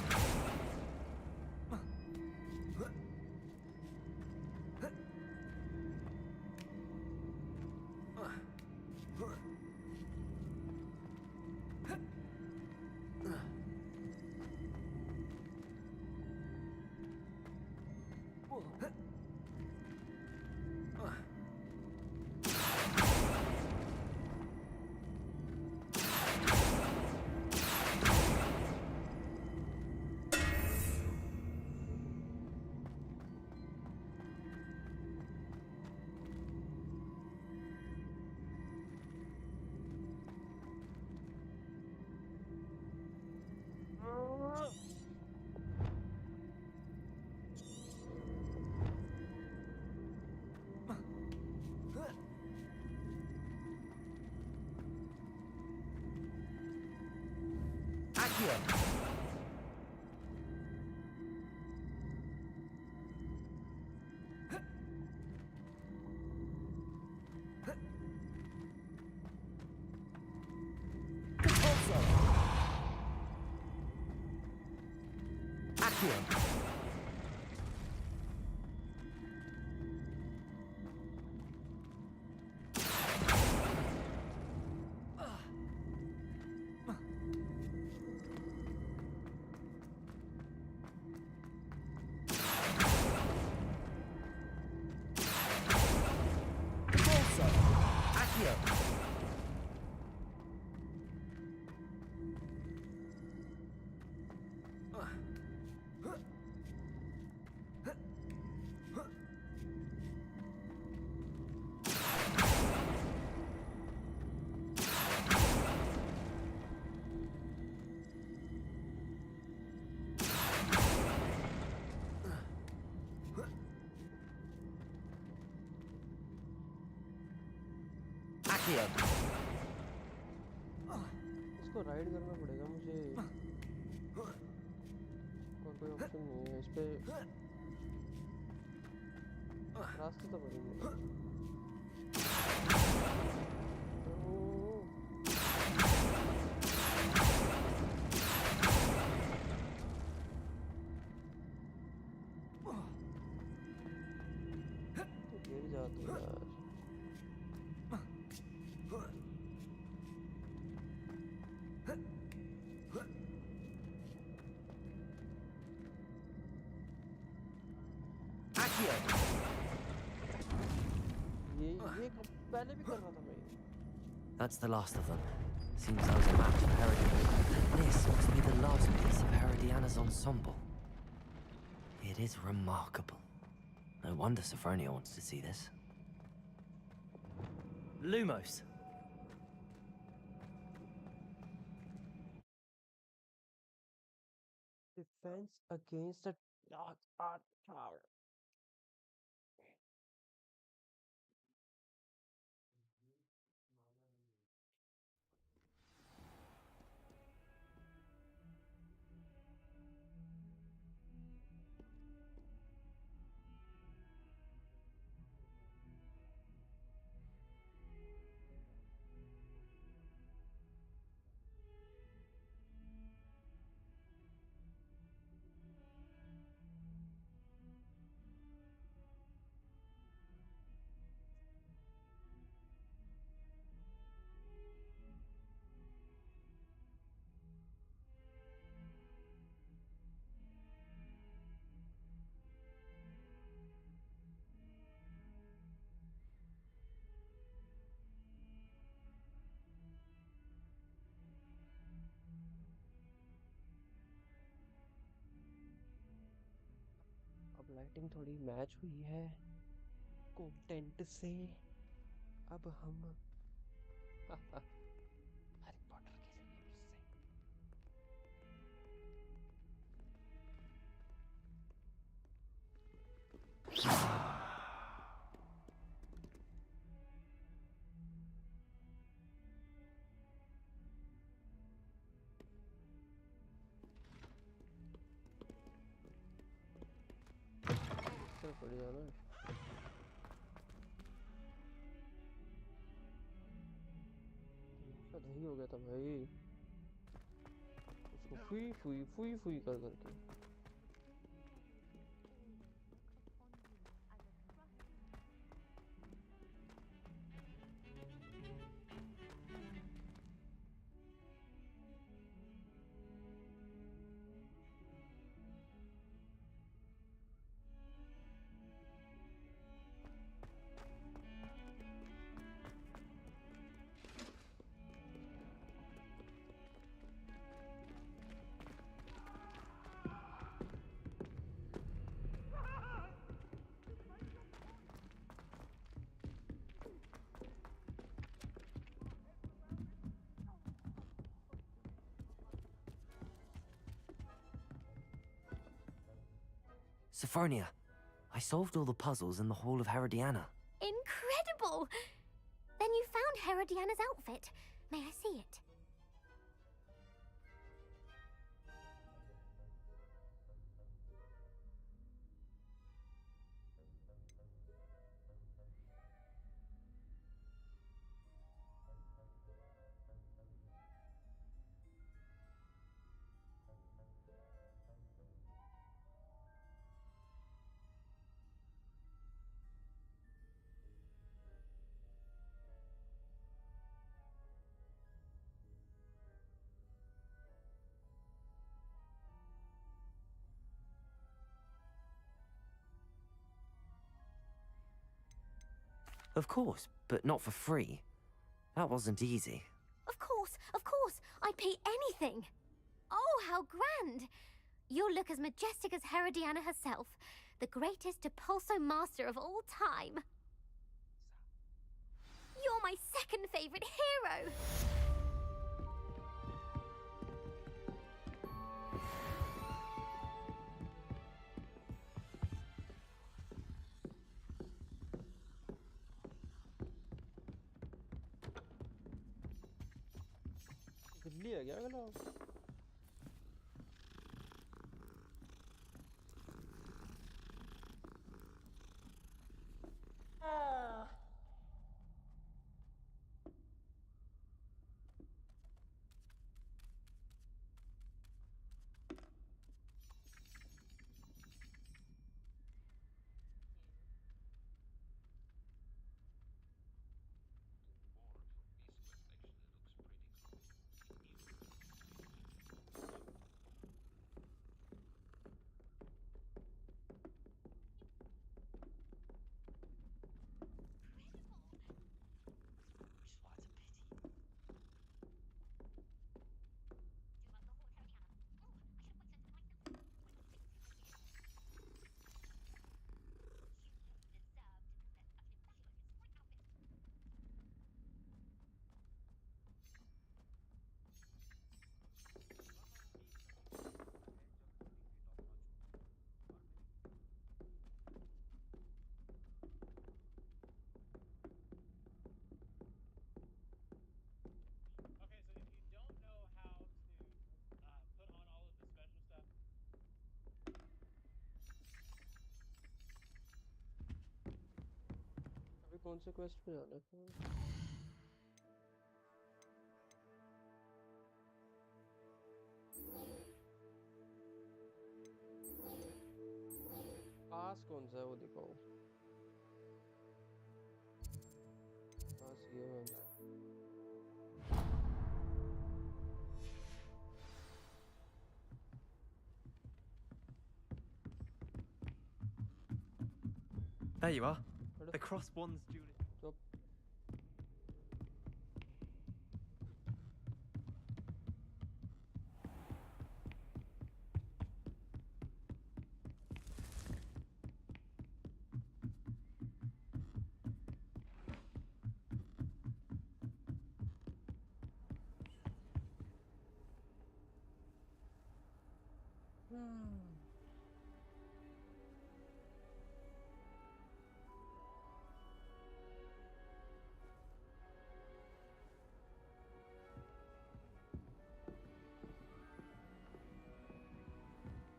Speaker 1: Accio! Compulso! Accio! Compulso! Accio! Accio!
Speaker 4: इसको राइड करना पड़ेगा मुझे, और कोई ऑप्शन नहीं है इस पे। रास्ते तो बढ़ेंगे। गिर जाते हैं यार।
Speaker 1: Accio!
Speaker 4: ये पहले भी कर रहा था मैं।
Speaker 1: That's the last of them. Seems that was a match for Herod. This must be the last piece of Herodiana's ensemble. It is remarkable. No wonder Sophronia wants to see this. Lumos!
Speaker 4: Defense against the dark art tower. Lighting थोड़ी match हुई है content से। अब हम Harry Potter के चल पड़ जाना। दही हो गया था भाई, उसको फुई फुई फुई फुई कर करके।
Speaker 1: Sophronia, I solved all the puzzles in the Hall of Herodiana.
Speaker 17: Incredible! Then you found Herodiana's outfit. May I see it?
Speaker 1: Of course, but not for free. That wasn't easy.
Speaker 17: Of course. I'd pay anything. Oh, how grand! You'll look as majestic as Herodiana herself, the greatest Depulso master of all time. You're my second favorite hero!
Speaker 4: Delhi है क्या गला? अभी कौन से quest पे जाना है? पास कौन सा है वो दिखाओ। पास ये वाला है।
Speaker 2: There you are. The cross one's duly.
Speaker 4: चुप।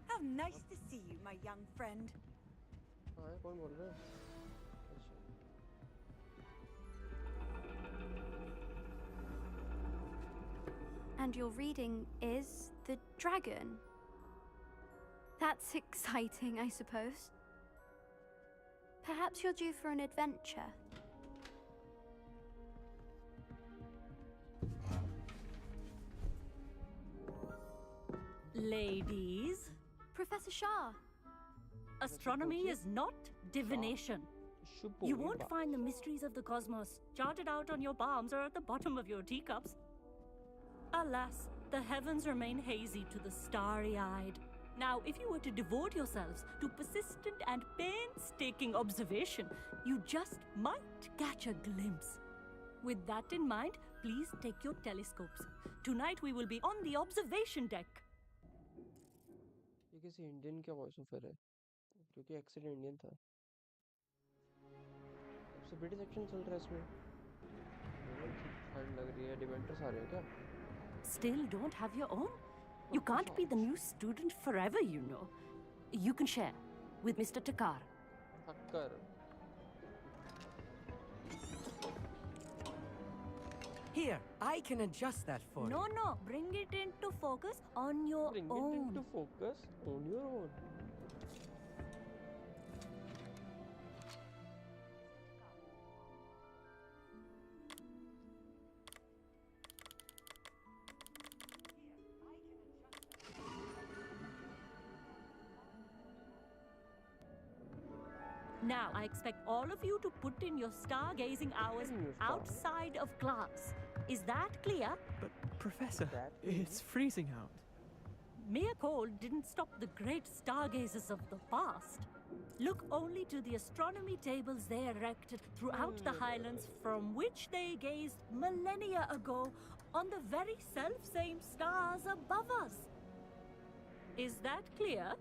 Speaker 5: How nice to see you, my young friend.
Speaker 4: हाँ कौन बोल रहा है?
Speaker 10: And your reading is The Dragon. That's exciting, I suppose. Perhaps you're due for an adventure.
Speaker 18: Ladies,
Speaker 10: Professor Shah.
Speaker 18: astronomy is not divination. You won't find the mysteries of the cosmos charted out on your palms or at the bottom of your teacups. Alas, the heavens remain hazy to the starry-eyed. Now, if you were to devote yourselves to persistent and painstaking observation, you just might catch a glimpse. With that in mind, please take your telescopes. Tonight we will be on the observation deck.
Speaker 4: ये किसी Indian का voice over है क्योंकि accent Indian था सबसे British accent चल रहा है इसमें ठंड लग रही है डिवेंटर्स आ रहे हैं क्या
Speaker 18: Still don't have your own? You can't be the new student forever, you know. You can share with Mr. Takar.
Speaker 4: Takkar.
Speaker 15: Here, I can adjust that for you.
Speaker 18: No, bring it into focus on your own.
Speaker 4: Bring it into focus on your own.
Speaker 18: Now, I expect all of you to put in your stargazing hours outside of class. Is that clear?
Speaker 19: But, Professor, it's freezing out.
Speaker 18: Mere cold didn't stop the great stargazers of the past. Look only to the astronomy tables they erected throughout the highlands from which they gazed millennia ago on the very self-same stars above us. Is that clear?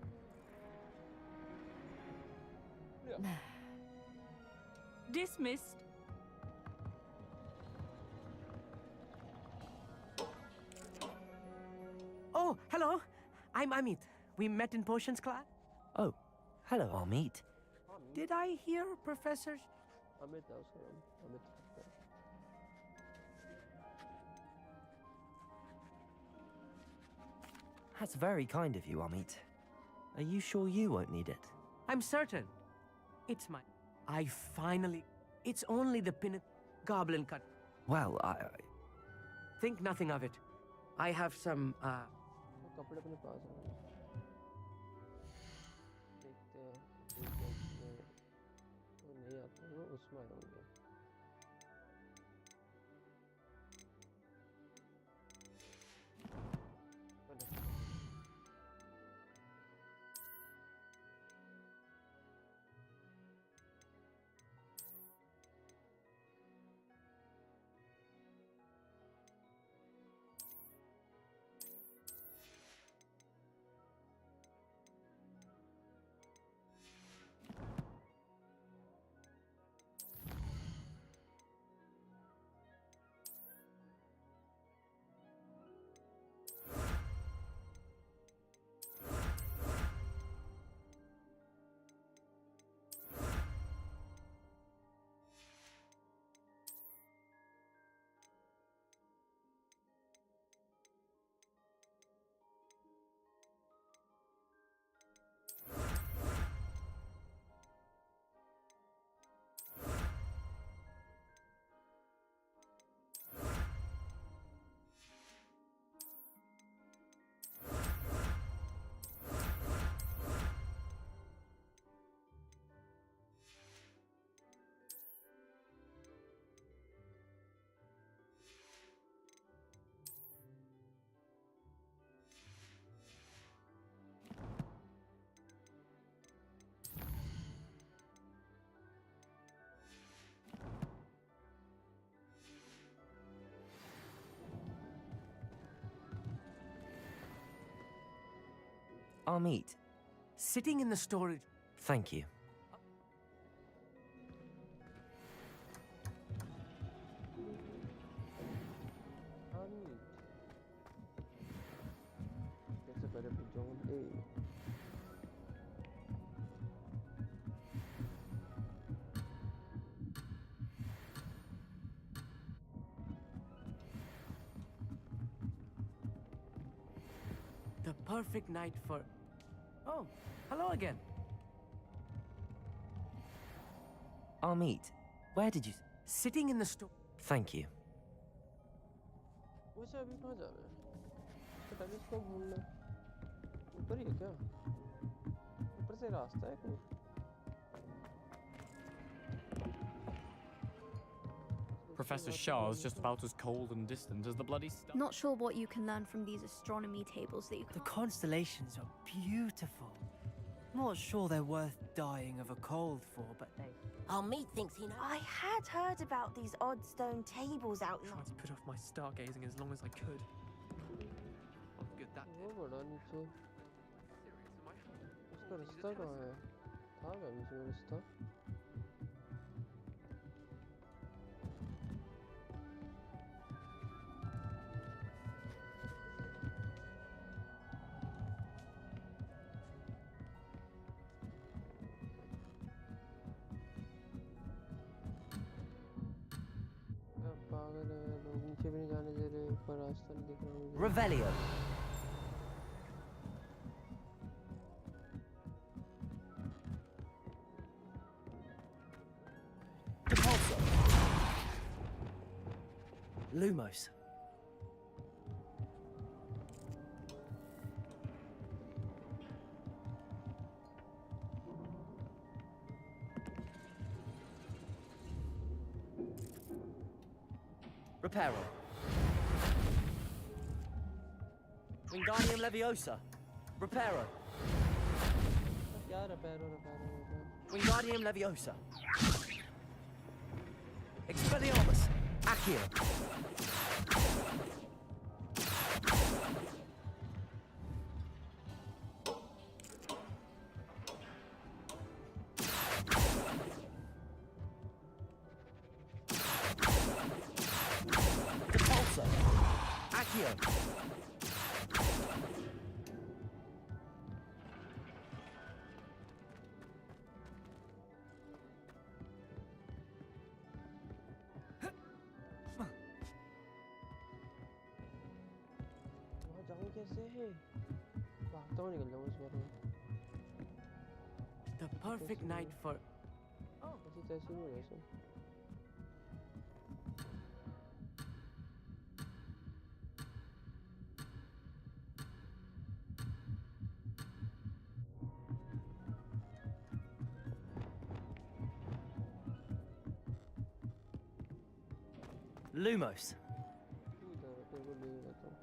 Speaker 18: Dismissed.
Speaker 15: Oh, hello. I'm Amit. We met in potions class.
Speaker 1: Oh, hello, Amit.
Speaker 15: Did I hear Professor?
Speaker 4: Amit था उसका नाम Amit Thakkar.
Speaker 1: That's very kind of you, Amit. Are you sure you won't need it?
Speaker 15: I'm certain. It's mine. I finally. It's only the goblin cut.
Speaker 1: Well,
Speaker 15: Think nothing of it. I have some.
Speaker 4: कपड़े अपने पास हैं देखते हैं वो नहीं आता है वो उसमें आया होंगे
Speaker 1: I'll meet.
Speaker 15: Sitting in the storage.
Speaker 1: Thank you.
Speaker 4: कैसे करे फिर zone A
Speaker 15: The perfect night for... Oh, hello again.
Speaker 1: I'll meet. Where did you...
Speaker 15: Sitting in the store...
Speaker 1: Thank you.
Speaker 4: वैसे अभी कहाँ जा रहे हैं इसका टेलीस्कोप ढूंढना ऊपर ही है क्या ऊपर से रास्ता है कोई
Speaker 20: Professor Shah's just about as cold and distant as the bloody star.
Speaker 10: Not sure what you can learn from these astronomy tables that you
Speaker 19: The constellations are beautiful. Not sure they're worth dying of a cold for, but they...
Speaker 13: Mead thinks he knows. I had heard about these odd stone tables out in
Speaker 19: Tried to put off my stargazing as long as I could. What good that
Speaker 4: वो बड़ा नीचे उसका रास्ता कहाँ है था क्या बीच में रास्ता पागल है लोग नीचे भी नहीं जाने दे रहे ऊपर रास्ता नहीं दिख रहा मुझे
Speaker 1: Revelio. Depulso. Lumos. Reparo. Wingardium Leviosa. Reparo.
Speaker 4: क्या reparo
Speaker 1: Wingardium Leviosa. Expelliarmus. Accio. Depulso. Accio.
Speaker 4: वहाँ जाऊँ कैसे है भागता हुआ निकल जाऊँ इस बार में
Speaker 15: The perfect night for...
Speaker 4: ऐसी तैसी नहीं है सब
Speaker 1: Lumos.
Speaker 4: इधर तेरे को ले लेता हूँ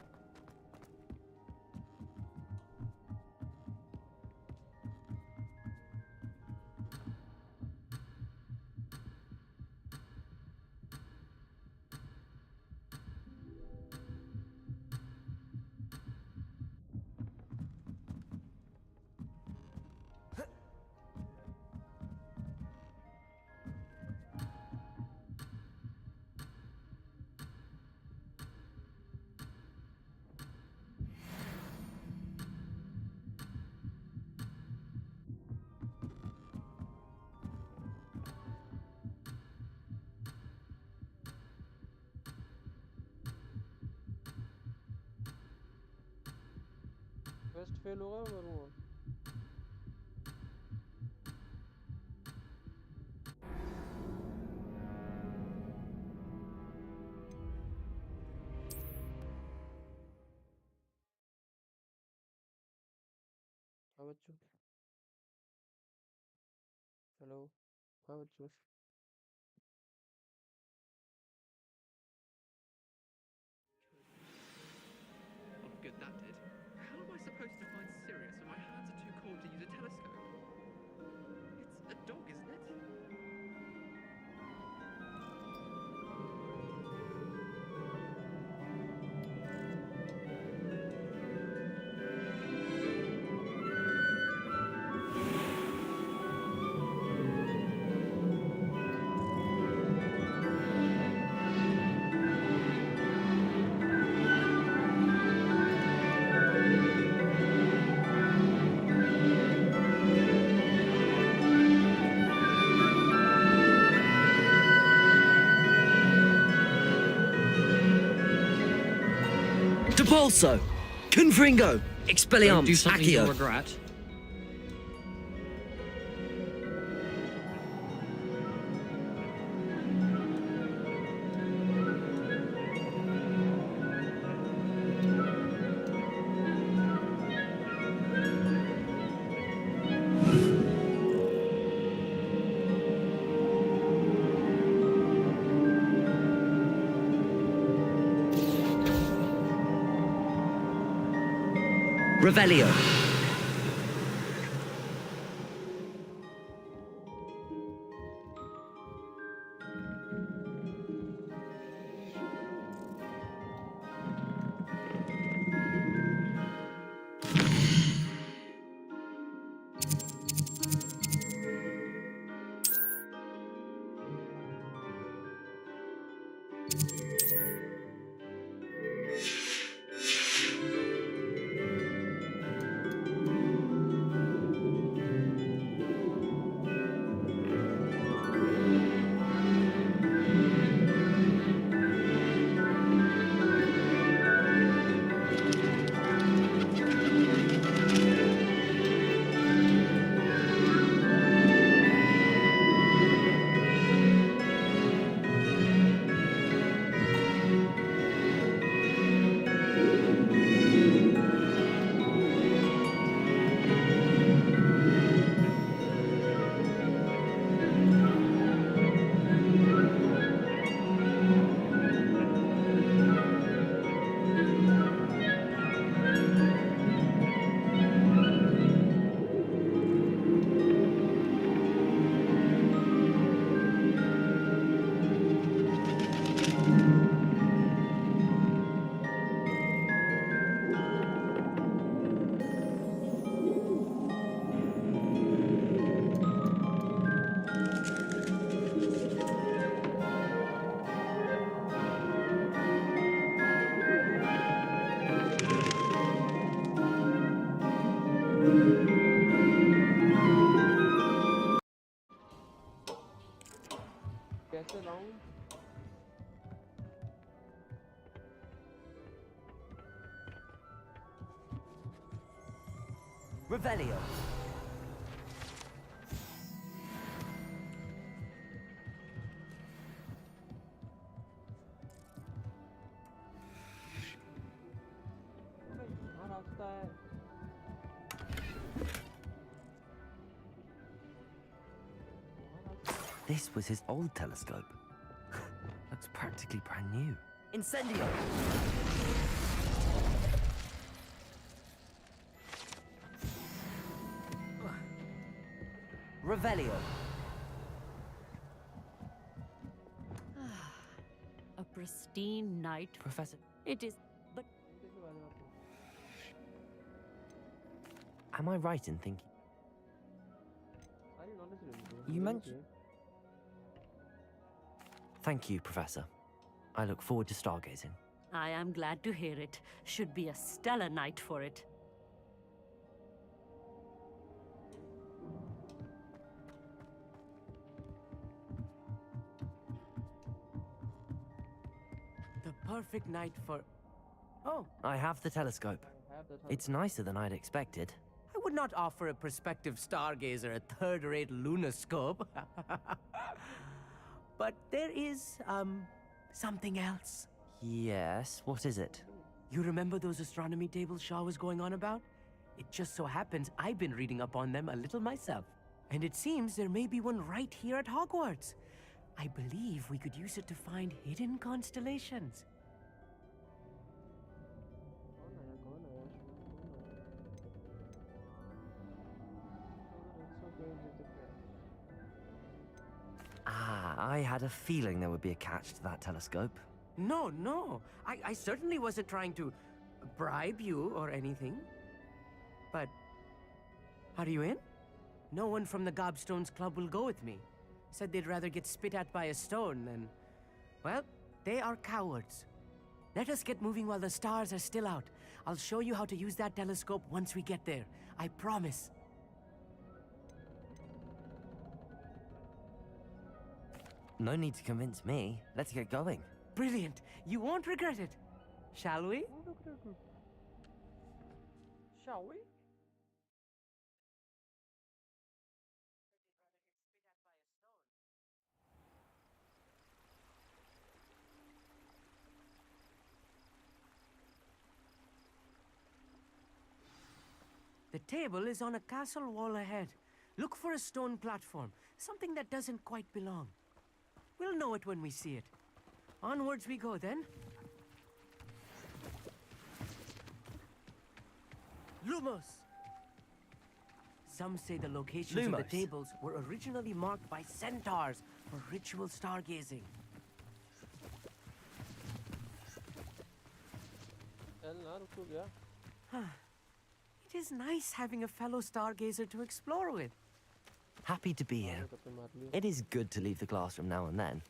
Speaker 4: टेस्ट फेल होगा मैं मरूंगा हाँ बच्चों हेलो हाँ बच्चों
Speaker 19: What good that did. How am I supposed to find Sirius when my hands are too cold to use a telescope? It's a dog, isn't it?
Speaker 1: Expulso! Confringo! Expelliarmus!
Speaker 20: Do something you'll
Speaker 1: Accio!
Speaker 20: regret.
Speaker 1: Revelio!
Speaker 4: कैसे लाऊं?
Speaker 1: Revelio!
Speaker 4: कहाँ रास्ता है?
Speaker 1: This was his old telescope. Looks practically brand new. Incendio! Revelio!
Speaker 18: A pristine night.
Speaker 1: Professor,
Speaker 18: It is, but
Speaker 1: am I right in thinking? You mentioned. Thank you, Professor. I look forward to stargazing.
Speaker 18: I am glad to hear it. Should be a stellar night for it.
Speaker 15: The perfect night for... Oh,
Speaker 1: I have the telescope. It's nicer than I'd expected.
Speaker 15: I would not offer a prospective stargazer a third-rate lunoscope. But there is, something else.
Speaker 1: Yes, what is it?
Speaker 15: You remember those astronomy tables Shaw was going on about? It just so happens I've been reading up on them a little myself. And it seems there may be one right here at Hogwarts. I believe we could use it to find hidden constellations.
Speaker 1: Ah, I had a feeling there would be a catch to that telescope.
Speaker 15: No, no. I certainly wasn't trying to bribe you or anything. But are you in? No one from the Gobstones Club will go with me. Said they'd rather get spit at by a stone than... Well, they are cowards. Let us get moving while the stars are still out. I'll show you how to use that telescope once we get there. I promise.
Speaker 1: No need to convince me. Let's get going.
Speaker 15: Brilliant. You won't regret it. Shall we?
Speaker 4: Shall we?
Speaker 15: The table is on a castle wall ahead. Look for a stone platform, something that doesn't quite belong. We'll know it when we see it. Onwards we go then. Lumos! Some say the locations of the
Speaker 1: Lumos.
Speaker 15: tables were originally marked by centaurs for ritual stargazing. It is nice having a fellow stargazer to explore with.
Speaker 1: Happy to be here. It is good to leave the classroom now and then.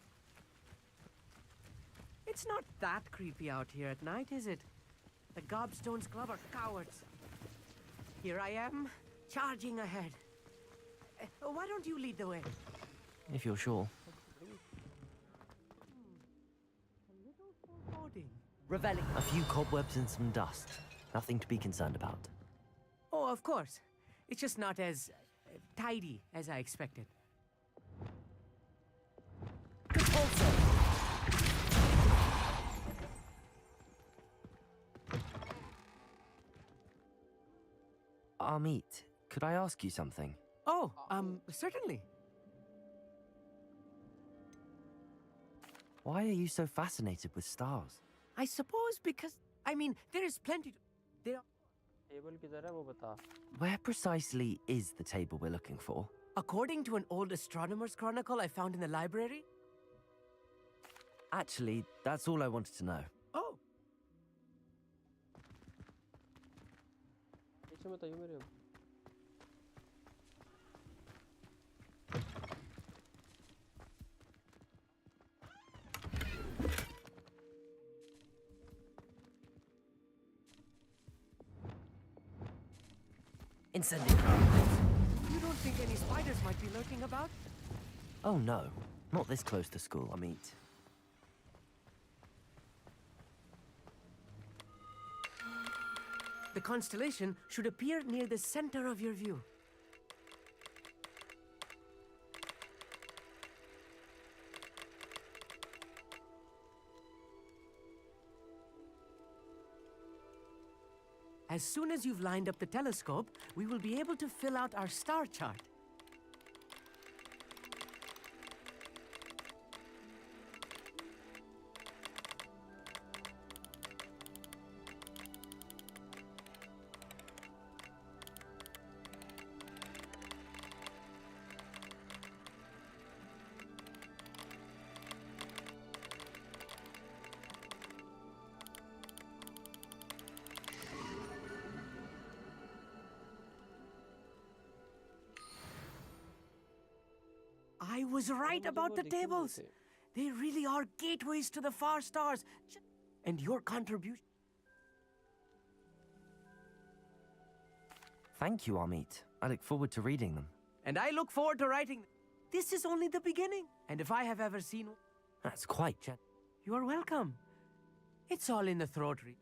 Speaker 15: It's not that creepy out here at night, is it? The Gobstones Club are cowards. Here I am, charging ahead. Why don't you lead the way?
Speaker 1: If you're sure.
Speaker 15: Reveling.
Speaker 1: A few cobwebs and some dust. Nothing to be concerned about.
Speaker 15: Oh, of course. It's just not as tidy as I expected.
Speaker 1: Amit, could I ask you something?
Speaker 15: Oh, certainly.
Speaker 1: Why are you so fascinated with stars?
Speaker 15: I suppose because, there is plenty to... There are...
Speaker 4: Table किधर है वो बता.
Speaker 1: Where precisely is the table we're looking for?
Speaker 15: According to an old astronomer's chronicle I found in the library...
Speaker 1: Actually, that's all I wanted to know.
Speaker 15: Oh.
Speaker 4: पीछे मत आइयो मेरे अब.
Speaker 1: Incendiary.
Speaker 15: You don't think any spiders might be lurking about?
Speaker 1: Oh no, not this close to school, Amit.
Speaker 15: The constellation should appear near the center of your view. As soon as you've lined up the telescope, we will be able to fill out our star chart. I was right about the tables. They really are gateways to the far stars. And your contribution...
Speaker 1: Thank you, Amit. I look forward to reading them.
Speaker 15: And I look forward to writing... This is only the beginning. And if I have ever seen...
Speaker 1: That's quite
Speaker 15: You are welcome. It's all in the throat read.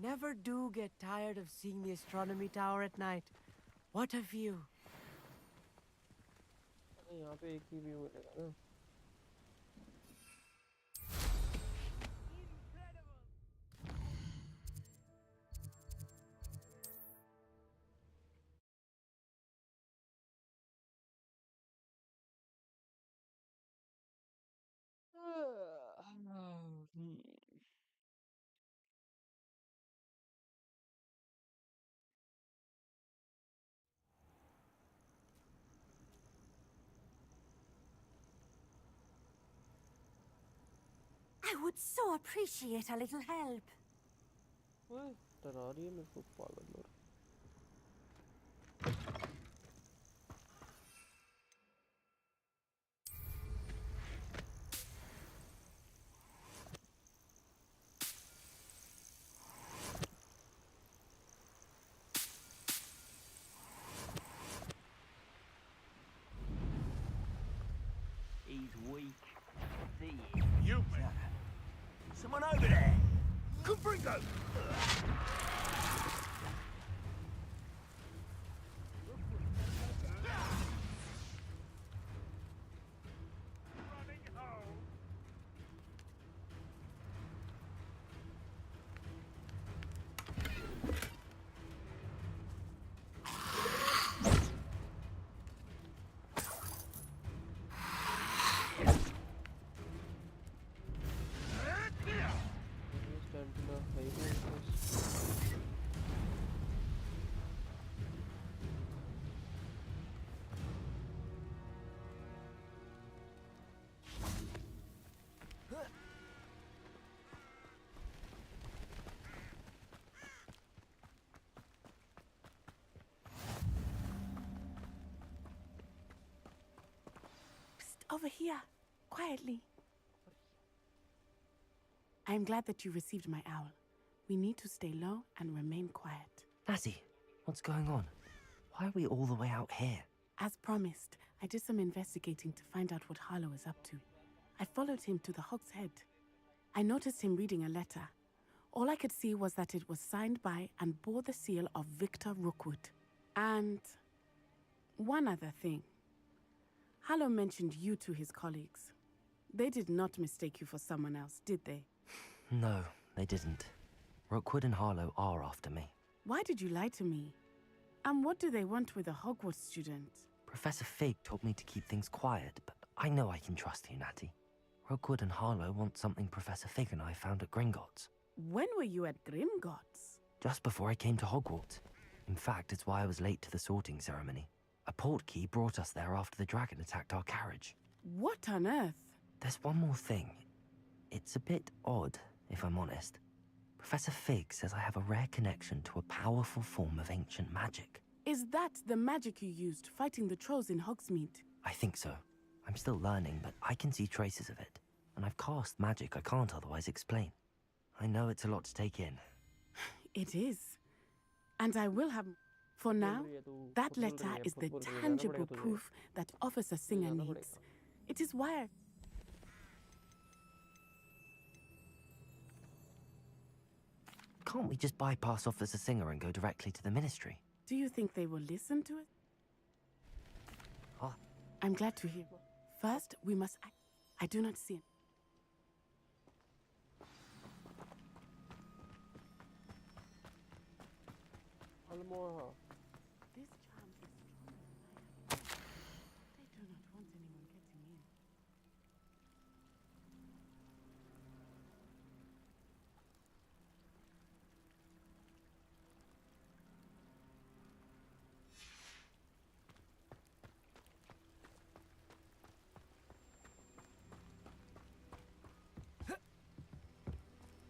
Speaker 15: Never do get tired of seeing the astronomy tower at night. What a view.
Speaker 4: यहाँ पे एक ही view मिलेगा ना.
Speaker 5: I would so appreciate a little help.
Speaker 4: ओए डरा रही है मेरे को पागल लोग.
Speaker 16: Over here, quietly. I am glad that you received my owl. We need to stay low and remain quiet.
Speaker 1: Natty, what's going on? Why are we all the way out here?
Speaker 16: As promised, I did some investigating to find out what Harlow is up to. I followed him to the Hog's Head. I noticed him reading a letter. All I could see was that it was signed by and bore the seal of Victor Rookwood. And one other thing. Harlow mentioned you to his colleagues. They did not mistake you for someone else, did they?
Speaker 1: No, they didn't. Rookwood and Harlow are after me.
Speaker 16: Why did you lie to me? And what do they want with a Hogwarts student?
Speaker 1: Professor Fig told me to keep things quiet, but I know I can trust you, Natty. Rookwood and Harlow want something Professor Fig and I found at Gringotts.
Speaker 16: When were you at Gringotts?
Speaker 1: Just before I came to Hogwarts. In fact, it's why I was late to the sorting ceremony. A portkey brought us there after the dragon attacked our carriage.
Speaker 16: What on earth?
Speaker 1: There's one more thing. It's a bit odd, if I'm honest. Professor Fig says I have a rare connection to a powerful form of ancient magic.
Speaker 16: Is that the magic you used fighting the trolls in Hogsmeade?
Speaker 1: I think so. I'm still learning, but I can see traces of it. And I've cast magic I can't otherwise explain. I know it's a lot to take in.
Speaker 16: It is. And I will have... For now, that letter is the tangible proof that Officer Singer needs. It is why
Speaker 1: Can't we just bypass Officer Singer and go directly to the Ministry?
Speaker 16: Do you think they will listen to it?
Speaker 1: Oh.
Speaker 16: I'm glad to hear. First, we must act. I do not see it. This charm is stronger than I am. They do not want anyone getting in.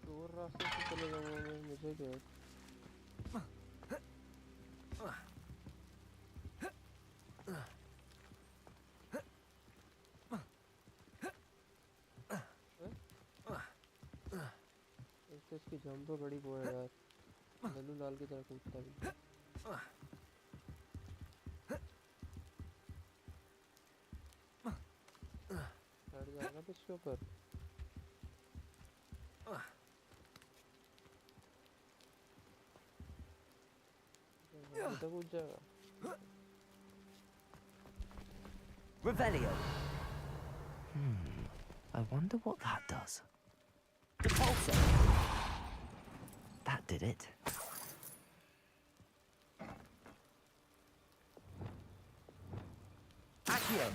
Speaker 4: दूर रास्ते से चले जाऊंगा मैं, मुझे क्या है? इसकी जंप तो बड़ी वो है यार, लल्लू लाल की तरह कूदता भी। चढ़ जाएगा तो इसके ऊपर। तो कूद जाएगा।
Speaker 1: Revelio. I wonder what that does. Repulsor. That did it. Accio.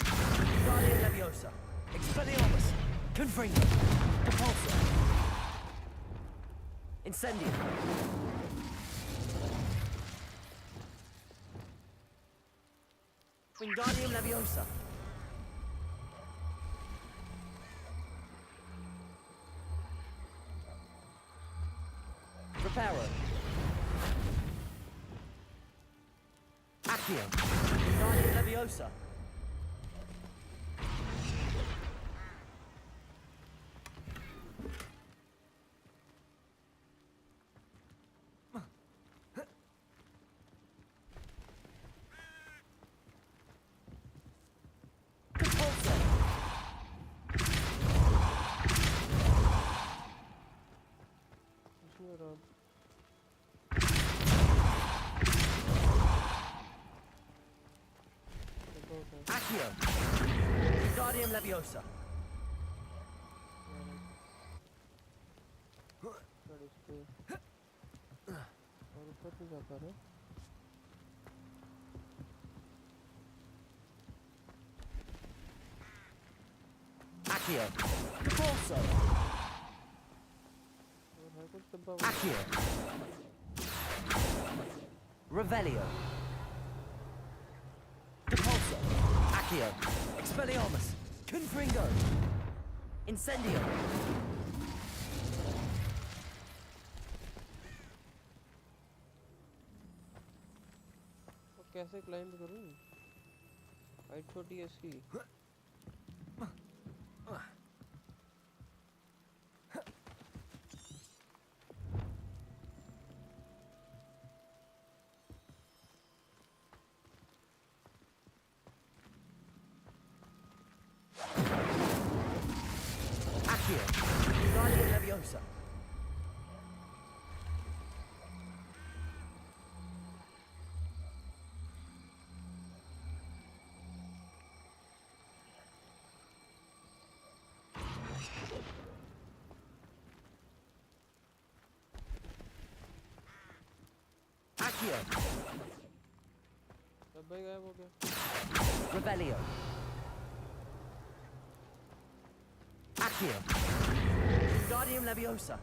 Speaker 1: Guardian Leviosa. Expelliarmus. Confringo. Repulsor. Incendio. Wingardium Leviosa. Reparo. Accio. Wingardium Leviosa. Wingardium Leviosa.
Speaker 4: चढ़ इस पे और ऊपर नहीं जा पा रहा
Speaker 1: Accio. Corso.
Speaker 4: और है कुछ डब्बा
Speaker 1: Accio. Revelio. Depulso. Accio. Expelliarmus. Confringo. Incendio.
Speaker 4: और कैसे क्लाइंब करूं हाइट छोटी है इसकी
Speaker 1: Accio. Wingardium Leviosa. Accio.
Speaker 4: डब्बा ही गायब हो गया
Speaker 1: Revelio. Accio. Wingardium Leviosa.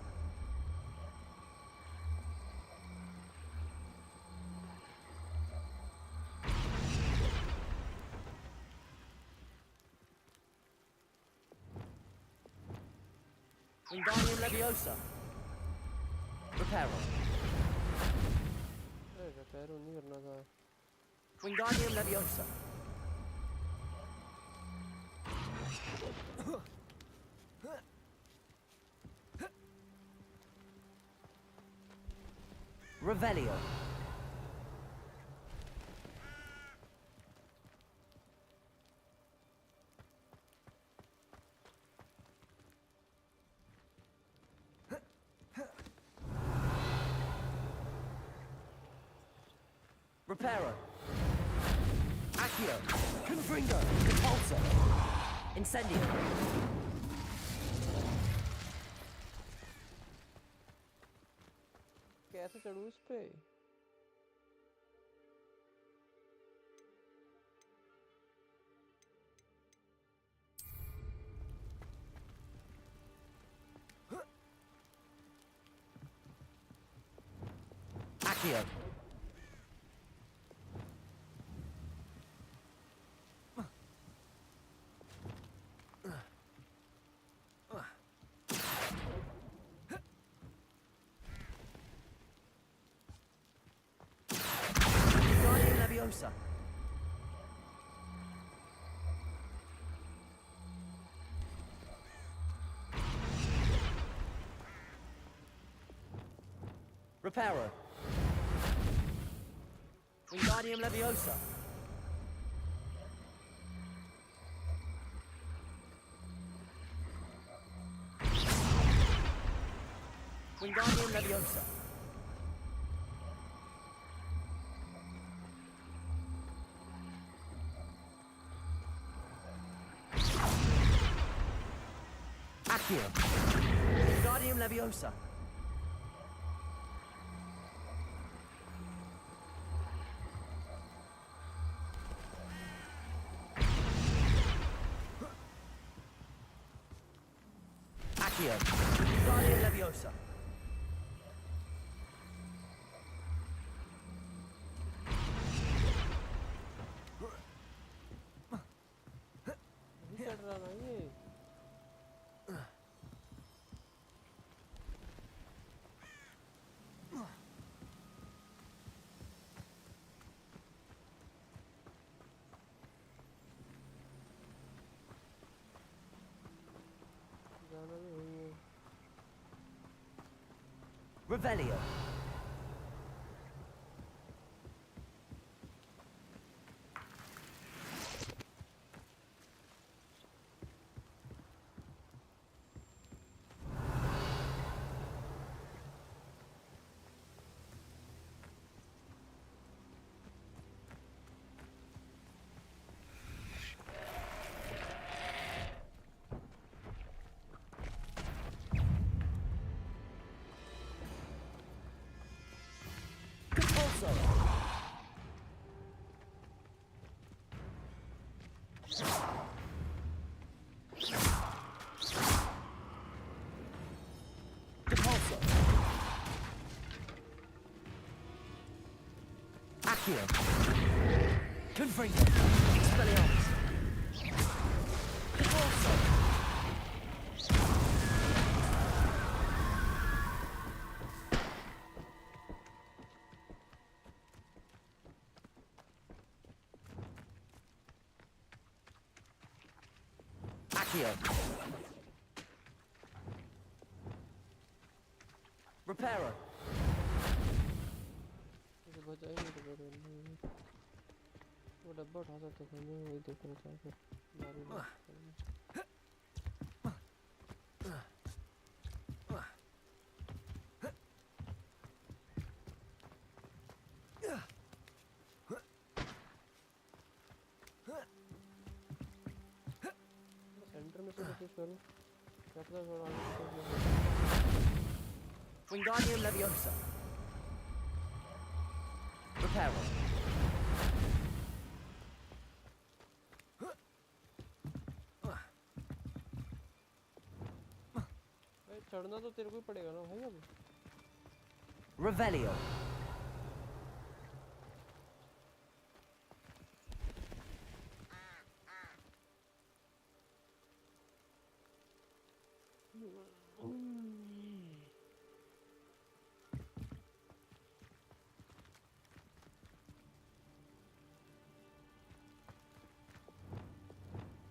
Speaker 1: Wingardium Leviosa. Reparo.
Speaker 4: अरे रिपेयर नहीं करना था
Speaker 1: Wingardium Leviosa. Revelio. Reparo. Accio. Confringo. Repulsor. Incendio.
Speaker 4: कैसे चढ़ूं इस पे
Speaker 1: Accio. Wingardium Leviosa. Reparo. Wingardium Leviosa. Wingardium Leviosa. Accio. Wingardium Leviosa. Accio. Wingardium Leviosa.
Speaker 4: नहीं चढ़ रहा ना ये जाना भी वही है
Speaker 1: Revelio. Depulso! Depulso! Accio! Confringo! Expelliarmus! Depulso! Accio! Reparo!
Speaker 4: मुझे बचा ही नहीं तो बचा नहीं वो डब्बा उठा सकते थे मैं वही देख रहा था फिर मारी नहीं सेंटर में से कोशिश करूं क्या पता थोड़ा आगे
Speaker 1: Wingardium Leviosa! Reparo!
Speaker 4: चढ़ना तो तेरे को ही पड़ेगा ना भाई अब
Speaker 1: Revelio!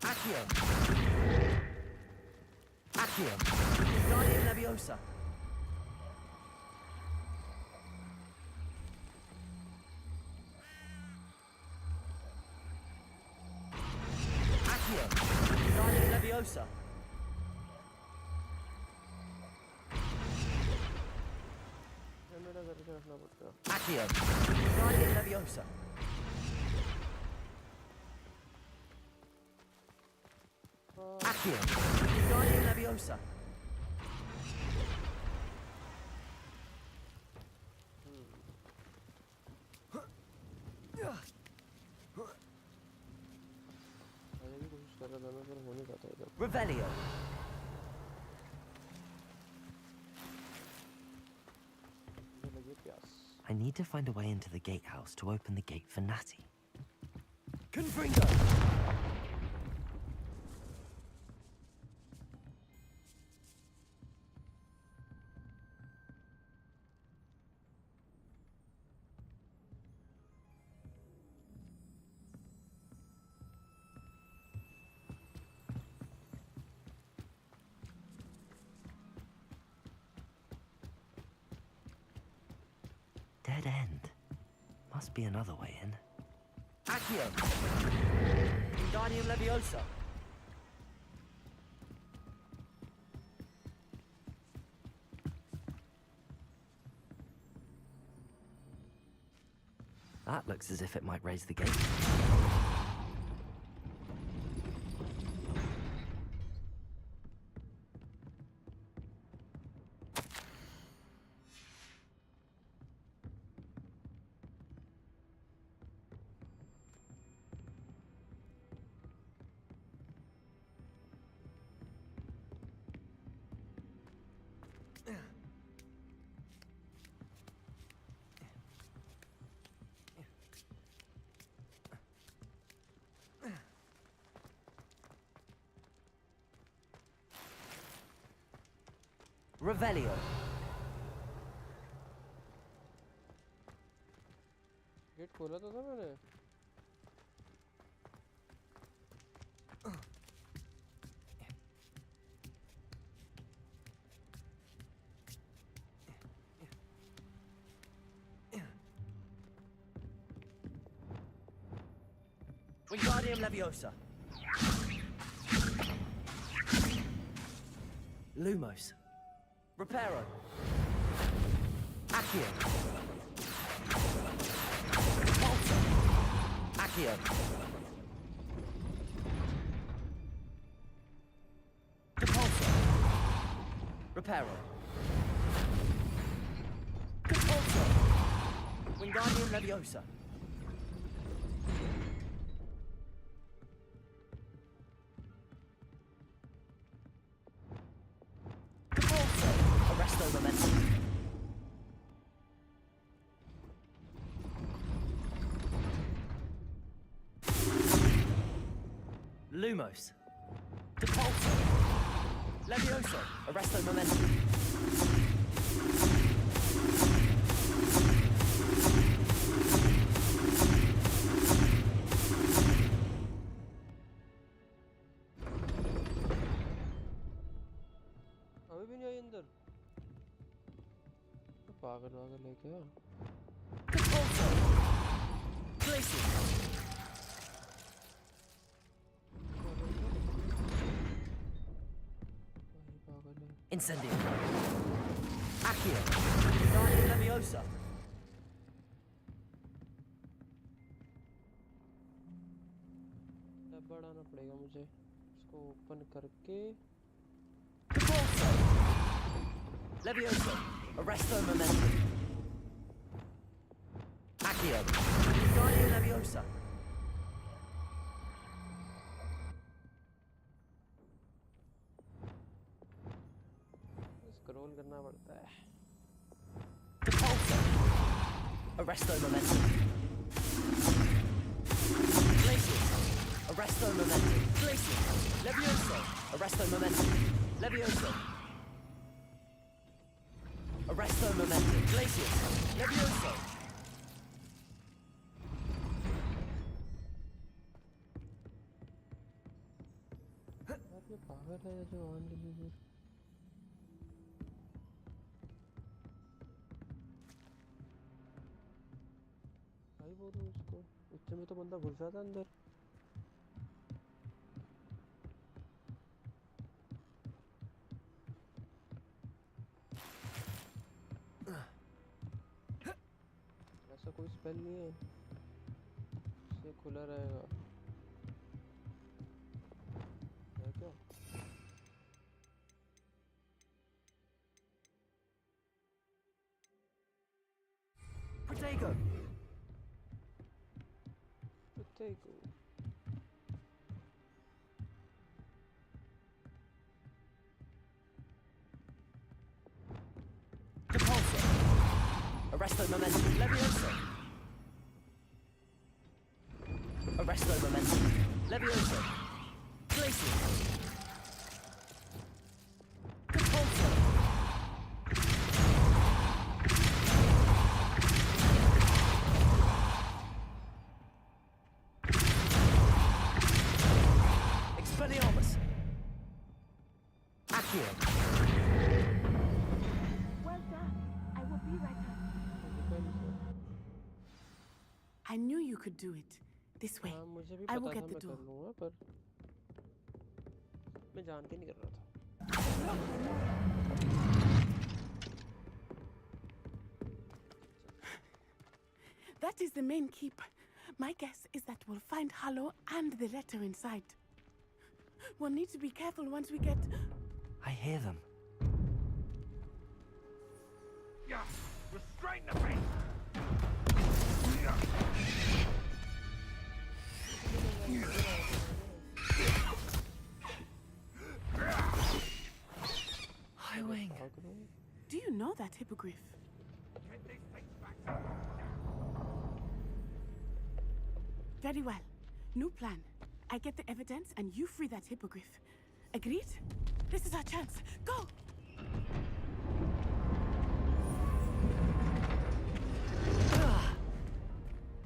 Speaker 1: Accio! Accio! Wingardium Leviosa! Accio! Wingardium Leviosa!
Speaker 4: Camera करके रखना पड़ता है
Speaker 1: Accio! Wingardium Leviosa! Accio! Wingardium Leviosa!
Speaker 4: आने की कोशिश कर रहा था मैं पर हो नहीं पाता इधर
Speaker 1: Revelio!
Speaker 4: मुझे लगी प्यास
Speaker 1: I need to find a way into the gatehouse to open the gate for Natty. Confringo! Dead end. Must be another way in. Accio! Wingardium Leviosa! That looks as if it might raise the gate. Revelio.
Speaker 4: Gate खोला तो था मैंने
Speaker 1: Wingardium Leviosa. Lumos. Reparo. Accio. Repulsor. Accio. Repulsor. Reparo. Repulsor. Wingardium Leviosa. Arresto Momentum. Lumos. Depulso. Levioso. Arresto Momentum.
Speaker 4: अभी भी नहीं आई अंदर पागल वागल है क्या
Speaker 1: Incendio. Accio. Wingardium Leviosa.
Speaker 4: Tab बढ़ाना पड़ेगा मुझे इसको ओपन करके
Speaker 1: Levioso. Arresto Momentum. Accio. Wingardium Leviosa.
Speaker 4: Scroll करना पड़ता है
Speaker 1: Depulso. Arresto Momentum. Glacius. Arresto Momentum. Glacius. Levioso. Arresto Momentum. Levioso. Arresto Momentum. Glacius. Levioso.
Speaker 4: यार ये पागल है जो ऑन डिलीवर भाई बोलूं उसको इतने में तो बंदा घुस जाता अंदर ऐसा कोई स्पेल नहीं है इससे खुला रहेगा है क्या
Speaker 1: Protego.
Speaker 4: Protego.
Speaker 1: Depulso. Arresto Momentum. Levioso. Arresto Momentum. Levioso. Glacius. Depulso. Expelliarmus. Accio.
Speaker 16: Well done. I will be right back. I knew you could do it. This way.
Speaker 4: मुझे भी
Speaker 16: I
Speaker 4: पता
Speaker 16: will
Speaker 4: था
Speaker 16: get the
Speaker 4: मैं
Speaker 16: door.
Speaker 4: कर लूँगा पर मैं जान के नहीं कर रहा था
Speaker 16: That is the main keep. My guess is that we'll find Harlow and the letter inside. We'll need to be careful once we get...
Speaker 1: I hear them.
Speaker 12: Yeah, restrain the beast!
Speaker 1: Highwing.
Speaker 16: Do you know that hippogriff? Very well. New plan. I get the evidence and you free that hippogriff. Agreed? This is our chance. Go!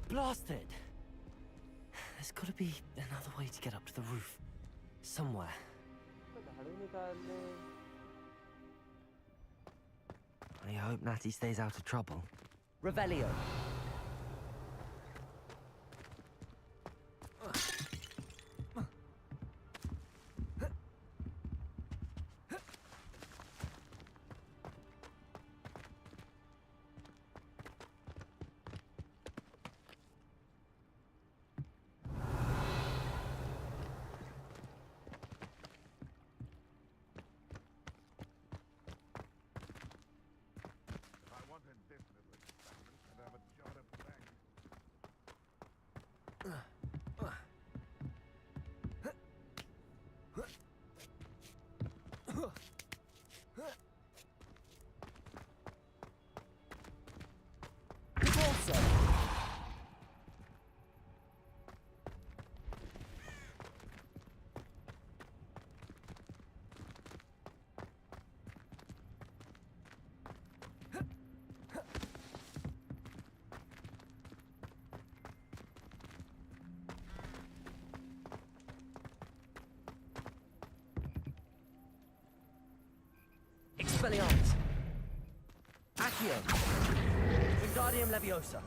Speaker 1: Blasted! There's got to be another way to get up to the roof. Somewhere.
Speaker 4: झाड़ू निकालने
Speaker 1: I hope Natty stays out of trouble. Revelio.
Speaker 12: I want indefinite experiment and have a job.
Speaker 1: Expelliarmus! Accio! Wingardium Leviosa!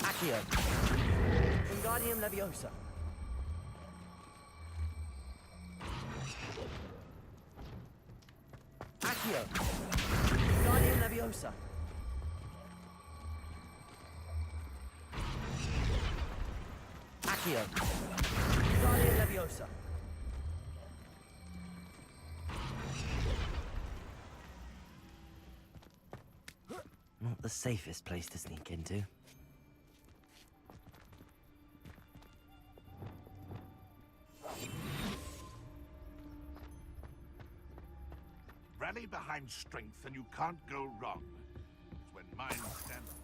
Speaker 1: Accio! Wingardium Leviosa! Accio! Wingardium Leviosa! Accio! Wingardium Leviosa! Not the safest place to sneak into.
Speaker 12: Rally behind strength and you can't go wrong. It's when minds stand up.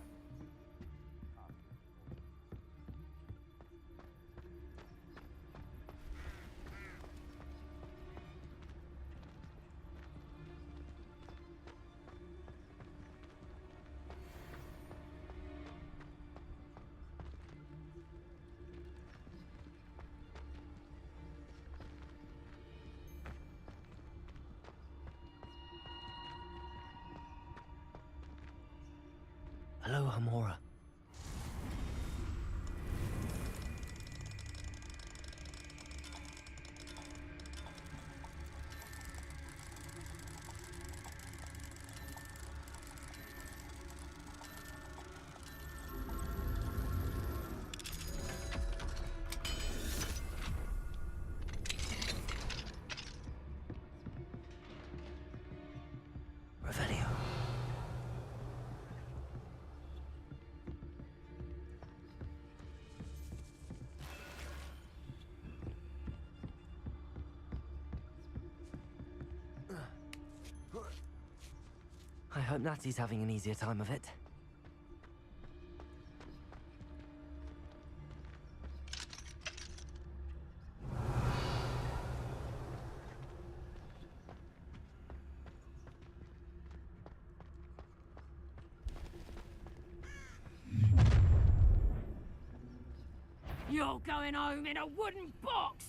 Speaker 1: Hello, Hamora. Revelio. I hope Natty's having an easier time of it.
Speaker 18: You're going home in a wooden box!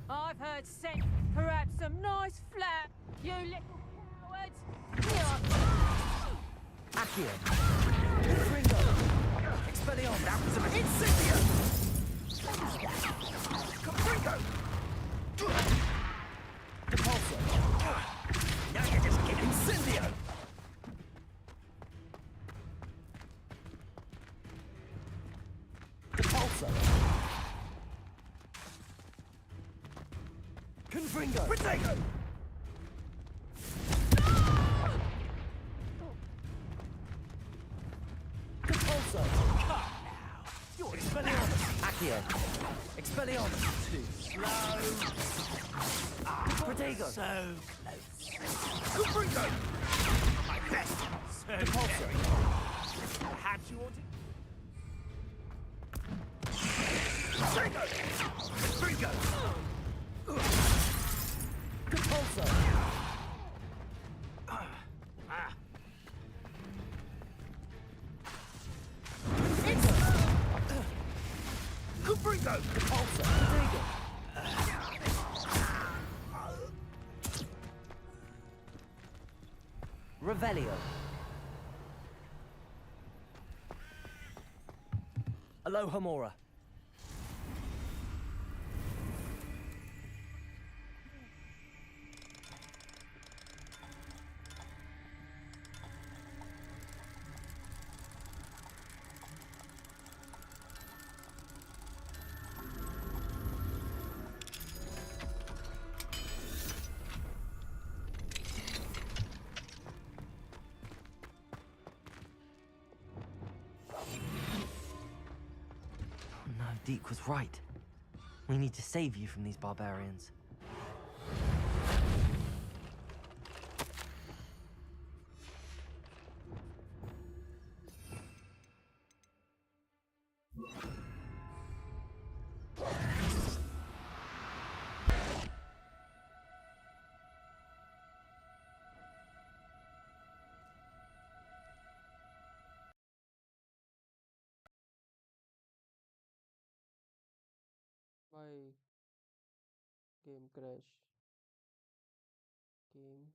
Speaker 21: I've heard scent, perhaps some nice flat. You little cowards! Here I come!
Speaker 1: Accio! Ringo! Expelliarmus! That was an Incendio! Ringo! Depulso! Now you're just getting Incendio! Depulso! Confringo! Protego! Compulso! Cut now! You're Expelliarmus! Accio! Expelliarmus! Too slow! Protego!
Speaker 11: So close.
Speaker 1: Confringo!
Speaker 11: My best. So
Speaker 1: Compulso!
Speaker 11: perhaps you want to...
Speaker 1: Confringo! Confringo! Compulso! Confringo! Compulso! Protego! Revelio. Alohomora. No, Deke was right. We need to save you from these barbarians.
Speaker 4: Why game crash? Game